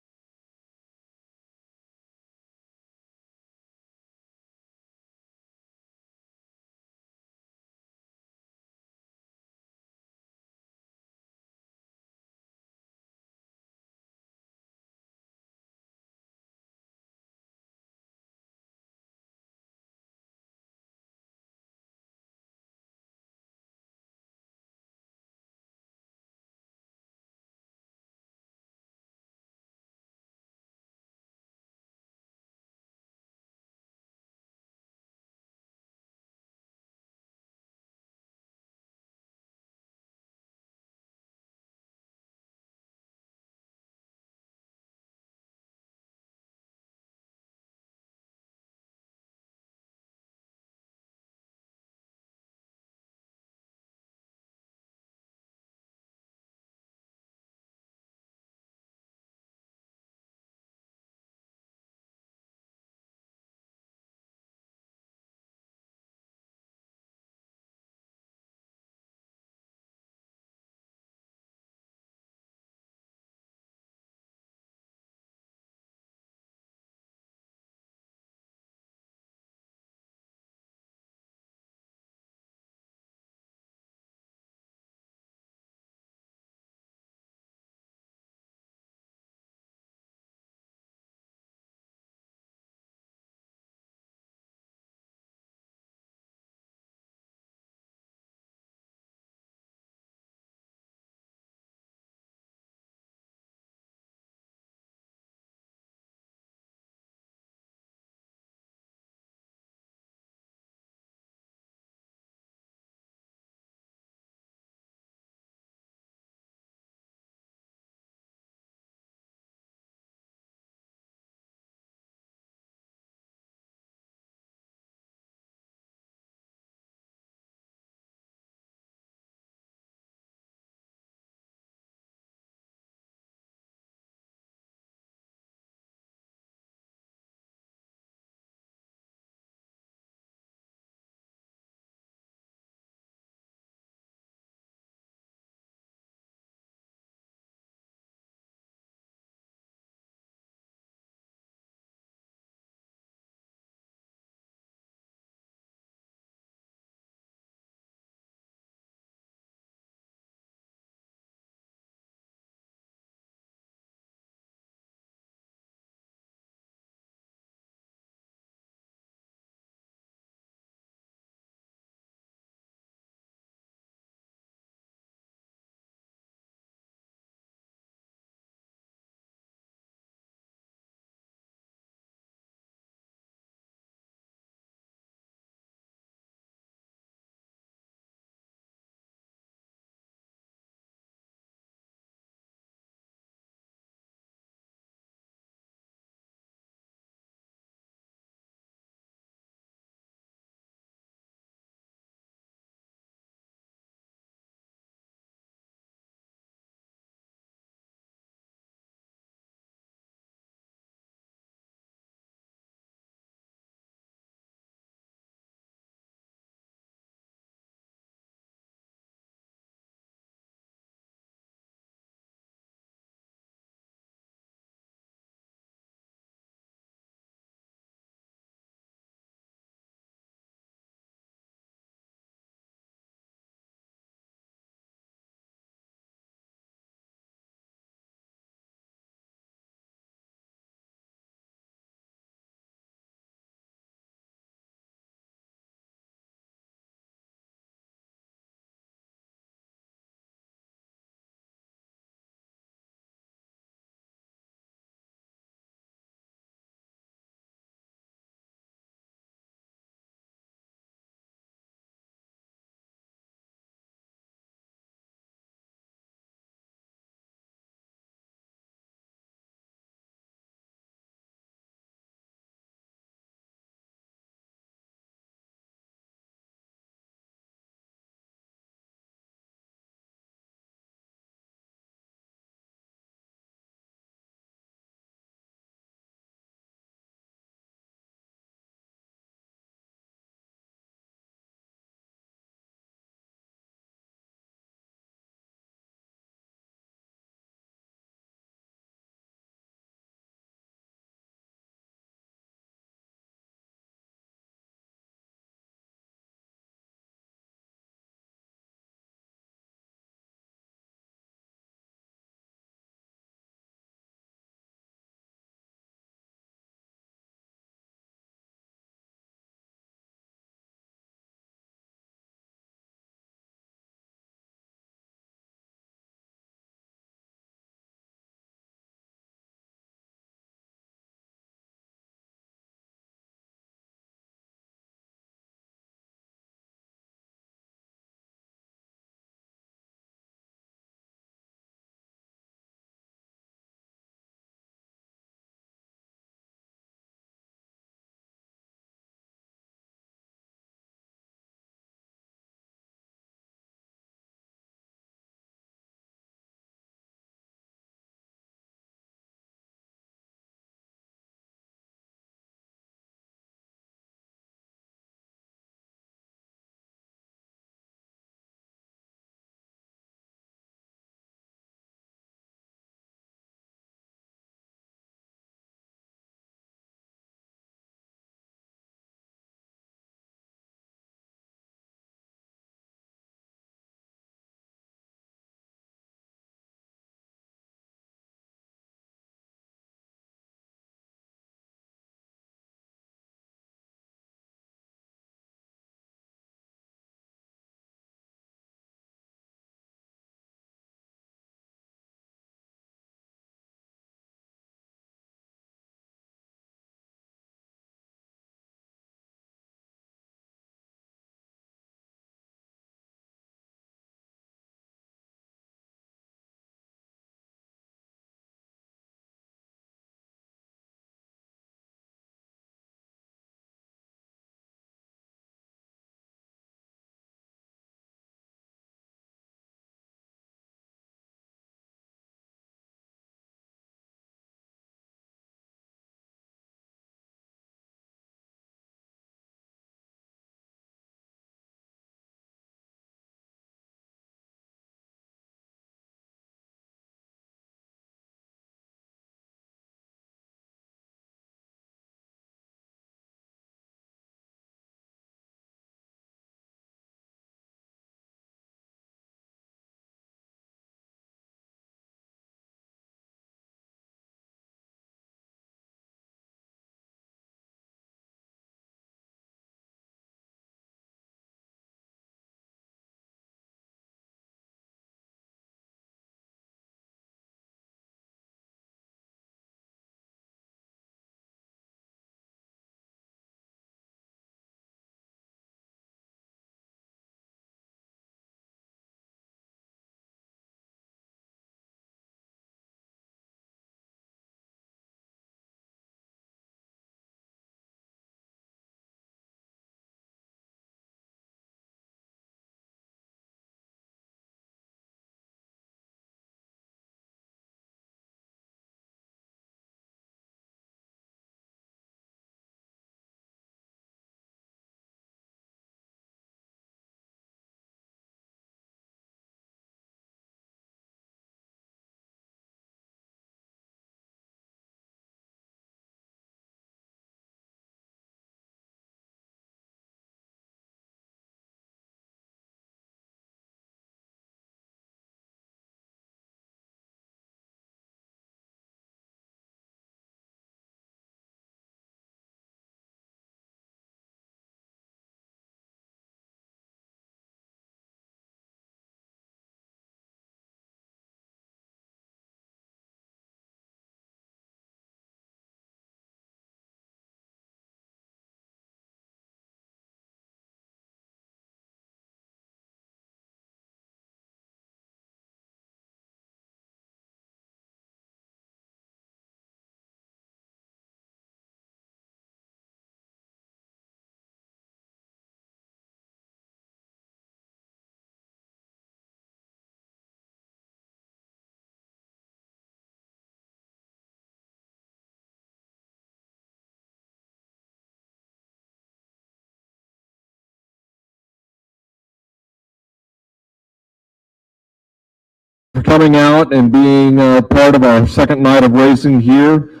Speaker 1: for coming out and being part of our second night of racing here.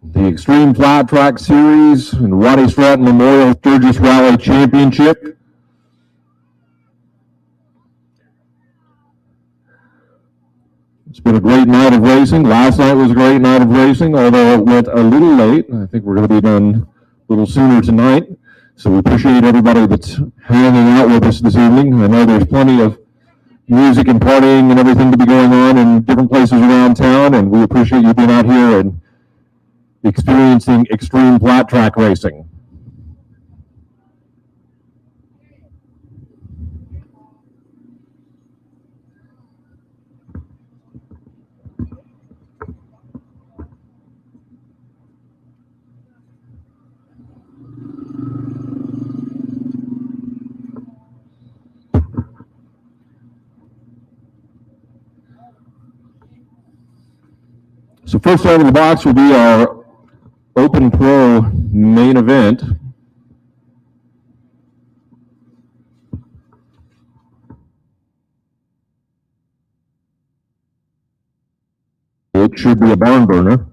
Speaker 1: The Xtreem Flat Track Series and Roddy Stratton Memorial Sturgis Rally Championship. It's been a great night of racing. Last night was a great night of racing, although it went a little late. I think we're going to be done a little sooner tonight. So we appreciate everybody that's hanging out with us this evening. I know there's plenty of music and partying and everything to be going on in different places around town, and we appreciate you being out here and experiencing Xtreem flat track racing. So first out of the box will be our Open Pro main event. It should be a barn burner.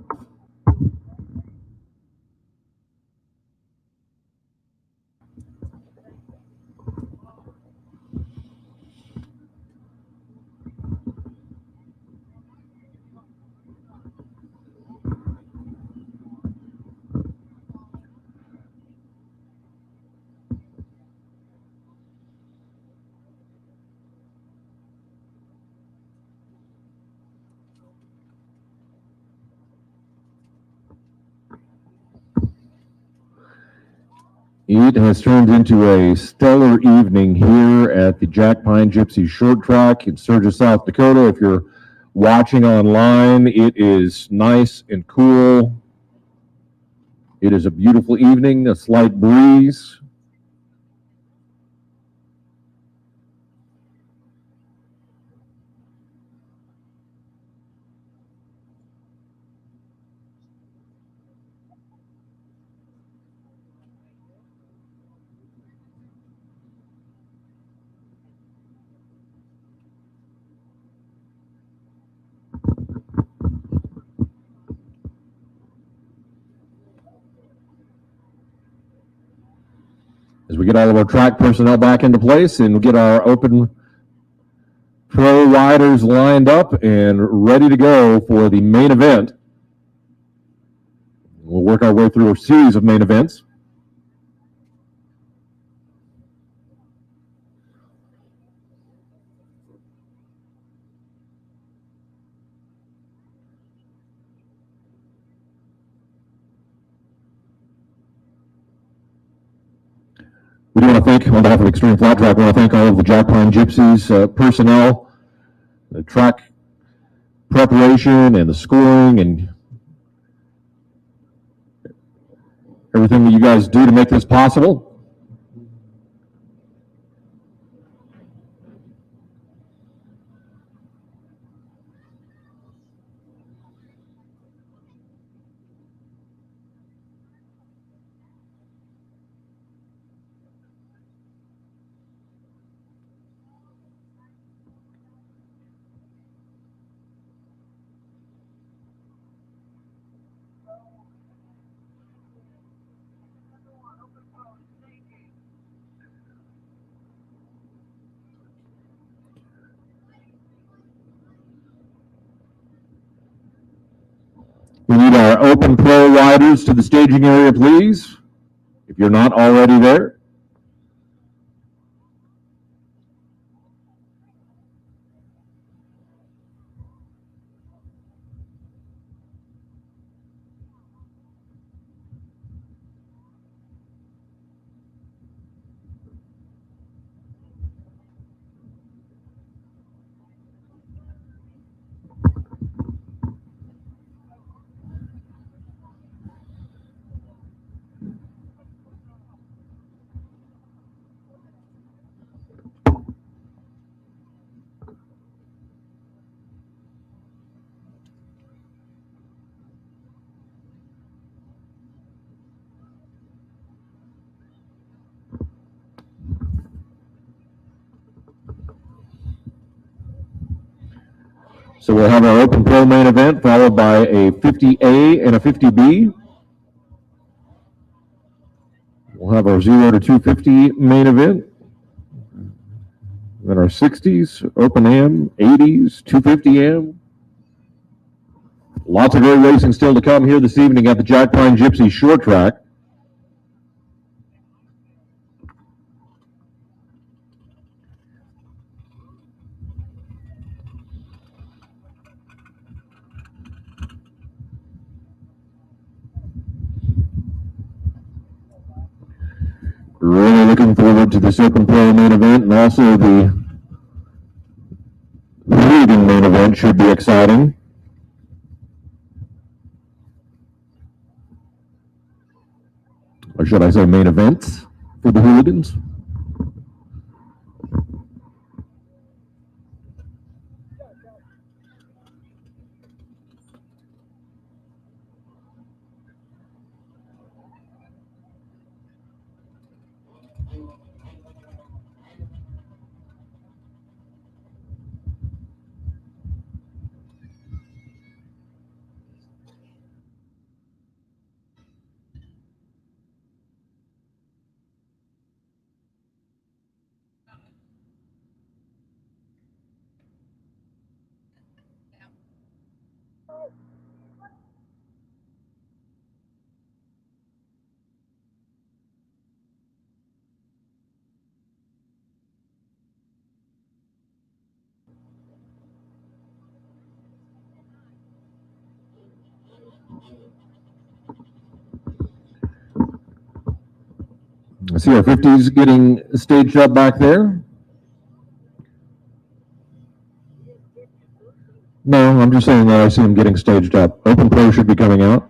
Speaker 1: It has turned into a stellar evening here at the Jackpine Gypsies Short Track in Sturgis, South Dakota. If you're watching online, it is nice and cool. It is a beautiful evening, a slight breeze. As we get all of our track personnel back into place and get our Open Pro riders lined up and ready to go for the main event. We'll work our way through a series of main events. We do want to thank, on behalf of Xtreem Flat Track, we want to thank all of the Jackpine Gypsies personnel, the track preparation and the scoring and everything that you guys do to make this possible. We need our Open Pro riders to the staging area, please, if you're not already there. So we'll have our Open Pro main event followed by a 50A and a 50B. We'll have our 0 to 250 main event. Then our 60s, Open Am, 80s, 250 Am. Lots of great racing still to come here this evening at the Jackpine Gypsies short track. Really looking forward to this Open Pro main event, and also the leading main event should be exciting. Or should I say main events for the hooligans? I see our 50s getting staged up back there. No, I'm just saying that I see them getting staged up. Open Pro should be coming out.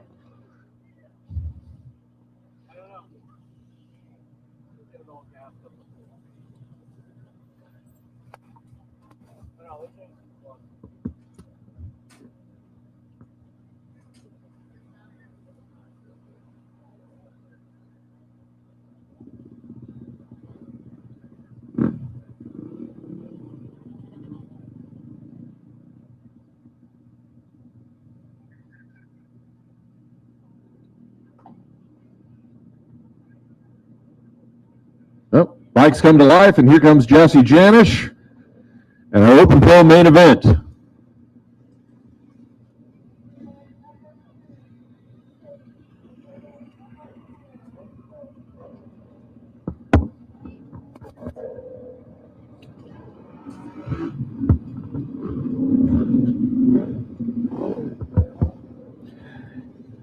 Speaker 1: Oh, bikes come to life, and here comes Jesse Janish and our Open Pro main event.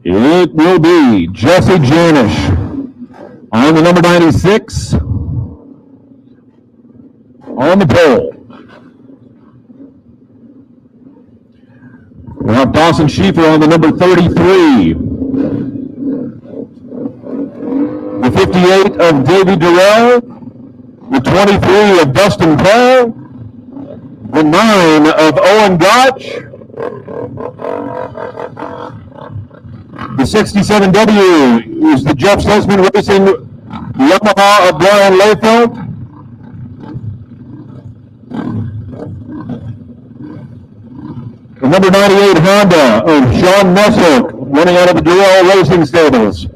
Speaker 1: It will be Jesse Janish on the number 96 on the pole. We'll have Dawson Schieffer on the number 33. The 58 of Davey Durrell. The 23 of Dustin Paul. The 9 of Owen Gotch. The 67W is the Jeff Sussman Racing Yamaha of Brian Layfeld. The number 98 Honda of Sean Nessel, running out of the Durrell Racing Stables.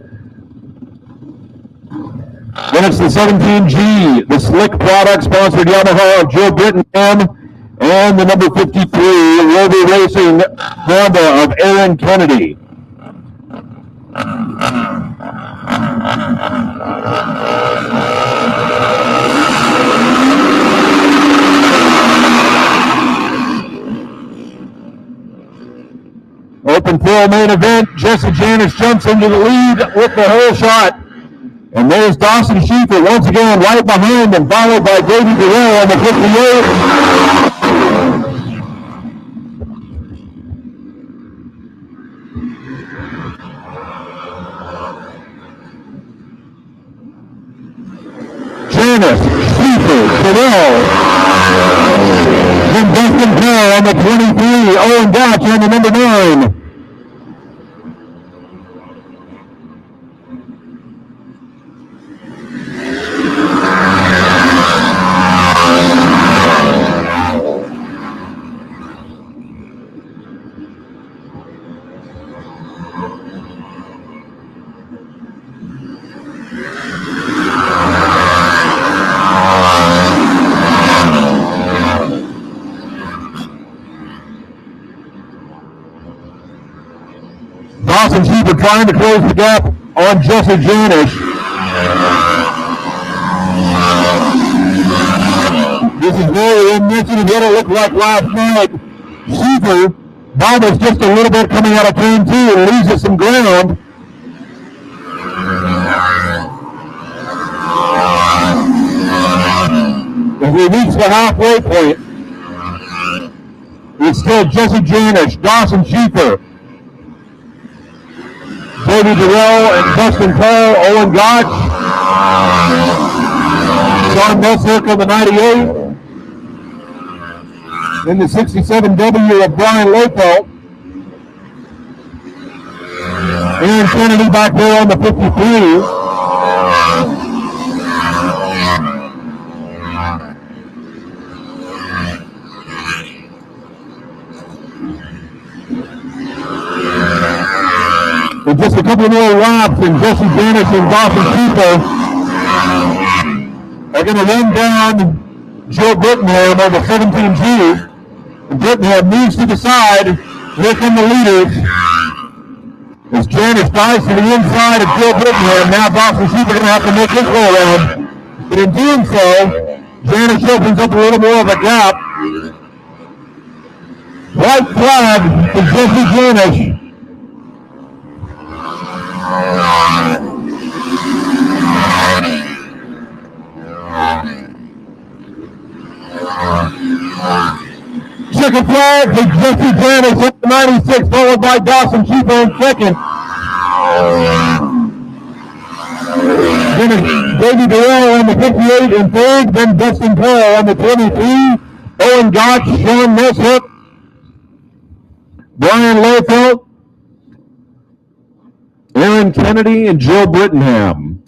Speaker 1: Then it's the 17G, the Slick Product sponsored Yamaha of Joe Brittingham, and the number 53 Rover Racing Honda of Aaron Kennedy. Open Pro main event, Jesse Janish jumps into the lead with the whole shot. And there's Dawson Schieffer once again right behind him, followed by Davey Durrell on the 58. Janish, Schieffer, Durrell. Then Dustin Paul on the 23, Owen Gotch on the number 9. Dawson Sheeper trying to close the gap on Jesse Janish. This is very reminiscent of what it looked like last night. Sheeper bombers just a little bit coming out of turn 2 and loses some ground. As we reach the halfway point, it's still Jesse Janish, Dawson Sheeper, Brady Durrell and Dustin Cole, Owen Gotch, Sean Messick on the 98, in the 67W of Brian Lopelt, Aaron Kennedy back there on the 53. With just a couple more laps, and Jesse Janish and Dawson Sheeper are going to run down Joe Brittenham on the 17G. And Brittenham moves to the side. Here come the leaders. As Janish dives to the inside of Joe Brittenham, now Dawson Sheeper going to have to make his way around. But in doing so, Janish opens up a little more of a gap. White flag for Jesse Janish. Second flag for Jesse Janish at the 96, followed by Dawson Sheeper in second. Then Brady Durrell on the 58 in third, then Dustin Cole on the 23, Owen Gotch, Sean Messick, Brian Lopelt, Aaron Kennedy, and Joe Brittenham.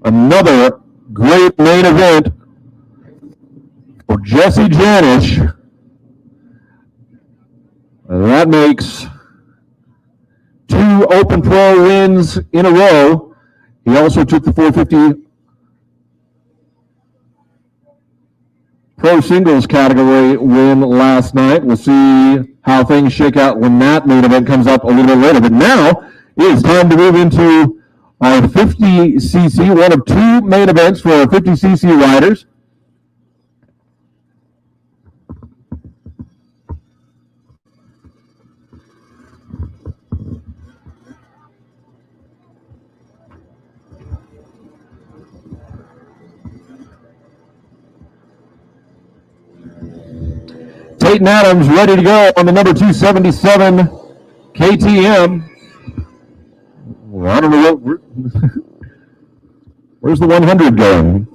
Speaker 1: Another great main event for Jesse Janish. That makes 2 Open Pro wins in a row. He also took the 450 Pro Singles category win last night. We'll see how things shake out when that main event comes up a little bit later. But now it's time to move into our 50cc, one of 2 main events for our 50cc riders. Peyton Adams ready to go on the number 277 KTM. Well, I don't know what. Where's the 100 going?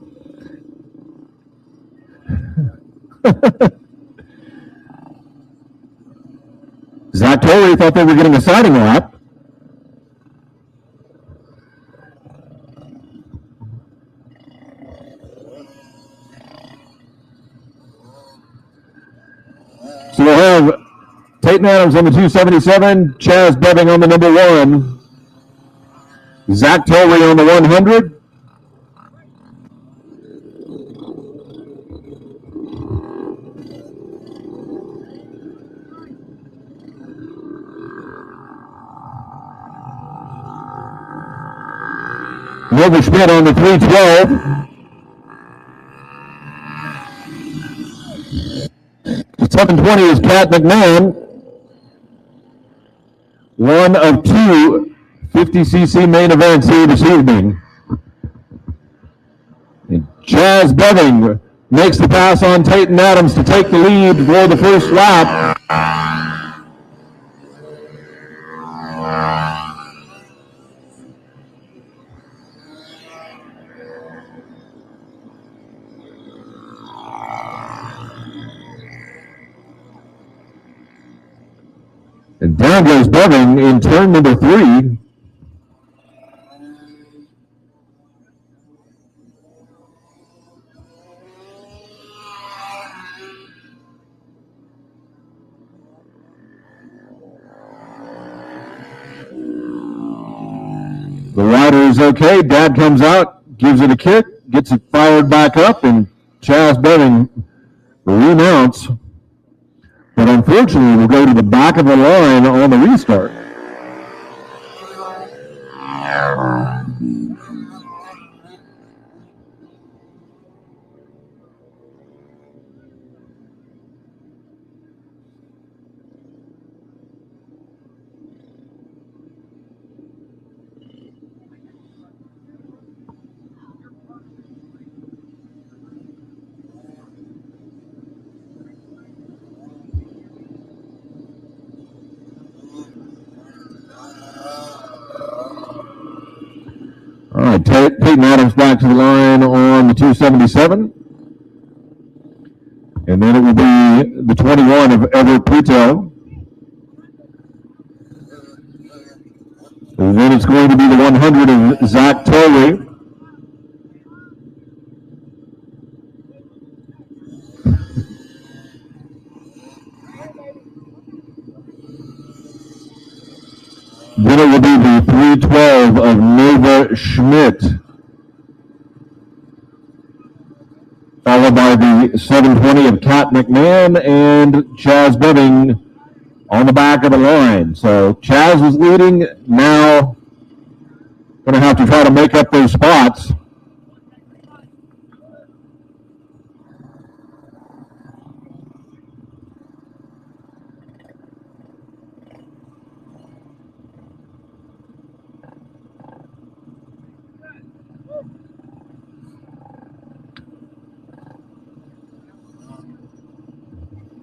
Speaker 1: Zach Torrey thought they were getting a siding lap. So we'll have Peyton Adams on the 277, Chaz Bebbing on the number 1, Zach Torrey on the 100. Wilbur Schmidt on the 312. The 720 is Kat McMahon. One of 2 50cc main events here this evening. And Chaz Bebbing makes the pass on Peyton Adams to take the lead for the first lap. And down goes Bebbing in turn number 3. The rider is okay. Dad comes out, gives it a kick, gets it fired back up, and Chaz Bebbing remounts. But unfortunately, we'll go to the back of the line on the restart. All right, Peyton Adams back to the line on the 277. And then it will be the 21 of Everett Puto. And then it's going to be the 100 of Zach Torrey. Then it will be the 312 of Nova Schmidt, followed by the 720 of Kat McMahon and Chaz Bedding on the back of the line. So Chaz was leading, now going to have to try to make up those spots.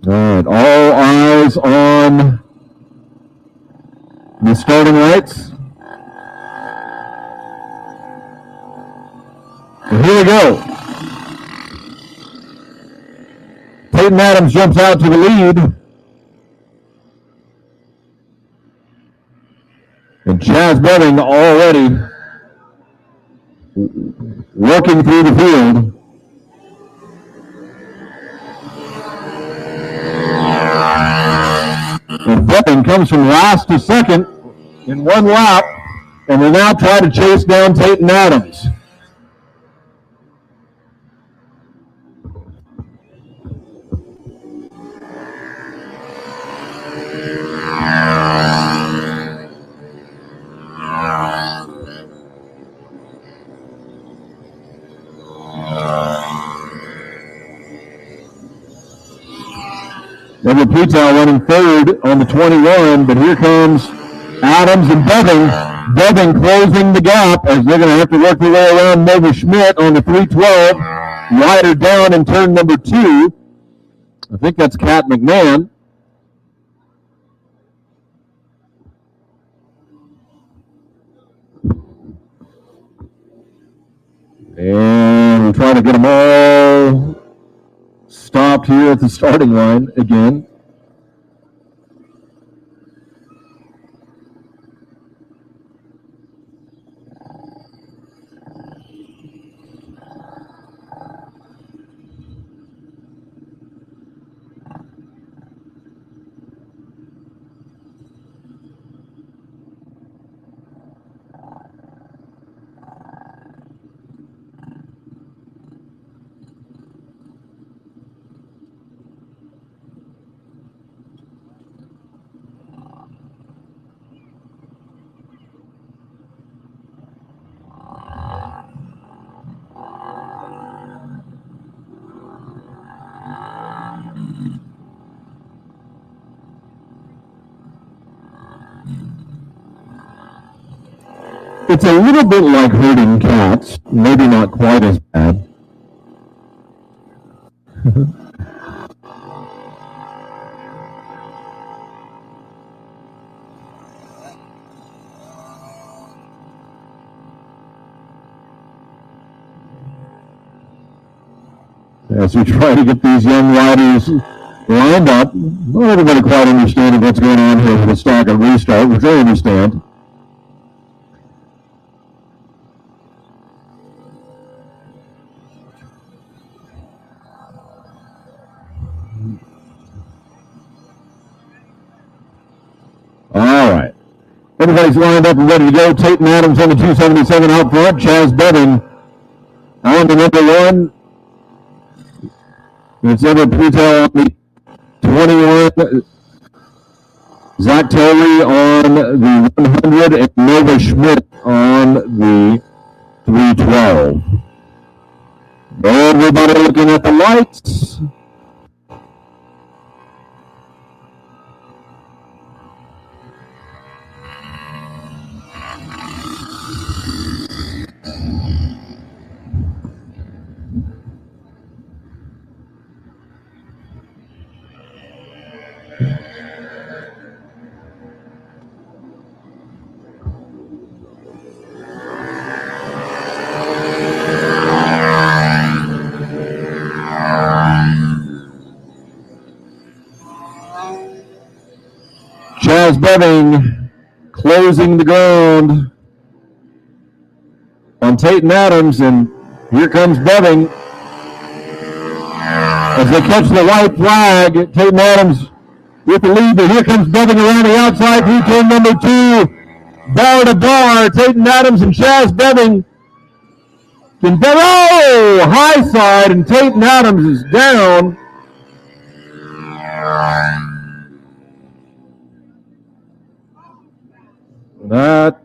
Speaker 1: All right, all eyes on the starting lights. And here we go. Peyton Adams jumps out to the lead. And Chaz Bedding already working through the field. And Bedding comes from last to second in one lap, and will now try to chase down Peyton Adams. Everett Putel running third on the 21, but here comes Adams and Bedding. Bedding closing the gap as they're going to have to work their way around Nova Schmidt on the 312. Rider down in turn number 2. I think that's Kat McMahon. And we'll try to get them all stopped here at the starting line again. It's a little bit like herding cats, maybe not quite as bad. As we try to get these young riders lined up, not everybody quite understanding what's going on here with the start and restart, which I understand. All right. Everybody's lined up and ready to go. Peyton Adams on the 277 out front. Chaz Bedding on the number 1. It's Everett Putel on the 21. Zach Torrey on the 100 and Nova Schmidt on the 312. Everybody looking at the lights. Beving closing the ground on Tate and Adams, and here comes Beving. As they catch the white flag, Tate and Adams with the lead, but here comes Beving around the outside through turn number 2. Bar to bar, Tate and Adams and Chaz Beving. Oh, high side, and Tate and Adams is down. That,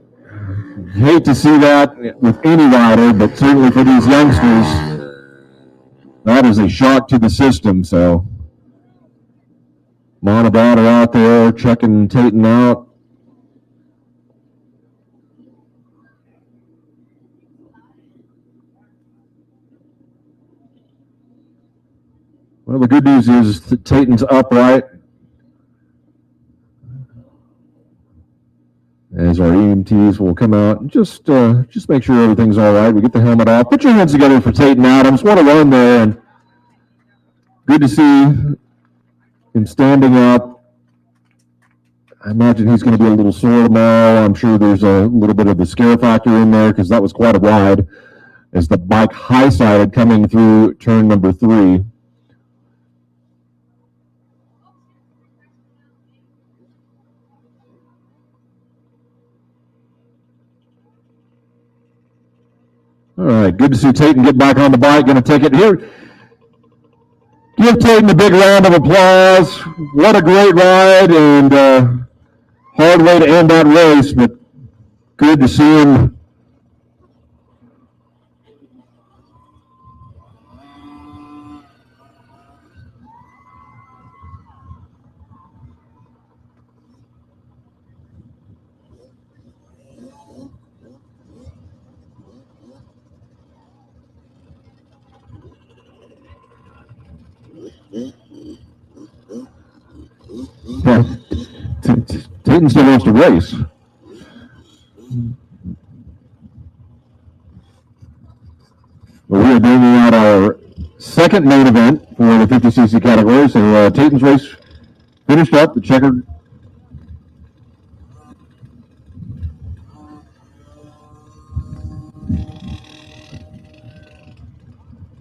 Speaker 1: hate to see that with any rider, but certainly for these youngsters, that is a shock to the system. So, Mom and Dad are out there checking Tatum out. Well, the good news is that Tatum's upright. As our EMTs will come out and just make sure everything's all right. We get the helmet off. Put your hands together for Tate and Adams. What a run there, and good to see him standing up. I imagine he's going to be a little sore tomorrow. I'm sure there's a little bit of the scare factor in there because that was quite a ride as the bike high-sided coming through turn number 3. All right, good to see Tatum get back on the bike. Going to take it here. Give Tatum a big round of applause. What a great ride, and hard way to end that race, but good to see him. Yeah. Tatum still wants to race. Well, we are bringing out our second main event for the 50cc category. So Tatum's race finished up. The checkered.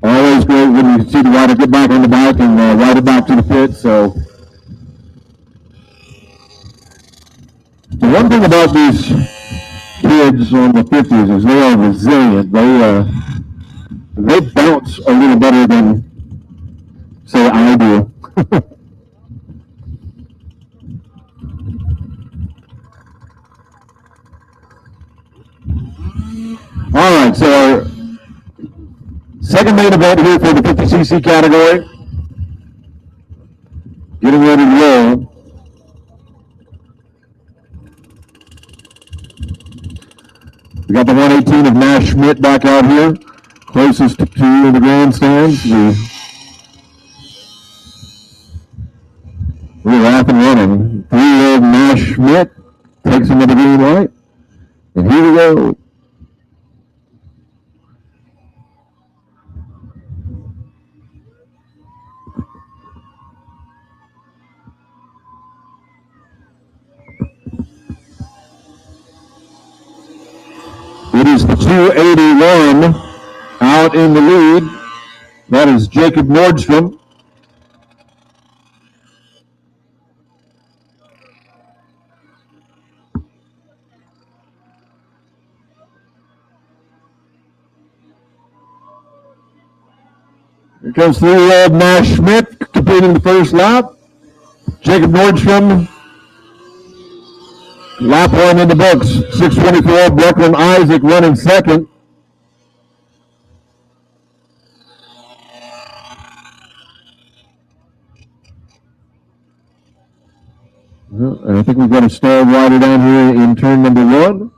Speaker 1: Always great when you see the rider get back on the bike and ride it back to the pit. So the one thing about these kids on the 50s is they are resilient. They bounce a little better than, say, I do. All right, so our second main event here for the 50cc category. Getting ready to roll. We got the 118 of Nash Schmidt back out here, closest to the grandstands. We're off and running. 3-year-old Nash Schmidt takes him to the green light. And here we go. It is the 281 out in the lead. That is Jacob Nordstrom. Here comes 3-year-old Nash Schmidt completing the first lap. Jacob Nordstrom, lap 1 in the books. 6:24, Brooklyn Isaac running second. And I think we've got a star rider down here in turn number 1.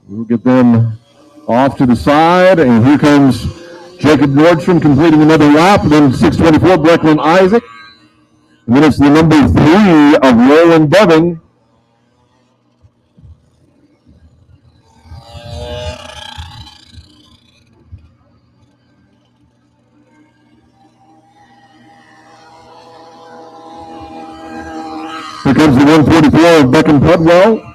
Speaker 1: We'll get them off to the side, and here comes Jacob Nordstrom completing another lap. Then 6:24, Brooklyn Isaac. And then it's the number 3 of Roland Beving. comes the 144 of Beckham Pudwell.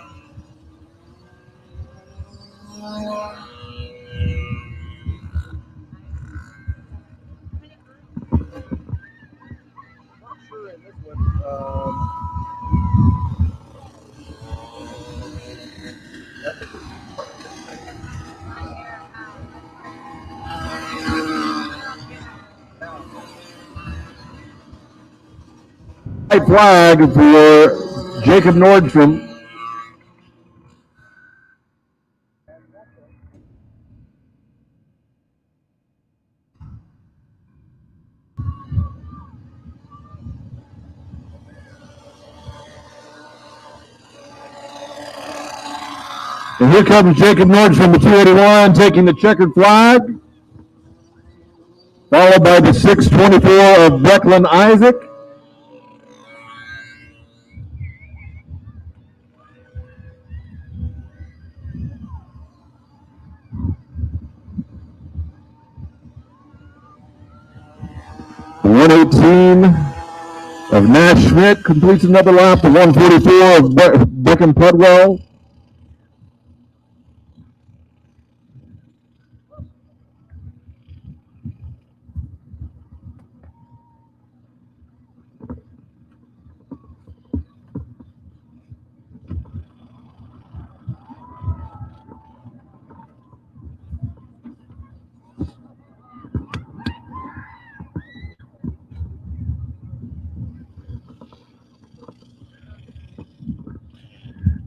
Speaker 1: White flag for Jacob Nordstrom. And here comes Jacob Nordstrom, the 281, taking the checkered flag, followed by the 624 of Declan Isaac. The 118 of Nash Schmidt completes another lap. The 144 of Beckham Pudwell.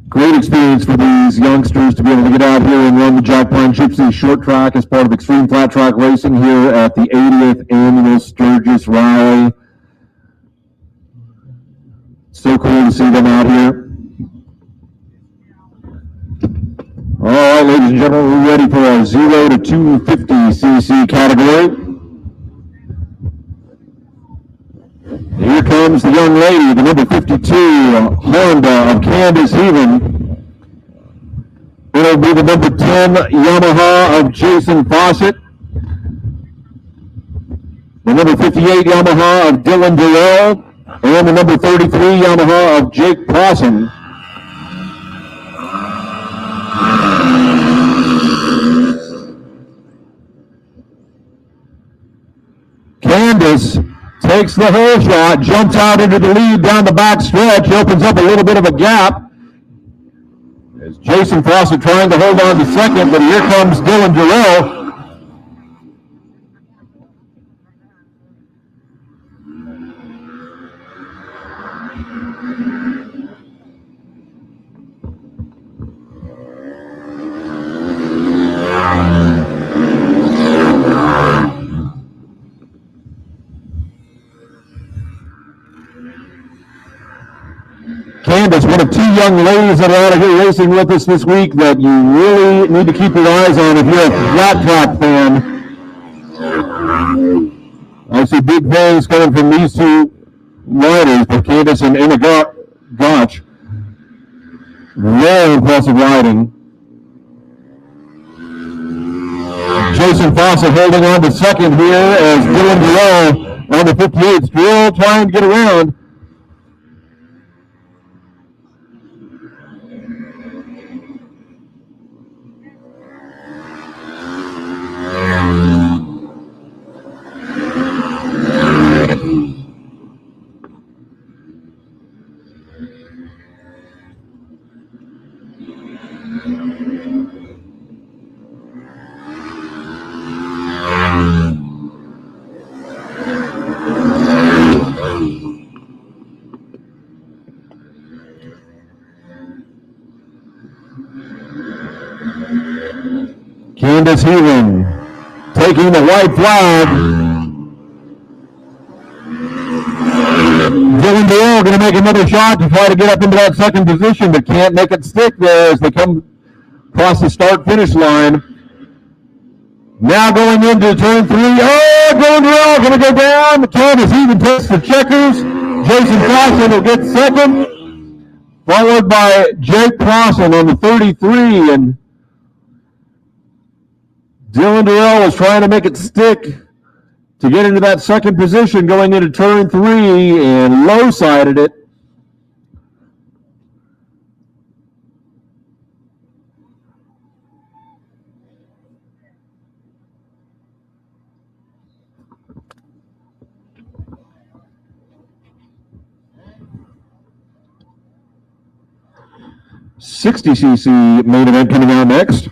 Speaker 1: Great experience for these youngsters to be able to get out here and run the Jackpine Gypsies short track as part of Xtreem flat track racing here at the 80th annual Sturgis Rally. So cool to see them out here. All right, ladies and gentlemen, we're ready for our 0 to 250cc category. Here comes the young lady, the number 52 Honda of Candace Heaven. It'll be the number 10 Yamaha of Jason Fawcett. The number 58 Yamaha of Dylan Durrell. And the number 33 Yamaha of Jake Prosson. Candace takes the hole shot, jumps out into the lead down the back stretch, opens up a little bit of a gap. As Jason Fawcett trying to hold on to second, but here comes Dylan Durrell. Candace, one of two young ladies that are out here racing with us this week that you really need to keep your eyes on if you're a flat track fan. I see big things coming from these two riders, but Candace and Emma Gotch. Very impressive riding. Jason Fawcett holding on to second here as Dylan Durrell on the 58 still trying to get around. Candace Heaven taking the white flag. Dylan Durrell going to make another shot to try to get up into that second position, but can't make it stick there as they come across the start-finish line. Now going into turn 3. Oh, Dylan Durrell going to go down. Candace Heaven takes the checkers. Jason Fawcett will get second, followed by Jake Prosson on the 33, and Dylan Durrell was trying to make it stick to get into that second position going into turn 3 and low-sided it. 60cc main event coming out next.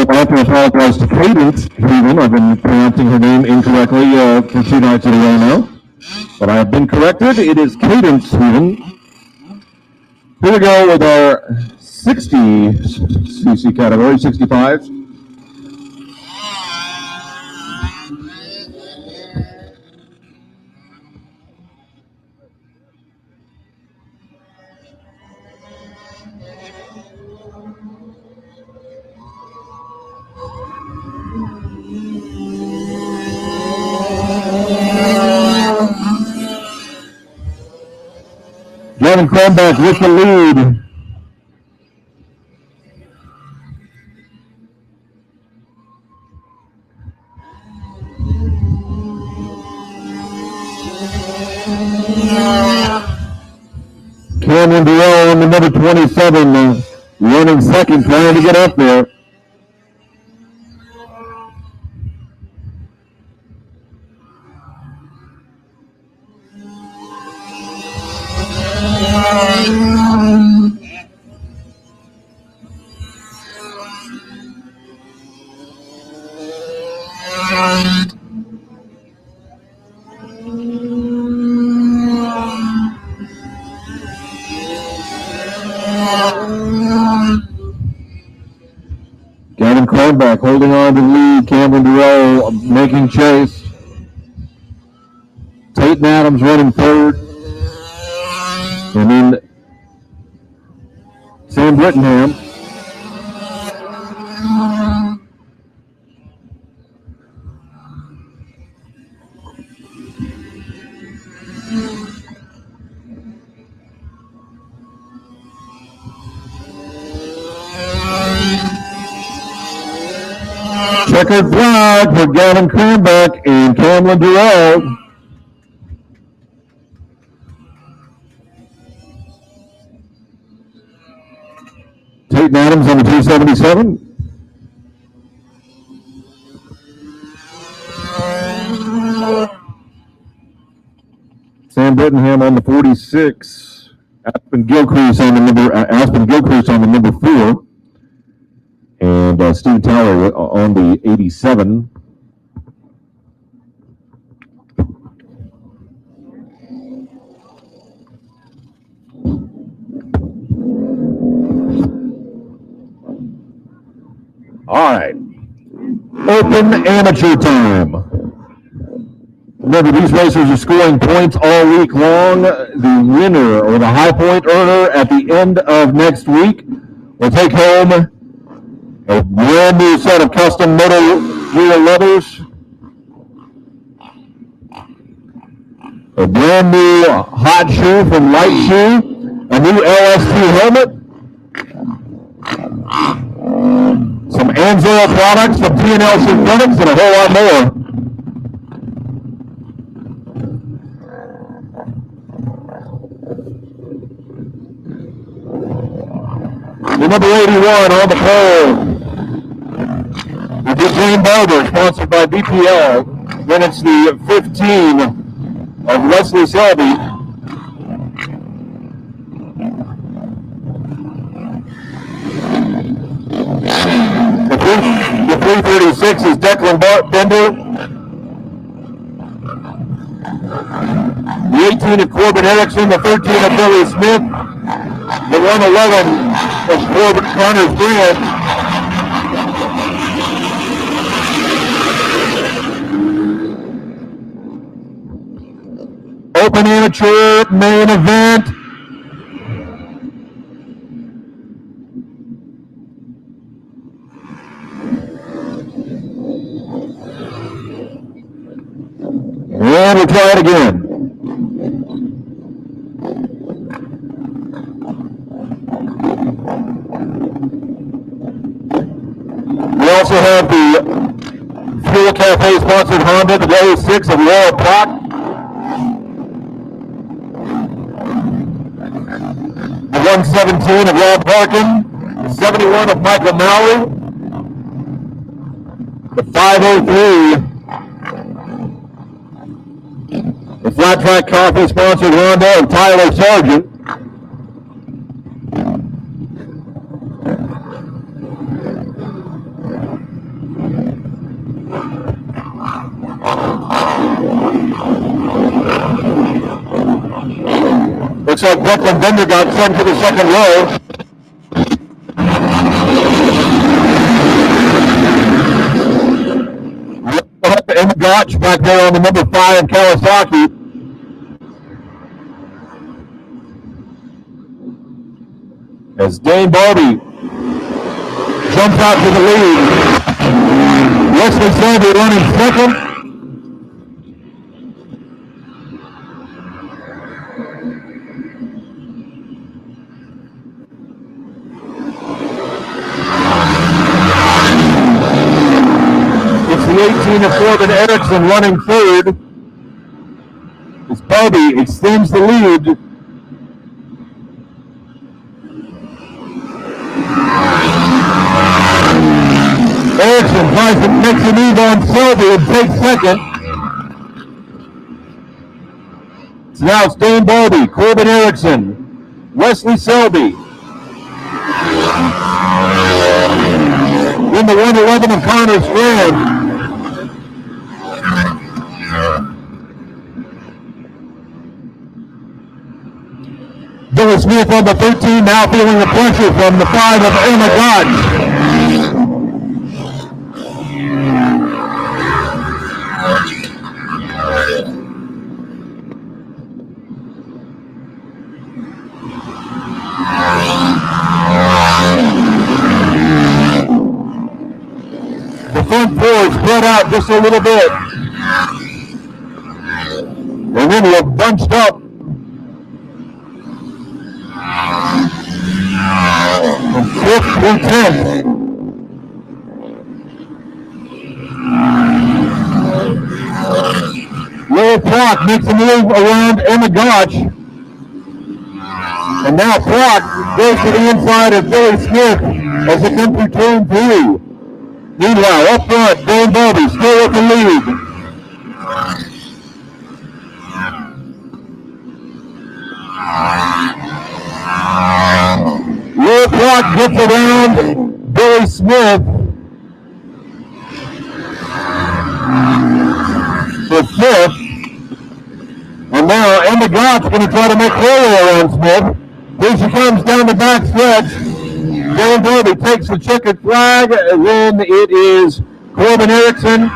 Speaker 1: I have to apologize to Cadence Stephen. I've been pronouncing her name incorrectly for 2 nights in a row now. But I have been corrected. It is Cadence Stephen. Here we go with our 60cc category, 65s. Gavin Cronbach with the lead. Cameron Durrell on the number 27, running second, trying to get up there. Gavin Cronbach holding on to the lead. Cameron Durrell making chase. Tate Adams running third. And then Sam Brittenham. Checkered flag for Gavin Cronbach and Cameron Durrell. Tate Adams on the 277. Sam Brittenham on the 46. Aspen Gilcrease on the number 4. And Steve Tyler on the 87. All right. Open amateur time. Remember, these racers are scoring points all week long. The winner or the high point earner at the end of next week will take home a brand new set of custom Moto wheel leathers, a brand new hot shoe from Light Shoe, a new LS2 helmet, some Anzora products from T&L Synthetics, and a whole lot more. The number 81 on the pole. The Xtreem Barber, sponsored by BPL. Then it's the 15 of Leslie Selby. The 336 is Declan Bender. The 18 of Corbin Erickson. The 13 of Billy Smith. The 111 of Corbin Connor's brand. Open amateur main event. And we'll try it again. We also have the Fuel Cafe sponsored Honda, the A6 of Laura Block. The 117 of Rob Parkin. The 71 of Michael Malley. The 503. The Flat Track Coffee sponsored Honda of Tyler Sargent. Looks like Brooklyn Bender got sent to the second row. Emma Gotch back there on the number 5 Kawasaki. As Dane Barbie jumps out to the lead. Wesley Selby running second. It's the 18 of Corbin Erickson running third. As Barbie extends the lead. Erickson tries to make a move on Selby and takes second. So now it's Dane Barbie, Corbin Erickson, Wesley Selby. Then the 111 of Connor Strand. Billy Smith on the 13, now feeling the pressure from the 5 of Emma Gotch. The front four spread out just a little bit. And then we're bunched up. From 5th through 10th. Will Flock makes a move around Emma Gotch. And now Flock goes to the inside of Billy Smith as it comes through turn 3. Meanwhile, up front, Dane Barbie still with the lead. Will Flock gets around Billy Smith for 5th. And now Emma Gotch going to try to make her way around Smith. Here she comes down the back stretch. Dane Barbie takes the checkered flag. Then it is Corbin Erickson,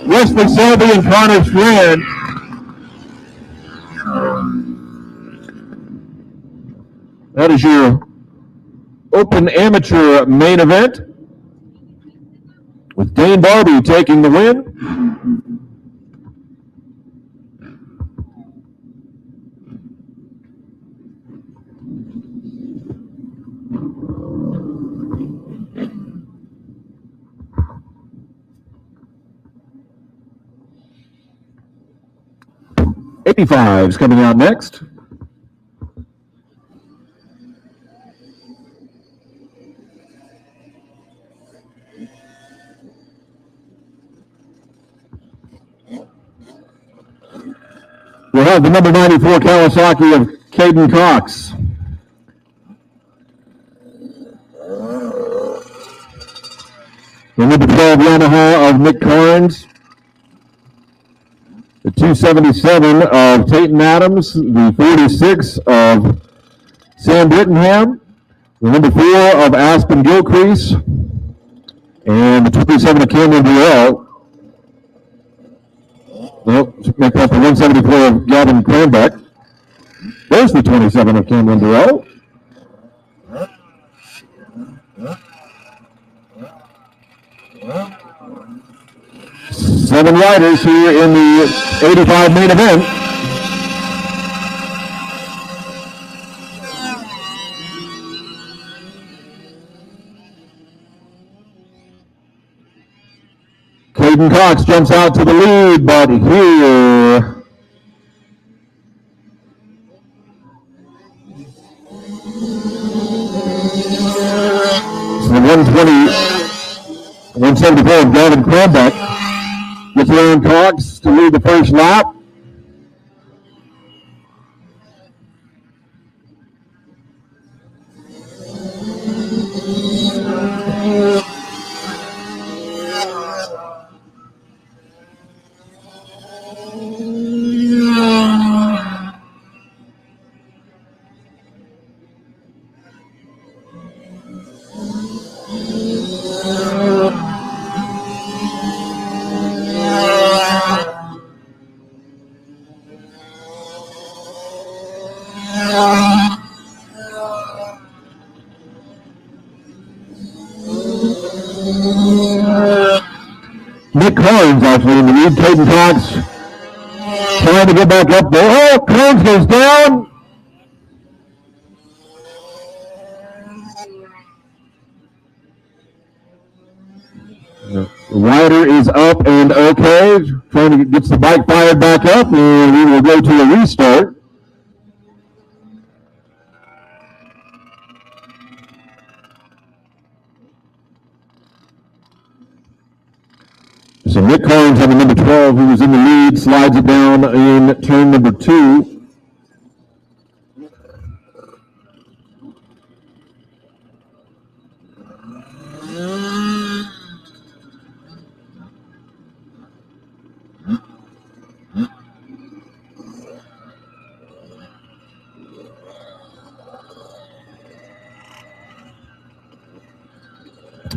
Speaker 1: Wesley Selby, and Connor Strand. That is your open amateur main event, with Dane Barbie taking the win. '85s coming out next. We'll have the number 94 Kawasaki of Caden Cox. The number 12 Yamaha of Nick Carnes. The 277 of Tayton Adams. The 46 of Sam Brittenham, the number 4 of Aspen Gilcrease, and the 27 of Cameron Burrell. Well, make up the 174 of Gavin Cranbeck. There's the 27 of Cameron Burrell. Seven riders here in the 85 main event. Caden Cox jumps out to the lead, but here so the 174 of Gavin Cranbeck gets around Cox to lead the first lap. Nick Carnes actually in the lead. Caden Cox trying to get back up there. Oh, Carnes goes down. The rider is up and okay. Trying to get the bike fired back up, and we will go to a restart. So Nick Carnes on the number 12, who was in the lead, slides it down in turn number 2.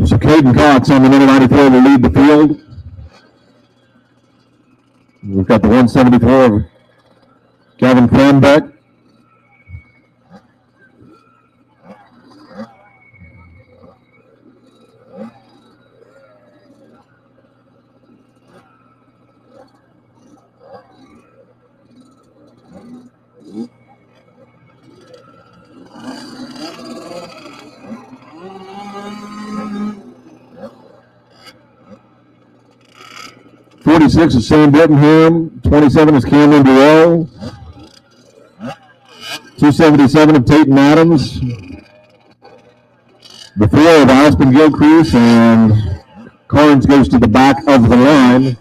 Speaker 1: So Caden Cox on the number 94 will lead the field. We've got the 174 of Gavin Cranbeck. '46 is Sam Brittenham. 27 is Cameron Burrell. 277 of Tatum Adams. The 4 of Aspen Gilcrease, and Carnes goes to the back of the line.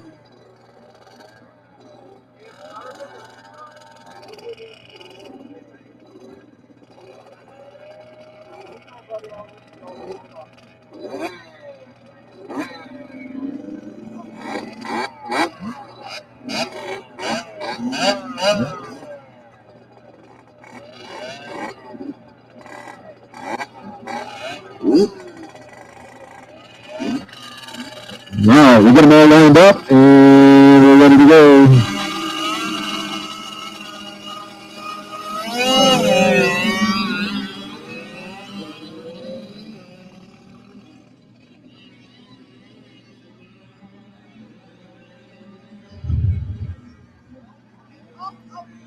Speaker 1: Now we get them all lined up and we're ready to go.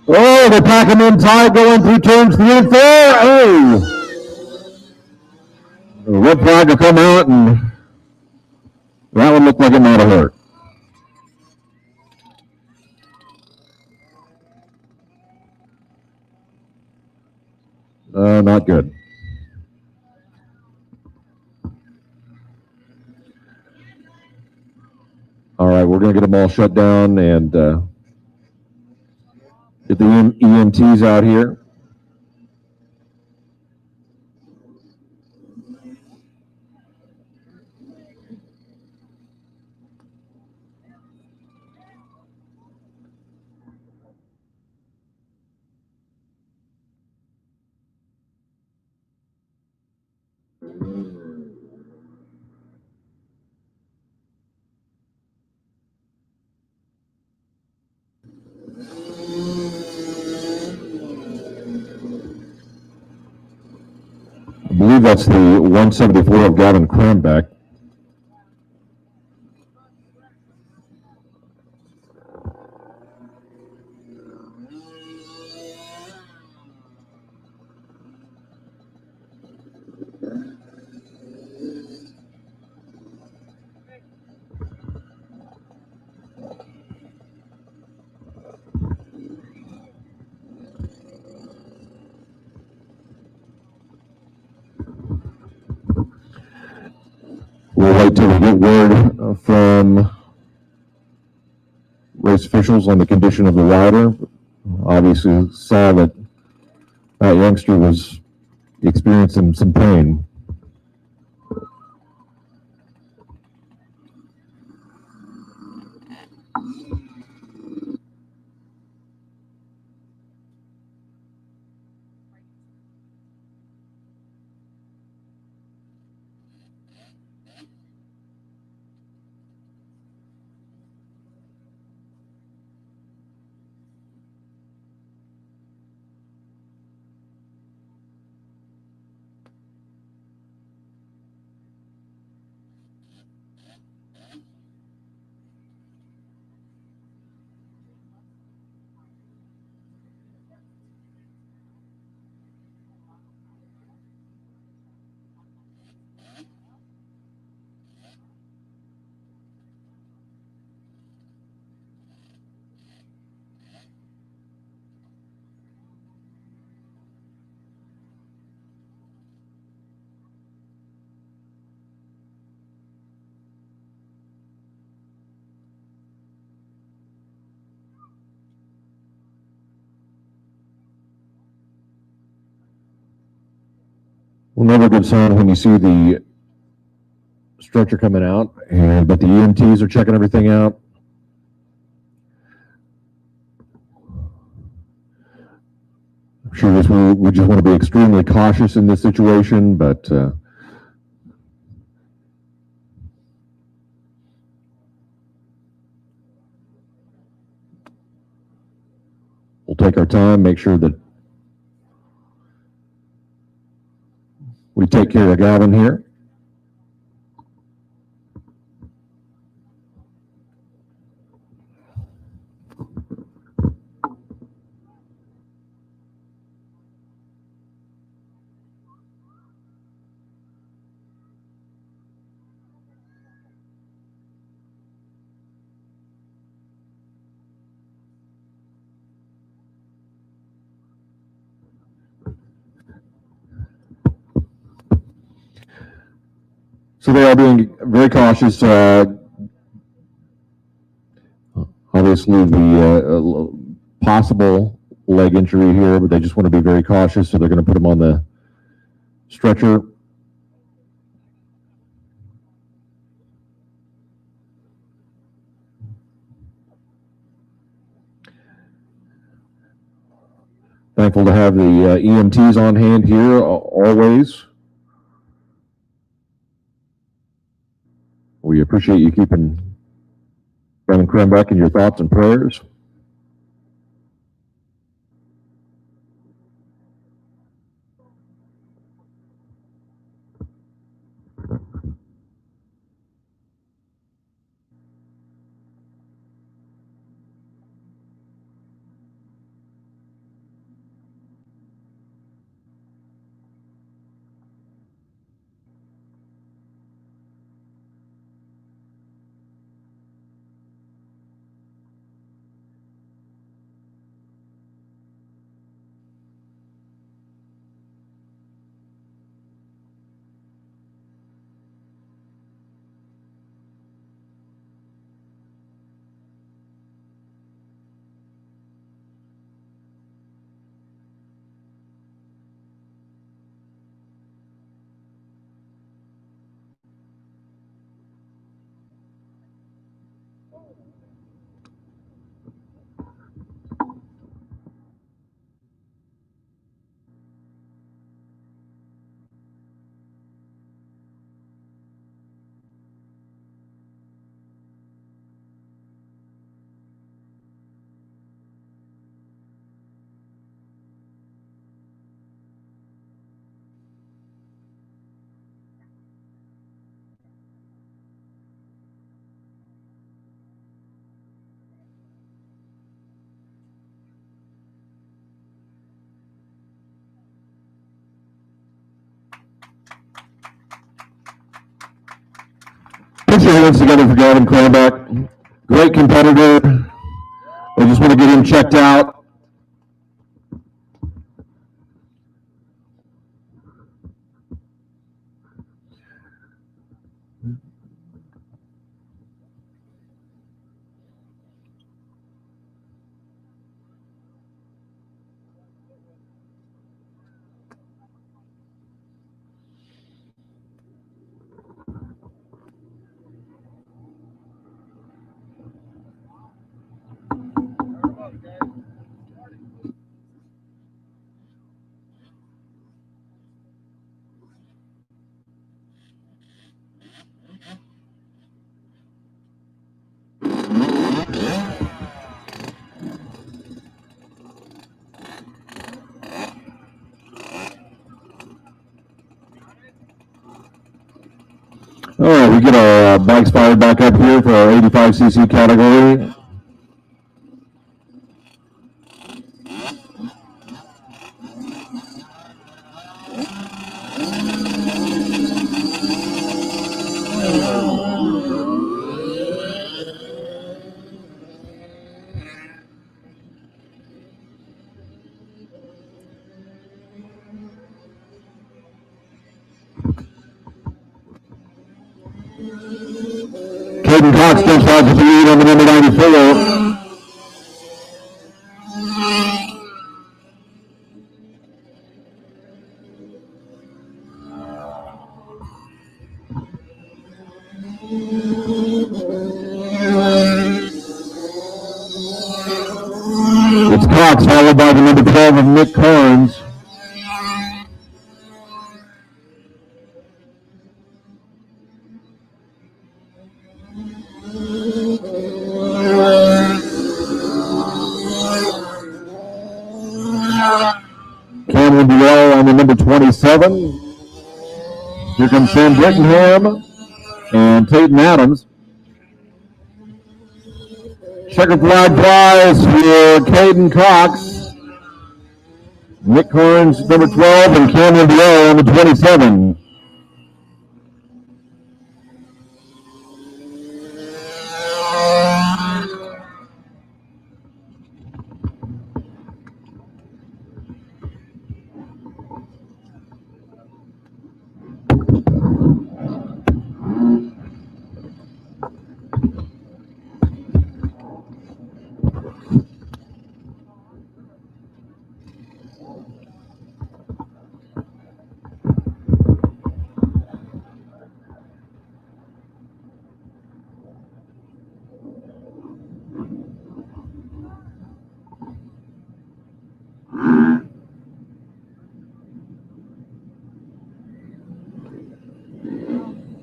Speaker 1: Oh, they're packing in tight going through turns 3 and 4. Oh! The red flag will come out, and that one looked like it might have hurt. Not good. All right, we're going to get them all shut down and get the EMTs out here. believe that's the 174 of Gavin Cranbeck. We'll wait till we get word from race officials on the condition of the rider. Obviously saw that that youngster was experiencing some pain. Well, never a good sign when you see the stretcher coming out, but the EMTs are checking everything out. I'm sure we just want to be extremely cautious in this situation, but we'll take our time, make sure that we take care of Gavin here. So they are being very cautious. Obviously, the possible leg injury here, but they just want to be very cautious, so they're going to put him on the stretcher. Thankful to have the EMTs on hand here always. We appreciate you keeping Brandon Cranbeck in your thoughts and prayers. Put your hands together for Gavin Cranbeck. Great competitor. I just want to get him checked out. All right, we get our bikes fired back up here for our 85cc category. Caden Cox jumps out to the lead on the number 94. It's Cox, followed by the number 12 of Nick Carnes. Cameron Duell on the number 27. Here comes Sam Brittenham and Tayton Adams. Checkered flag flies for Caden Cox, Nick Carnes, number 12, and Cameron Duell on the 27.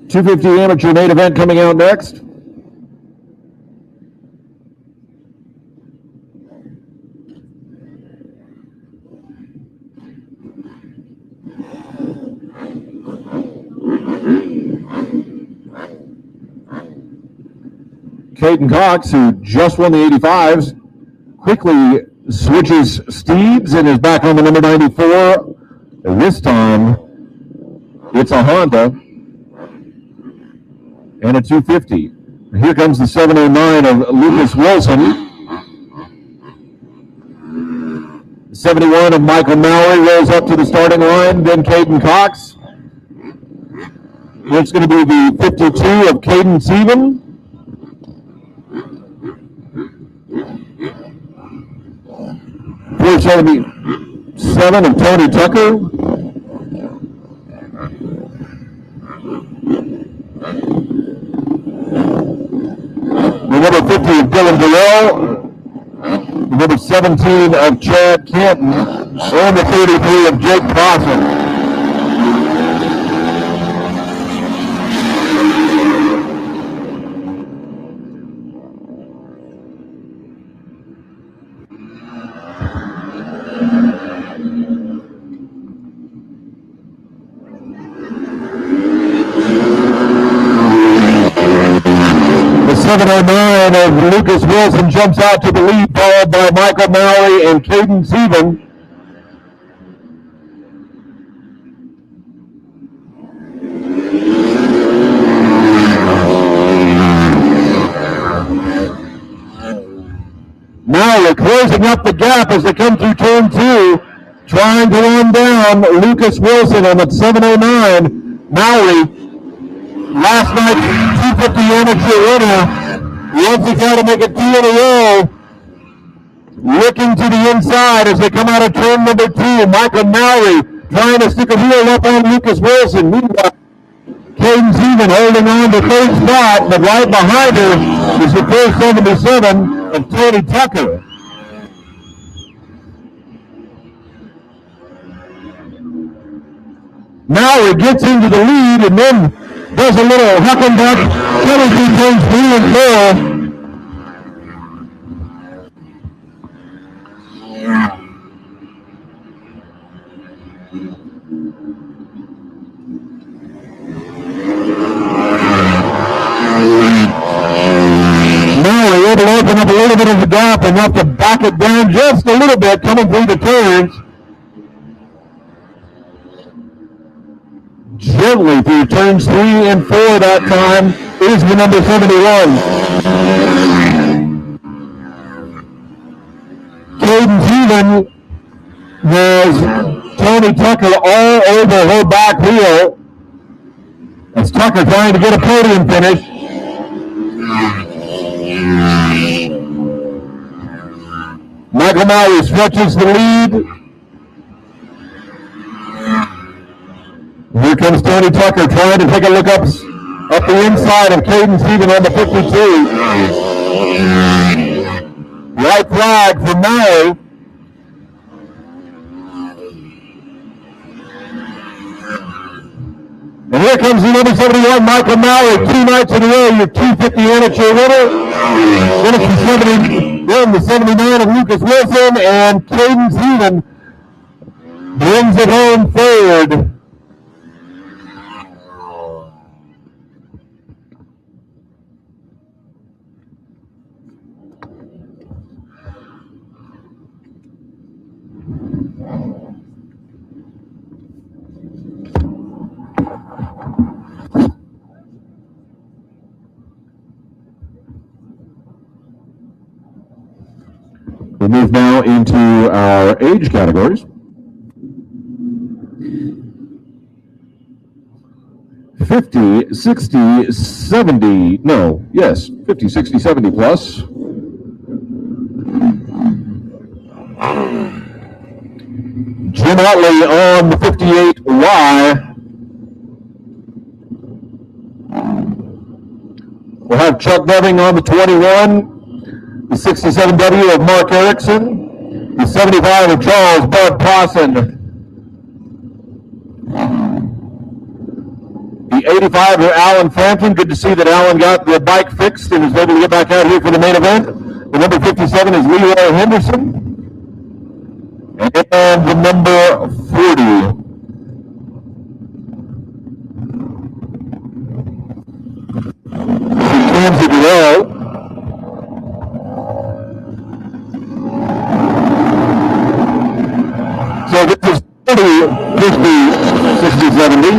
Speaker 1: .250 amateur main event coming out next. Caden Cox, who just won the 85s, quickly switches steeds and is back on the number 94. This time, it's a Honda and a 250. Here comes the 709 of Lucas Wilson. 71 of Michael Mowry rolls up to the starting line, then Caden Cox. It's going to be the 52 of Caden Seaman. .477 of Tony Tucker. The number 50 of Dylan Durrell. The number 17 of Chad Canton. And the 33 of Jake Clausen. The 709 of Lucas Wilson jumps out to the lead, followed by Michael Mowry and Caden Seaman. Maui closing up the gap as they come through turn 2, trying to run down Lucas Wilson on the 709. Maui, last night's 250 amateur winner, wants to try to make it 2 in a row. Looking to the inside as they come out of turn number 2. Michael Maui trying to stick a wheel up on Lucas Wilson. Meanwhile, Caden Seaman holding on to third spot, but right behind her is the 477 of Tony Tucker. Maui gets into the lead and then does a little huck and buck penalty turns 3 and 4. Maui able to open up a little bit of the gap, enough to back it down just a little bit coming through the turns. Gently through turns 3 and 4 that time is the number 71. Caden Seaman has Tony Tucker all over her back wheel. As Tucker trying to get a podium finish. Michael Maui stretches the lead. Here comes Tony Tucker trying to take a look up the inside of Caden Seaman on the 52. White flag for Maui. And here comes the number 71, Michael Maui, 2 nights in a row, your 250 amateur winner. Then the 79 of Lucas Wilson, and Caden Seaman brings it home third. We move now into our age categories. 50, 60, 70, no, yes, 50, 60, 70 plus. Jim Utley on the 58Y. We'll have Chuck Deving on the 21. The 67W of Mark Erickson, the 75 of Charles Bud Pawson, the 85 of Alan Frampton. Good to see that Alan got the bike fixed and is able to get back out here for the main event. The number 57 is Leroy Henderson, and the number 40. Ramsey Durrell. So this is 30, 50, 60, 70.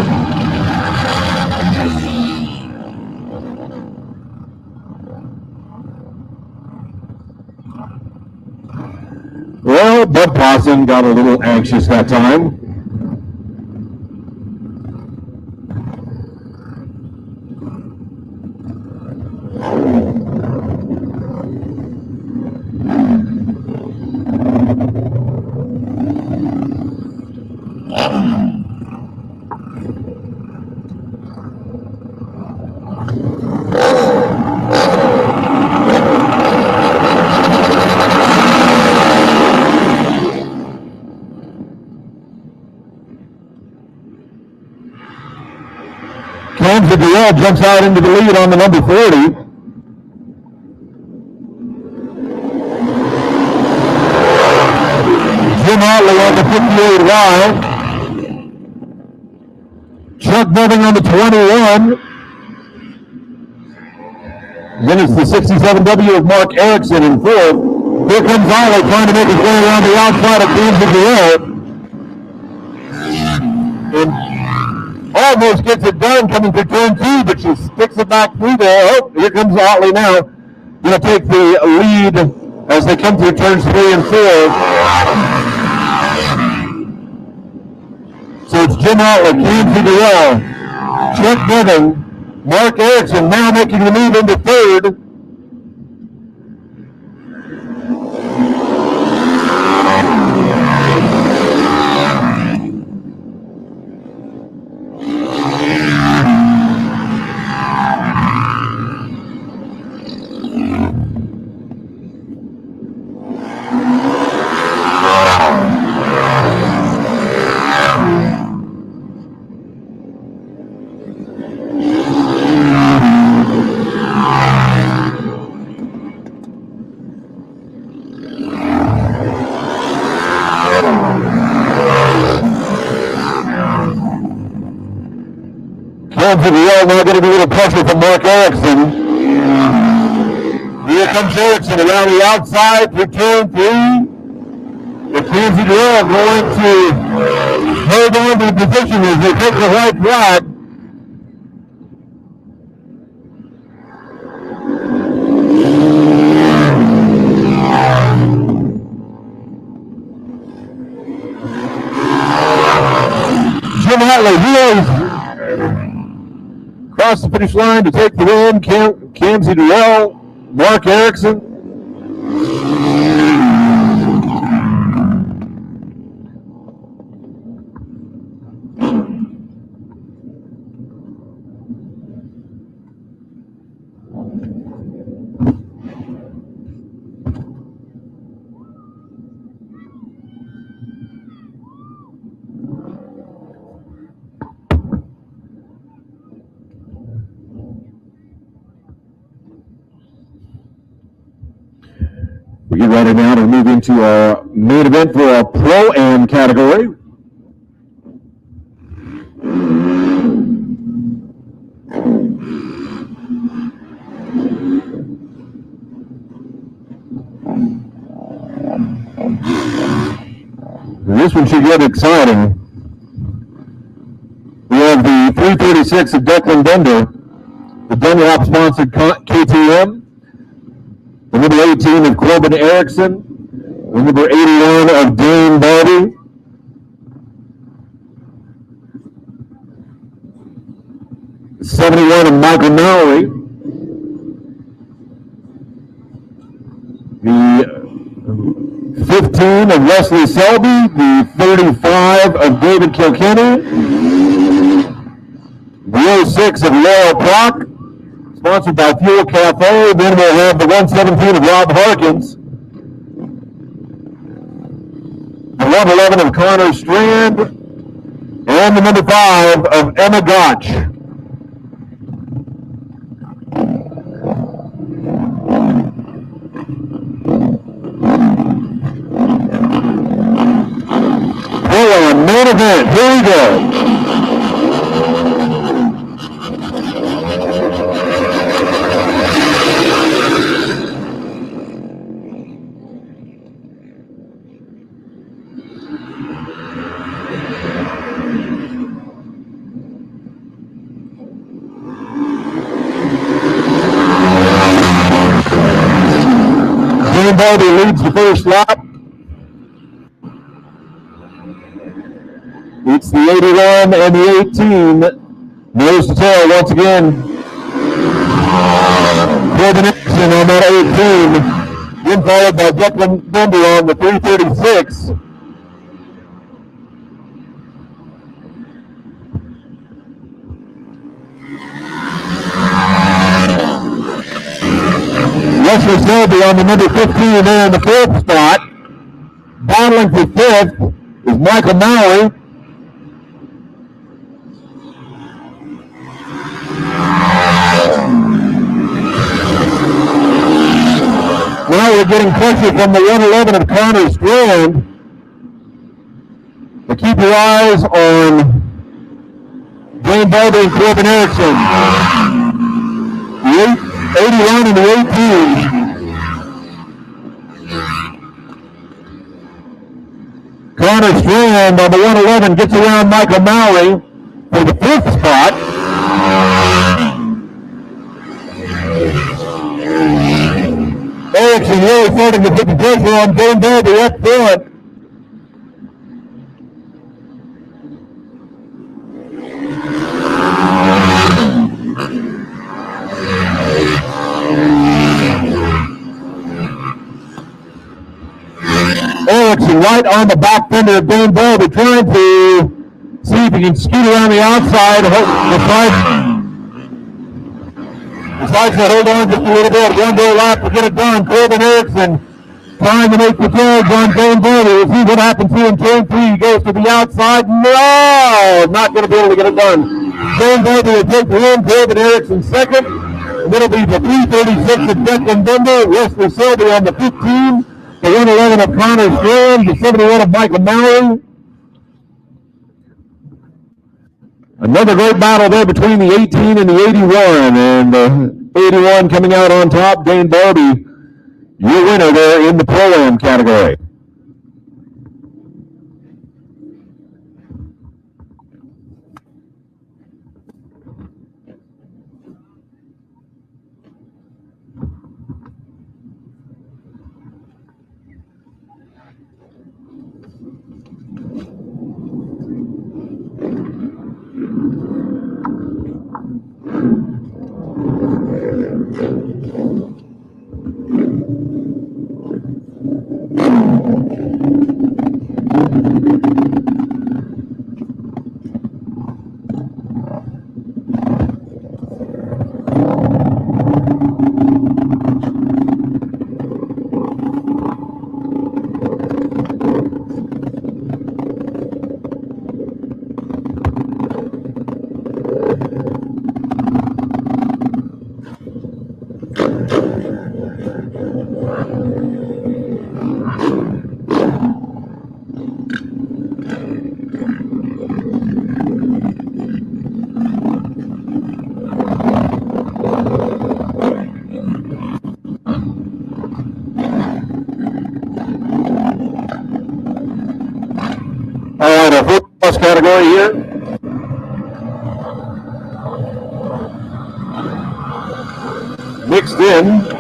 Speaker 1: Well, Bud Pawson got a little anxious that time. The Durrell jumps out into the lead on the number 40. Jim Otley on the 58Y. Chuck Deving on the 21. Then it's the 67W of Mark Erickson in fourth. Here comes Otley trying to make his way around the outside of James Durrell. And almost gets it done coming through turn 2, but she sticks it back through there. Oh, here comes Otley now. Going to take the lead as they come through turns 3 and 4. So it's Jim Outlet, Camsey Durrell, Chuck Devin, Mark Erickson now making the move into third. Camsey Durrell now getting a little pressure from Mark Erickson. Here comes Erickson around the outside through turn 3. The Camsey Durrell going to hold on to the position as they take the white flag. Jim Hatley, across the finish line to take the win. Camsey Durrell, Mark Erickson. We get ready now to move into our main event for our Pro-Am category. This one should get exciting. We have the 336 of Declan Bender, the Dunlop-sponsored KTM. The number 18 of Corbin Erickson. The number 81 of Dane Barbie. The 71 of Michael Mallory. The 15 of Wesley Selby. The 35 of David Kilkenny. The 06 of Laura Prock. Sponsored by Fuel Cafe. Then we'll have the 117 of Rob Harkins. The 111 of Connor Strand. And the number 5 of Emma Gotch. Pro-Am main event. Here we go. Barbie leads the first lap. It's the 81 and the 18. Nose to tail once again. Corbin Erickson on that 18. Then followed by Declan Bender on the 336. Wesley Selby on the number 15 there in the 4th spot. Battling for 5th is Michael Mallory. Now we're getting pressure from the 111 of Connor Strand. But keep your eyes on Dane Barbie and Corbin Erickson. The 81 and the 18. Connor Strand on the 111 gets around Michael Mallory for the 5th spot. Oh, Erickson really starting to put the pressure on Dane Darby up front. Erickson right on the back fender of Dane Darby, trying to see if he can scoot around the outside. Decides to hold on just a little bit. One more lap to get it done. Corbin Erickson trying to make the charge on Dane Darby. We'll see what happens here in turn 3. He goes to the outside. No! Not going to be able to get it done. Dane Darby will take the win. Corbin Erickson second. And it'll be the 336 of Declan Bender. Wesley Selby on the 15. The 111 of Connor Strand. The 71 of Michael Mallory. Another great battle there between the 18 and the 81. And the 81 coming out on top. Dane Darby, your winner there in the Pro-Am category. Category here. Mixed in.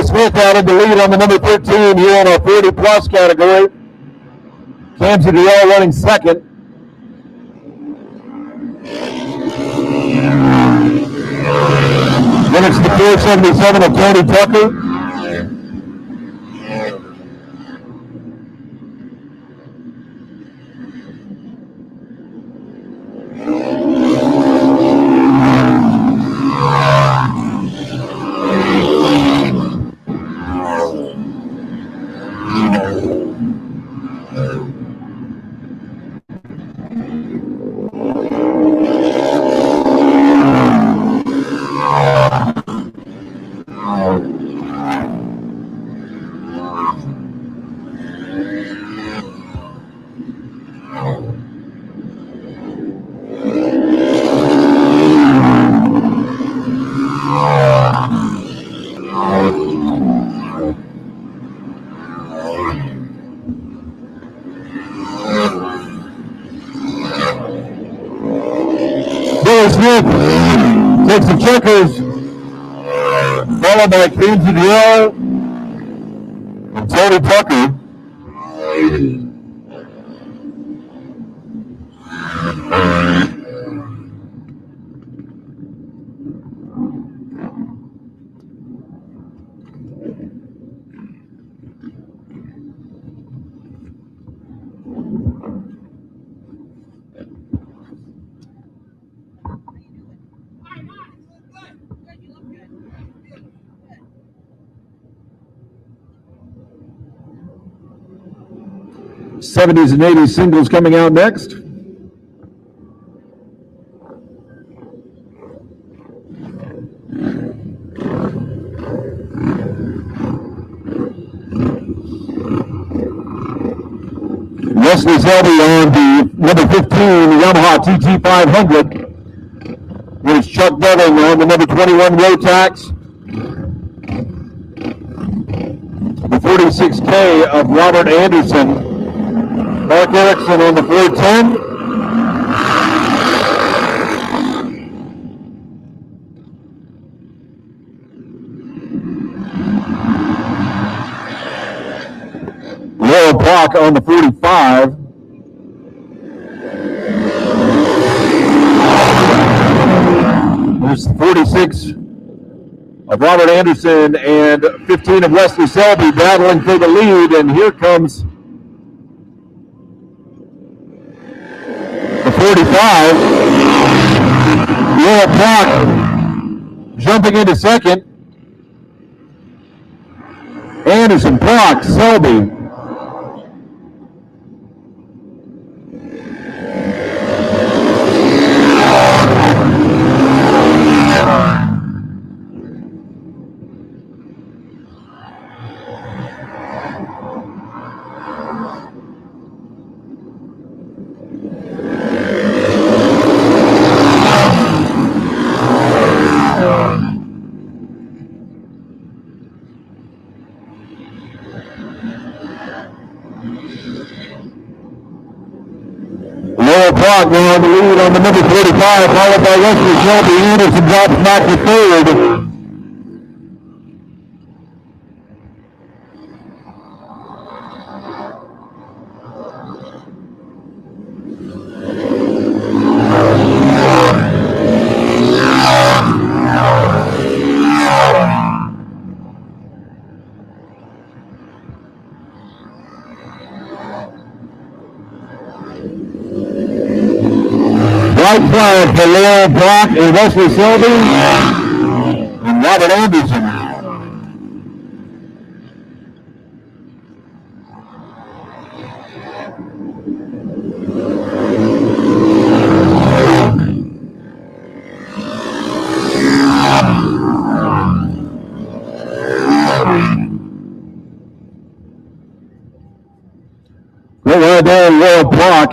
Speaker 1: Smith out in the lead on the number 13 here in our 40-plus category. Kansas City running second. Then it's the 477 of Tony Tucker. Smith takes the checkers, followed by Kansas City and Tony Tucker. 70s and 80s singles coming out next. Wesley Selby on the number 15 Yamaha TT500. There's Chuck Beving on the number 21 Rotax. The 46K of Robert Anderson. Mark Erickson on the 410. Laurel Block on the 45. There's 46 of Robert Anderson and 15 of Wesley Selby battling for the lead, and here comes the 45. Laurel Block jumping into second. Anderson, Block, Selby. Prague now on the lead on the number 45, followed by Wesley Selby. Anderson drops back to third. White flag for Laurel Block and Wesley Selby and Robert Anderson. Great right there, Laurel Block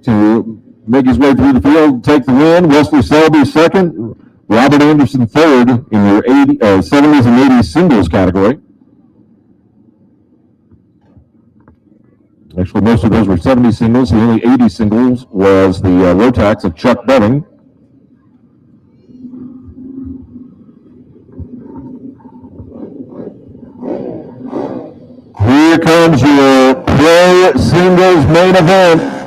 Speaker 1: to make his way through the field, take the win. Wesley Selby second, Robert Anderson third in your 70s and 80s singles category. Actually, most of those were 70 singles. The only 80 singles was the Rotax of Chuck Beving. Here comes your pro singles main event.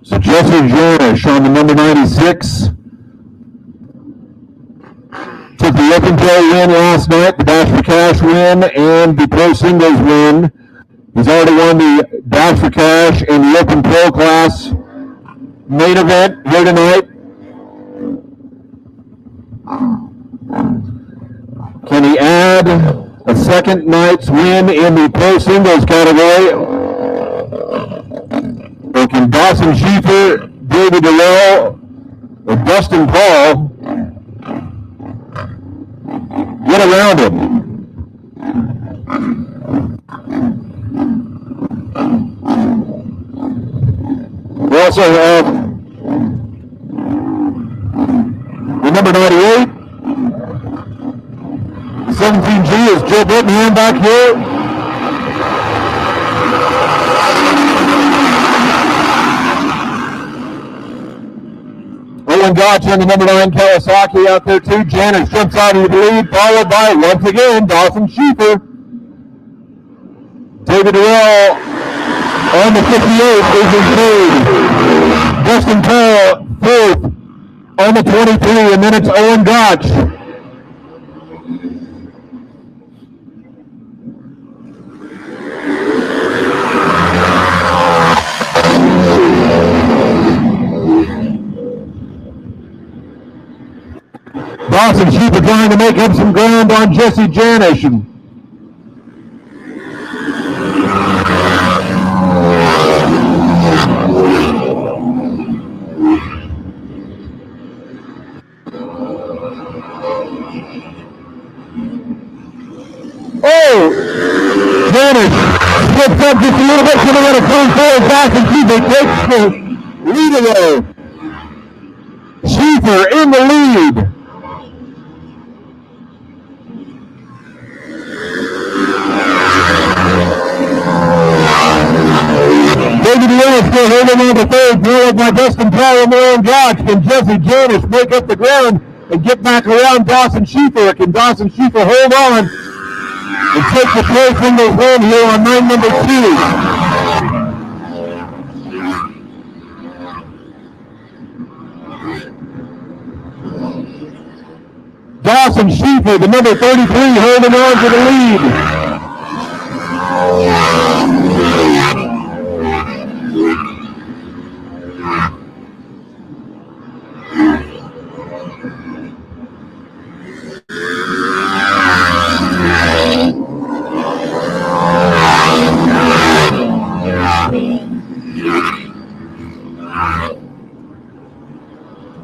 Speaker 1: So Jesse Janish on the number 96 took the Open Pro win last night, the Dash for Cash win, and the Pro Singles win. He's already won the Dash for Cash and the Open Pro class main event here tonight. Can he add a second night's win in the Pro Singles category? Or can Dawson Schieffer, David Durrell, or Dustin Paul get around him? We also have the number 98. 17G is Joe Brittenham back here. Owen Gotch and the number 9 Kawasaki out there too. Janice jumps out of the lead, followed by, once again, Dawson Schieffer. David Durrell on the 58 is in third. Justin Paul fourth on the 23, and then it's Owen Gotch. Dawson Sheep trying to make up some ground on Jesse Janish. Janish slips up just a little bit, coming out of turn 4. Dawson Sheep takes the lead away. Schieffer in the lead. David Lewis still holding on to third, followed by Dustin Palomar and Josh. Can Jesse Janish break up the ground and get back around Dawson Schieffer? Can Dawson Schieffer hold on and take the pro singles win here on line number 2? Dawson Schieffer, the number 33, holding on to the lead.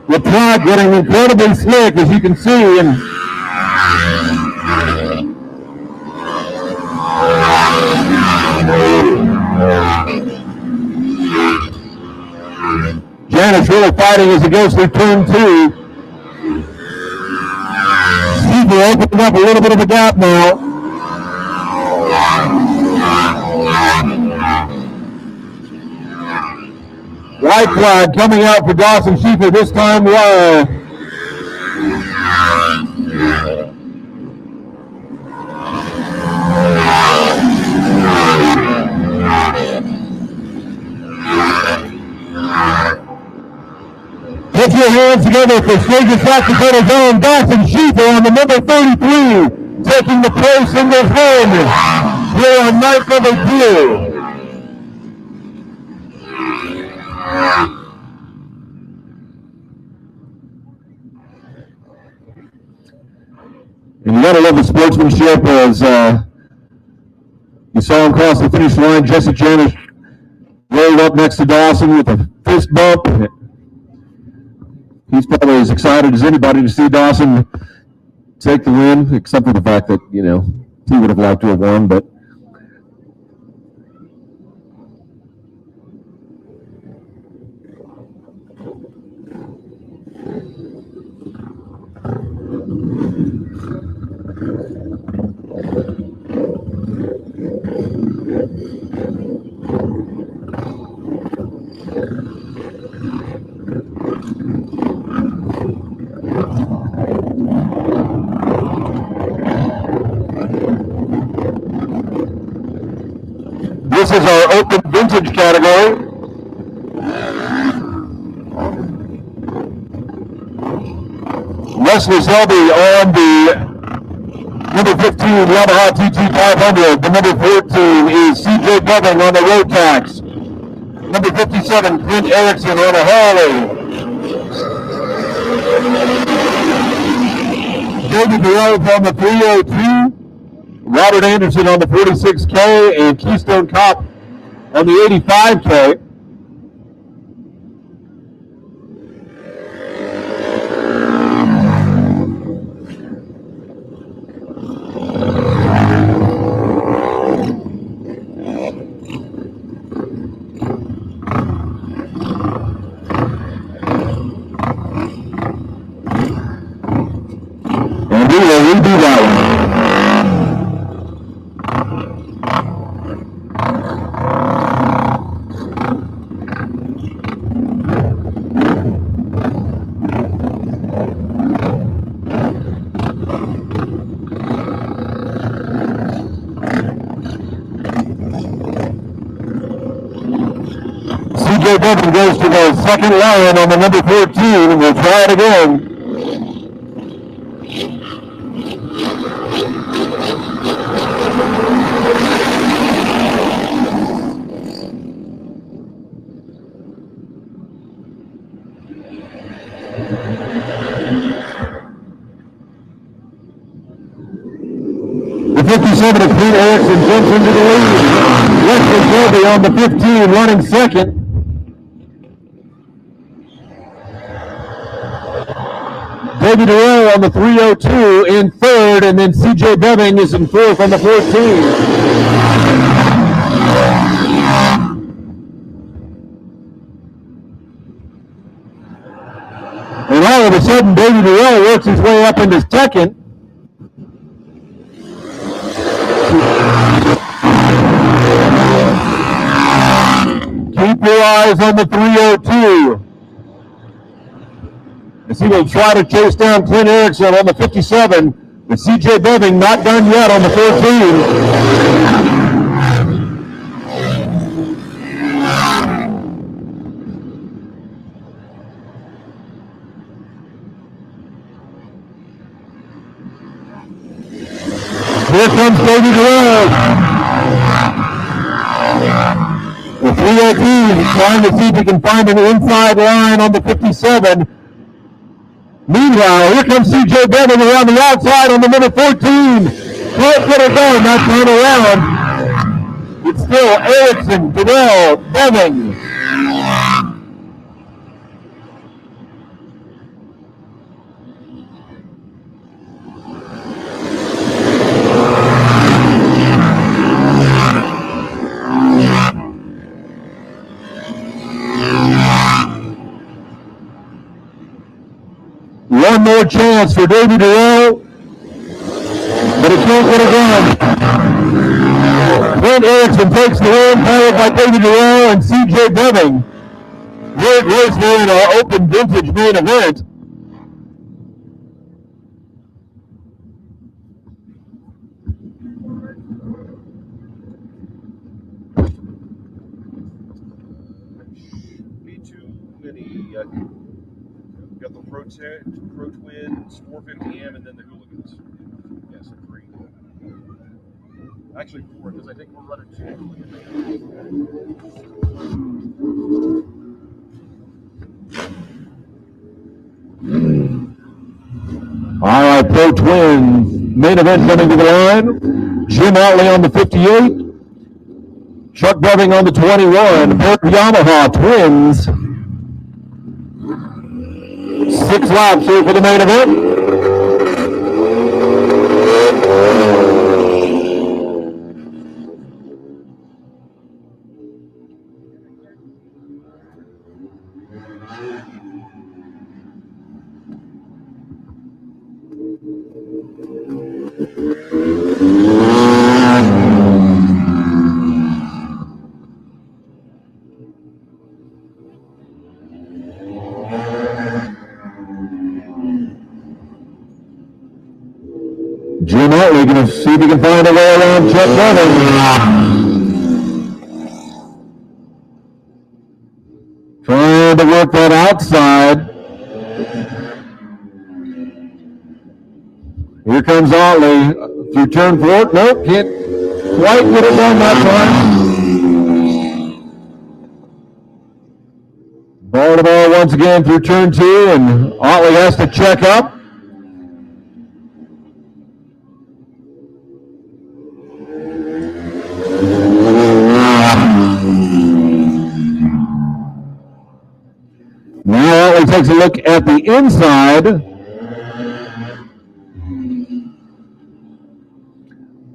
Speaker 1: The track getting incredibly slick, as you can see, and Janish really fighting as he goes through turn 2. Schieffer opening up a little bit of a gap now. White flag coming out for Dawson Schieffer this time. Put your hands together for Stage of South Dakota's own Dawson Schieffer on the number 33, taking the pro singles win here on night number 2. And you gotta love the sportsmanship as you saw him cross the finish line. Jesse Janish rolled up next to Dawson with a fist bump. He's probably as excited as anybody to see Dawson take the win, except for the fact that, he would have liked to have won, but this is our open vintage category. Leslie Selby on the number 15 Yamaha TT500. The number 14 is CJ Bevin on the Rotax. Number 57, Clint Erickson on a Harley. David Grove on the 302. Robert Anderson on the 46K, and Keystone Cop on the 85K. And we will redo that one. CJ Bevin goes to the second line on the number 14, and we'll try it again. 47 of Pete Erickson jumps into the lead. Wesley Colby on the 15, running second. David Durrell on the 302 in third, and then CJ Beving is in fourth on the 14. And all of a sudden, David Durrell works his way up into second. Keep your eyes on the 302. As he will try to chase down Clint Erickson on the 57, but CJ Beving not done yet on the 14. Here comes David Durrell. The 302 trying to see if he can find an inside line on the 57. Meanwhile, here comes CJ Beving around the outside on the number 14. Can't get it done, that time around. It's still Erickson, Durrell, Beving. One more chance for David Durrell, but it can't get it done. Clint Erickson takes the win, followed by David Durrell and CJ Beving. Great race here in our open vintage main event.
Speaker 5: Be too many. Got the Pro Twins, 450M, and then the Hooligans. Yes, so 3. Actually 4, because I think we're running 2 Hooligans.
Speaker 1: All right, Pro Twins, main event coming to the line. Jim Otley on the 58. Chuck Beving on the 21. Burt Yamaha Twins. 6 laps here for the main event. Jim Otley going to see if he can find a way around Chuck Beving. Trying to work that outside. Here comes Otley through turn 4. Nope, can't quite get it done that time. Ball to ball once again through turn 2, and Otley has to check up. Now Otley takes a look at the inside.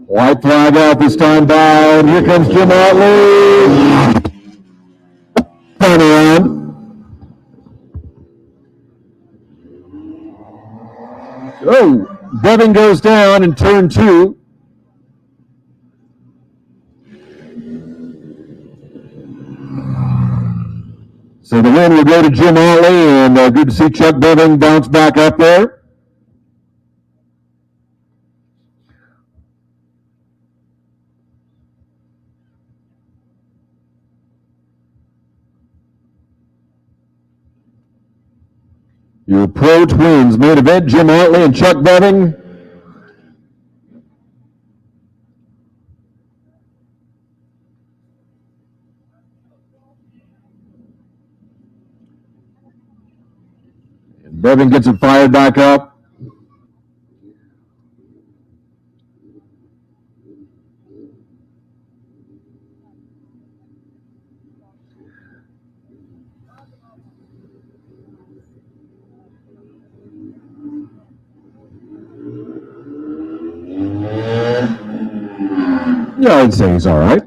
Speaker 1: White flag out this time by, and here comes Jim Otley. Turn around. Oh, Beving goes down in turn 2. So the win will go to Jim Otley, and good to see Chuck Beving bounce back up there. Your Pro Twins main event, Jim Otley and Chuck Beving. And Beving gets it fired back up. Yeah, I'd say he's all right.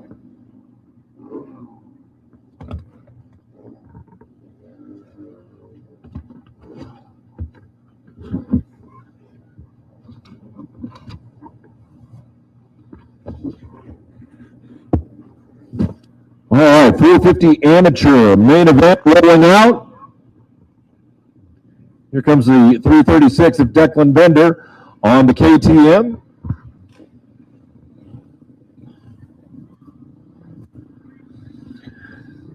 Speaker 1: All right, 450 amateur main event rolling out. Here comes the 336 of Declan Bender on the KTM.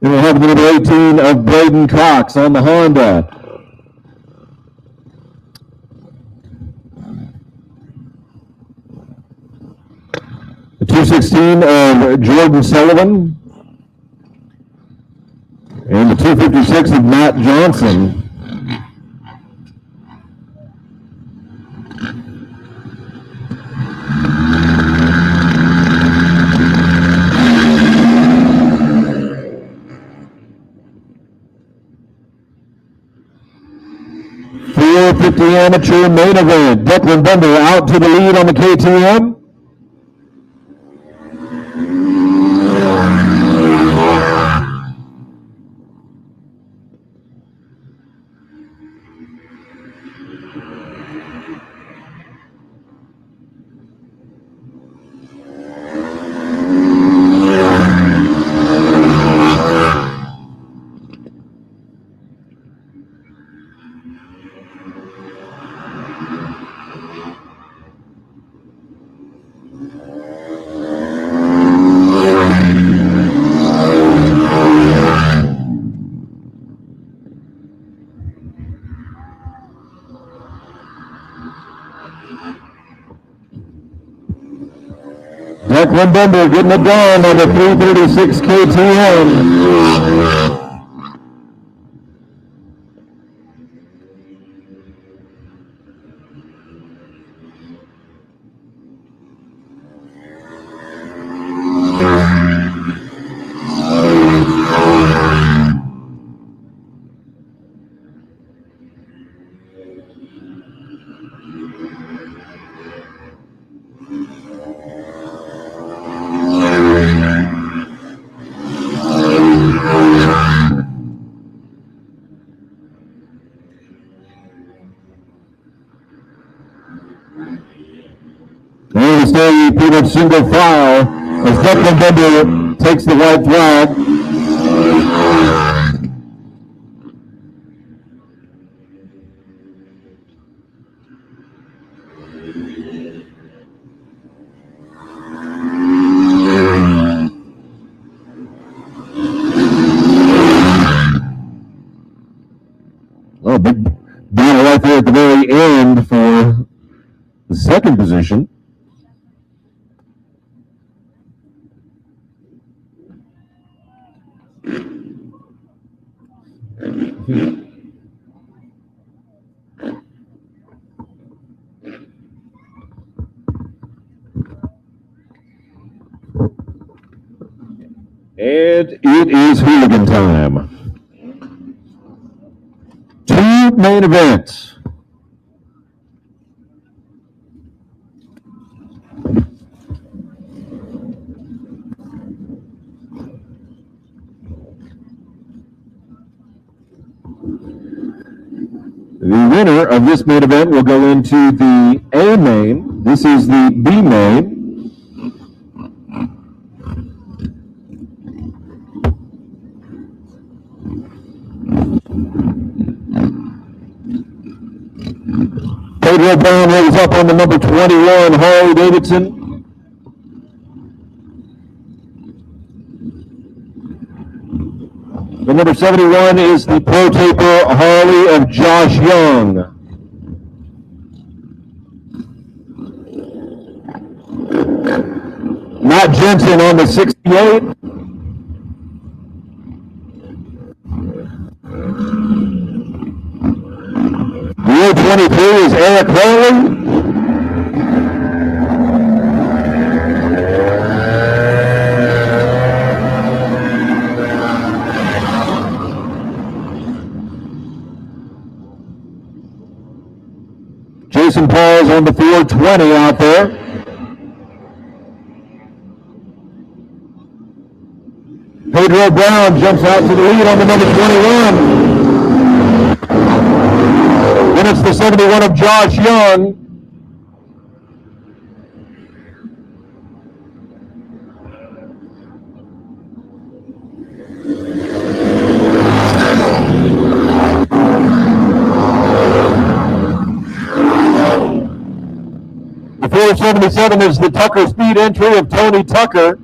Speaker 1: And we'll have the number 18 of Braden Cox on the Honda. The 216 of Jordan Sullivan. And the 256 of Matt Johnson. .450 amateur main event. Declan Bender out to the lead on the KTM. Declan Bender getting it done on the 336 KTM. And we stay pretty much single file as Declan Bender takes the white flag. Oh, big battle right there at the very end for the second position. And it is hooligan time. Two main events. The winner of this main event will go into the A main. This is the B main. Pedro Brown rolls up on the number 21, Harley Davidson. The number 71 is the Pro Taper Harley of Josh Young. Matt Jensen on the 68. The 23 is Eric Harley. Jason Paul's on the 420 out there. Pedro Brown jumps out to the lead on the number 21. Then it's the 71 of Josh Young. The 477 is the Tucker Speed entry of Tony Tucker.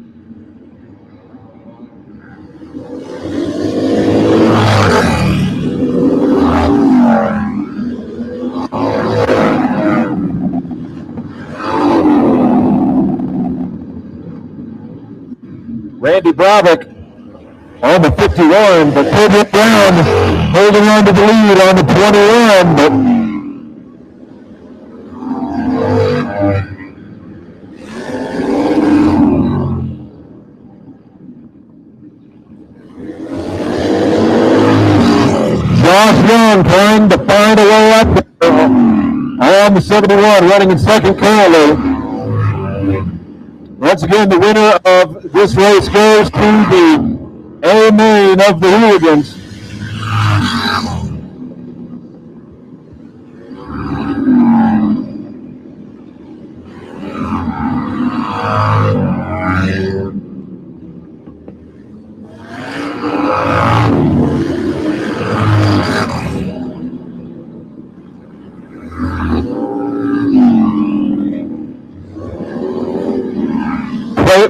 Speaker 1: Randy Bravick on the 51, but Pedro Brown holding on to the lead on the 21, but Josh Young trying to find a way up there on the 71, running in second currently. Once again, the winner of this race goes to the A main of the Hooligans.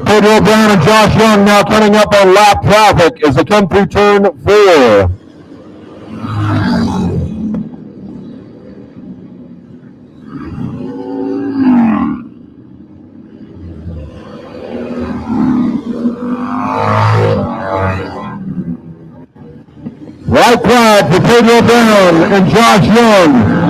Speaker 1: Pedro Brown and Josh Young now coming up on lap traffic as they come through turn 4. Right flag for Pedro Brown and Josh Young.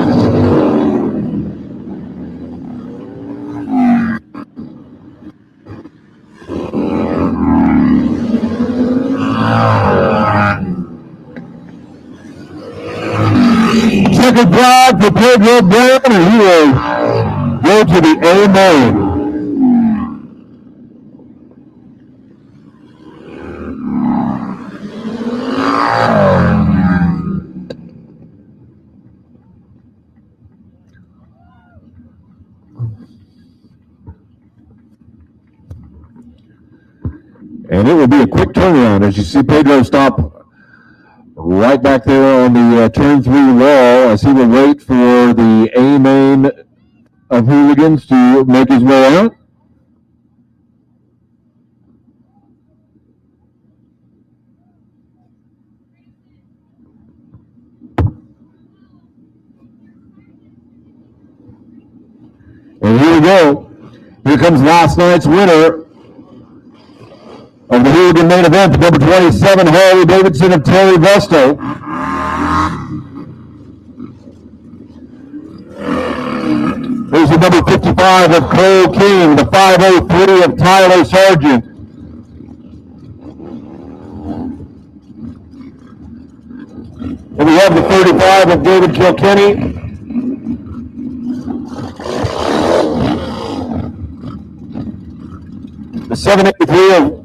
Speaker 1: Checkered flag for Pedro Brown, and he will go to the A main. And it will be a quick turnaround as you see Pedro stop right back there on the turn 3 wall as he will wait for the A main of Hooligans to make his way out. And here we go. Here comes last night's winner of the Hooligan main event, number 27, Harley Davidson of Terry Vesto. There's the number 55 of Cole King, the 503 of Tyler Sargent. And we have the 35 of David Kilkenny. The 783 of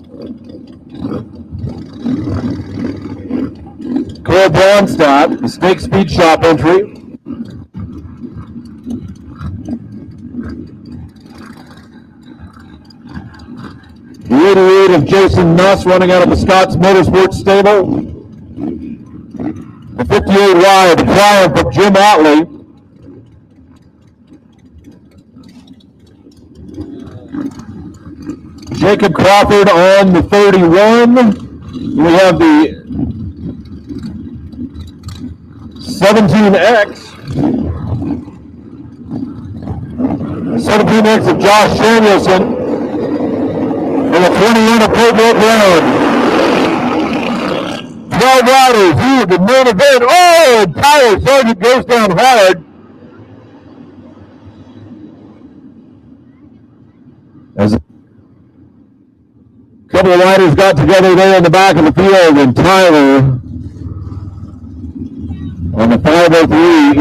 Speaker 1: Cole Bronstadt, the Snake Speed Shop entry. The 88 of Jason Nuss running out of the Scott's Motorsports stable. The 58 wide, the Triumph of Jim Otley. Jacob Crawford on the 31. We have the 17X. 17X of Josh Samuelson. And the 21 of Pedro Brown. 12 riders here, the main event. Oh, Tyler Sargent goes down hard. As a couple of riders got together there in the back of the field, and Tyler on the 503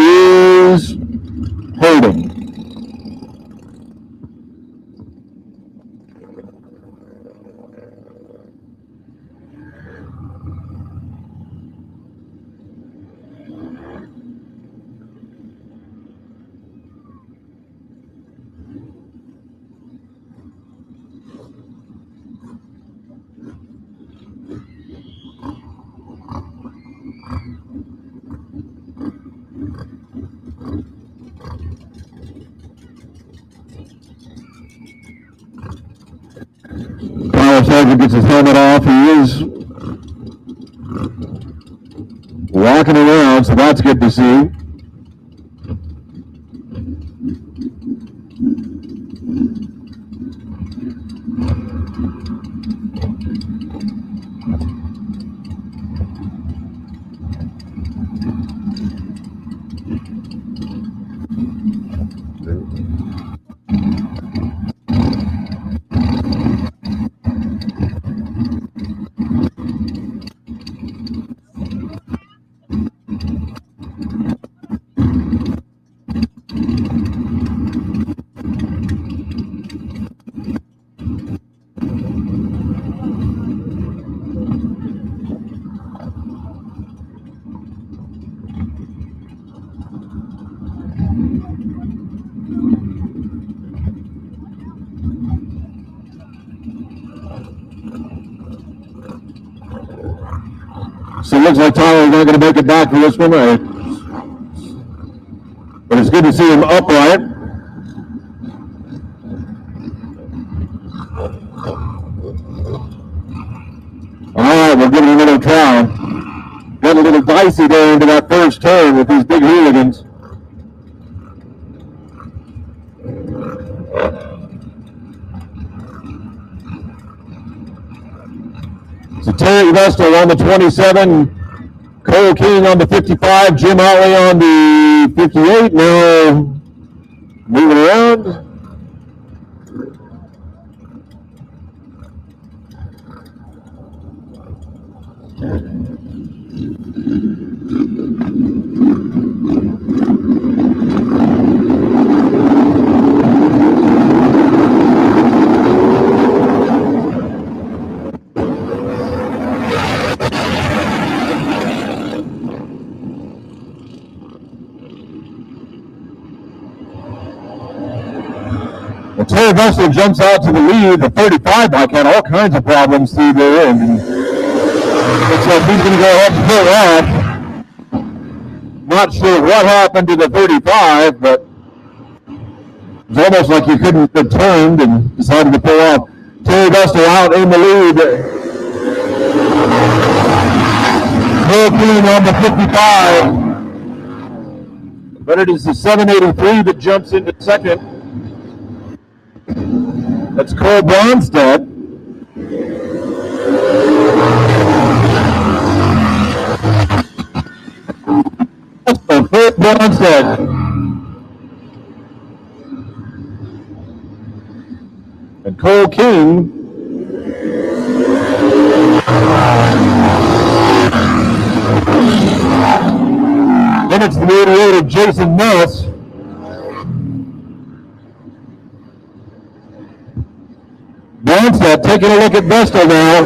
Speaker 1: is holding. Kyle Sargent gets his helmet off. He is walking around, so that's good to see. So it looks like Tyler's not going to make it back for this one, right? But it's good to see him upright. All right, we'll give it another try. Got a little dicey there into that first turn with these big hooligans. So Terry Vestal on the 27, Cole King on the 55, Jim Otley on the 58. Now moving around. Well, Terry Vestal jumps out to the lead. The 35 bike had all kinds of problems through there, and looks like he's going to go ahead and pull off. Not sure what happened to the 35, but it's almost like he couldn't have turned and decided to pull off. Terry Vestal out in the lead. Cole King on the 55. But it is the 783 that jumps into second. That's Cole Bronstedt. Cole Bronstedt. And Cole King. Then it's the 88 of Jason Nuss. Bronstedt taking a look at Vestal now.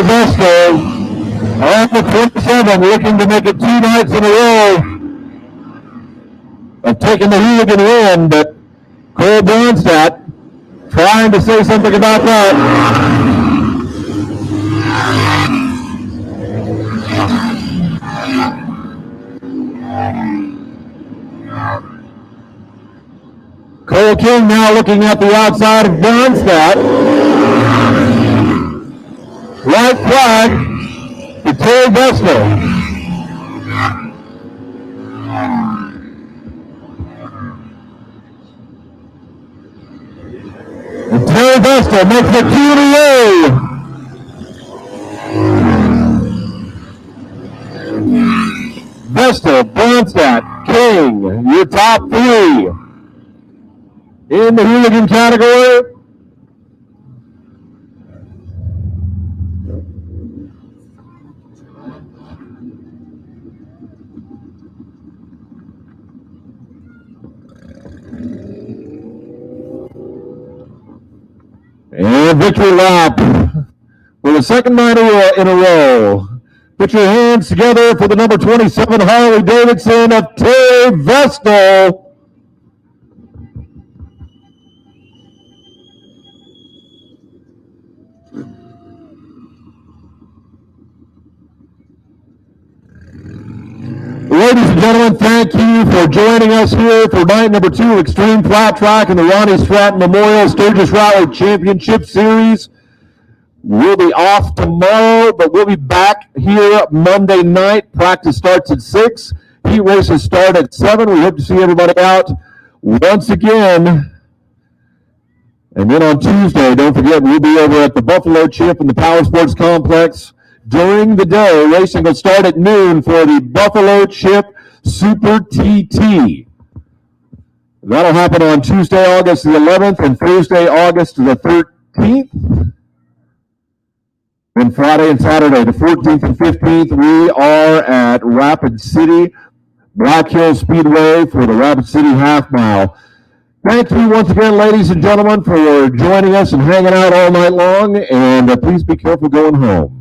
Speaker 1: Vestal on the 27, looking to make it 2 nights in a row of taking the hooligan win, but Cole Bronstedt trying to say something about that. Cole King now looking at the outside of Bronstedt. White flag to Terry Vestal. And Terry Vestal makes the Q&A. Vestal, Bronstedt, King, your top 3 in the hooligan category. victory lap for the second night in a row. Put your hands together for the number 27 Harley Davidson of Terry Vestal. Ladies and gentlemen, thank you for joining us here for night number 2 of Xtreem Flat Track in the Ronnie Stratton Memorial Sturgis Rally Championship Series. We'll be off tomorrow, but we'll be back here Monday night. Practice starts at 6. Heat races start at 7. We hope to see everybody out once again. And then on Tuesday, don't forget, we'll be over at the Buffalo Chip in the Power Sports Complex. During the day, racing will start at noon for the Buffalo Chip Super TT. That'll happen on Tuesday, August the 11th, and Thursday, August the 13th. And Friday and Saturday, the 14th and 15th, we are at Rapid City, Black Hill Speedway for the Rapid City Half Mile. Thank you once again, ladies and gentlemen, for joining us and hanging out all night long, and please be careful going home.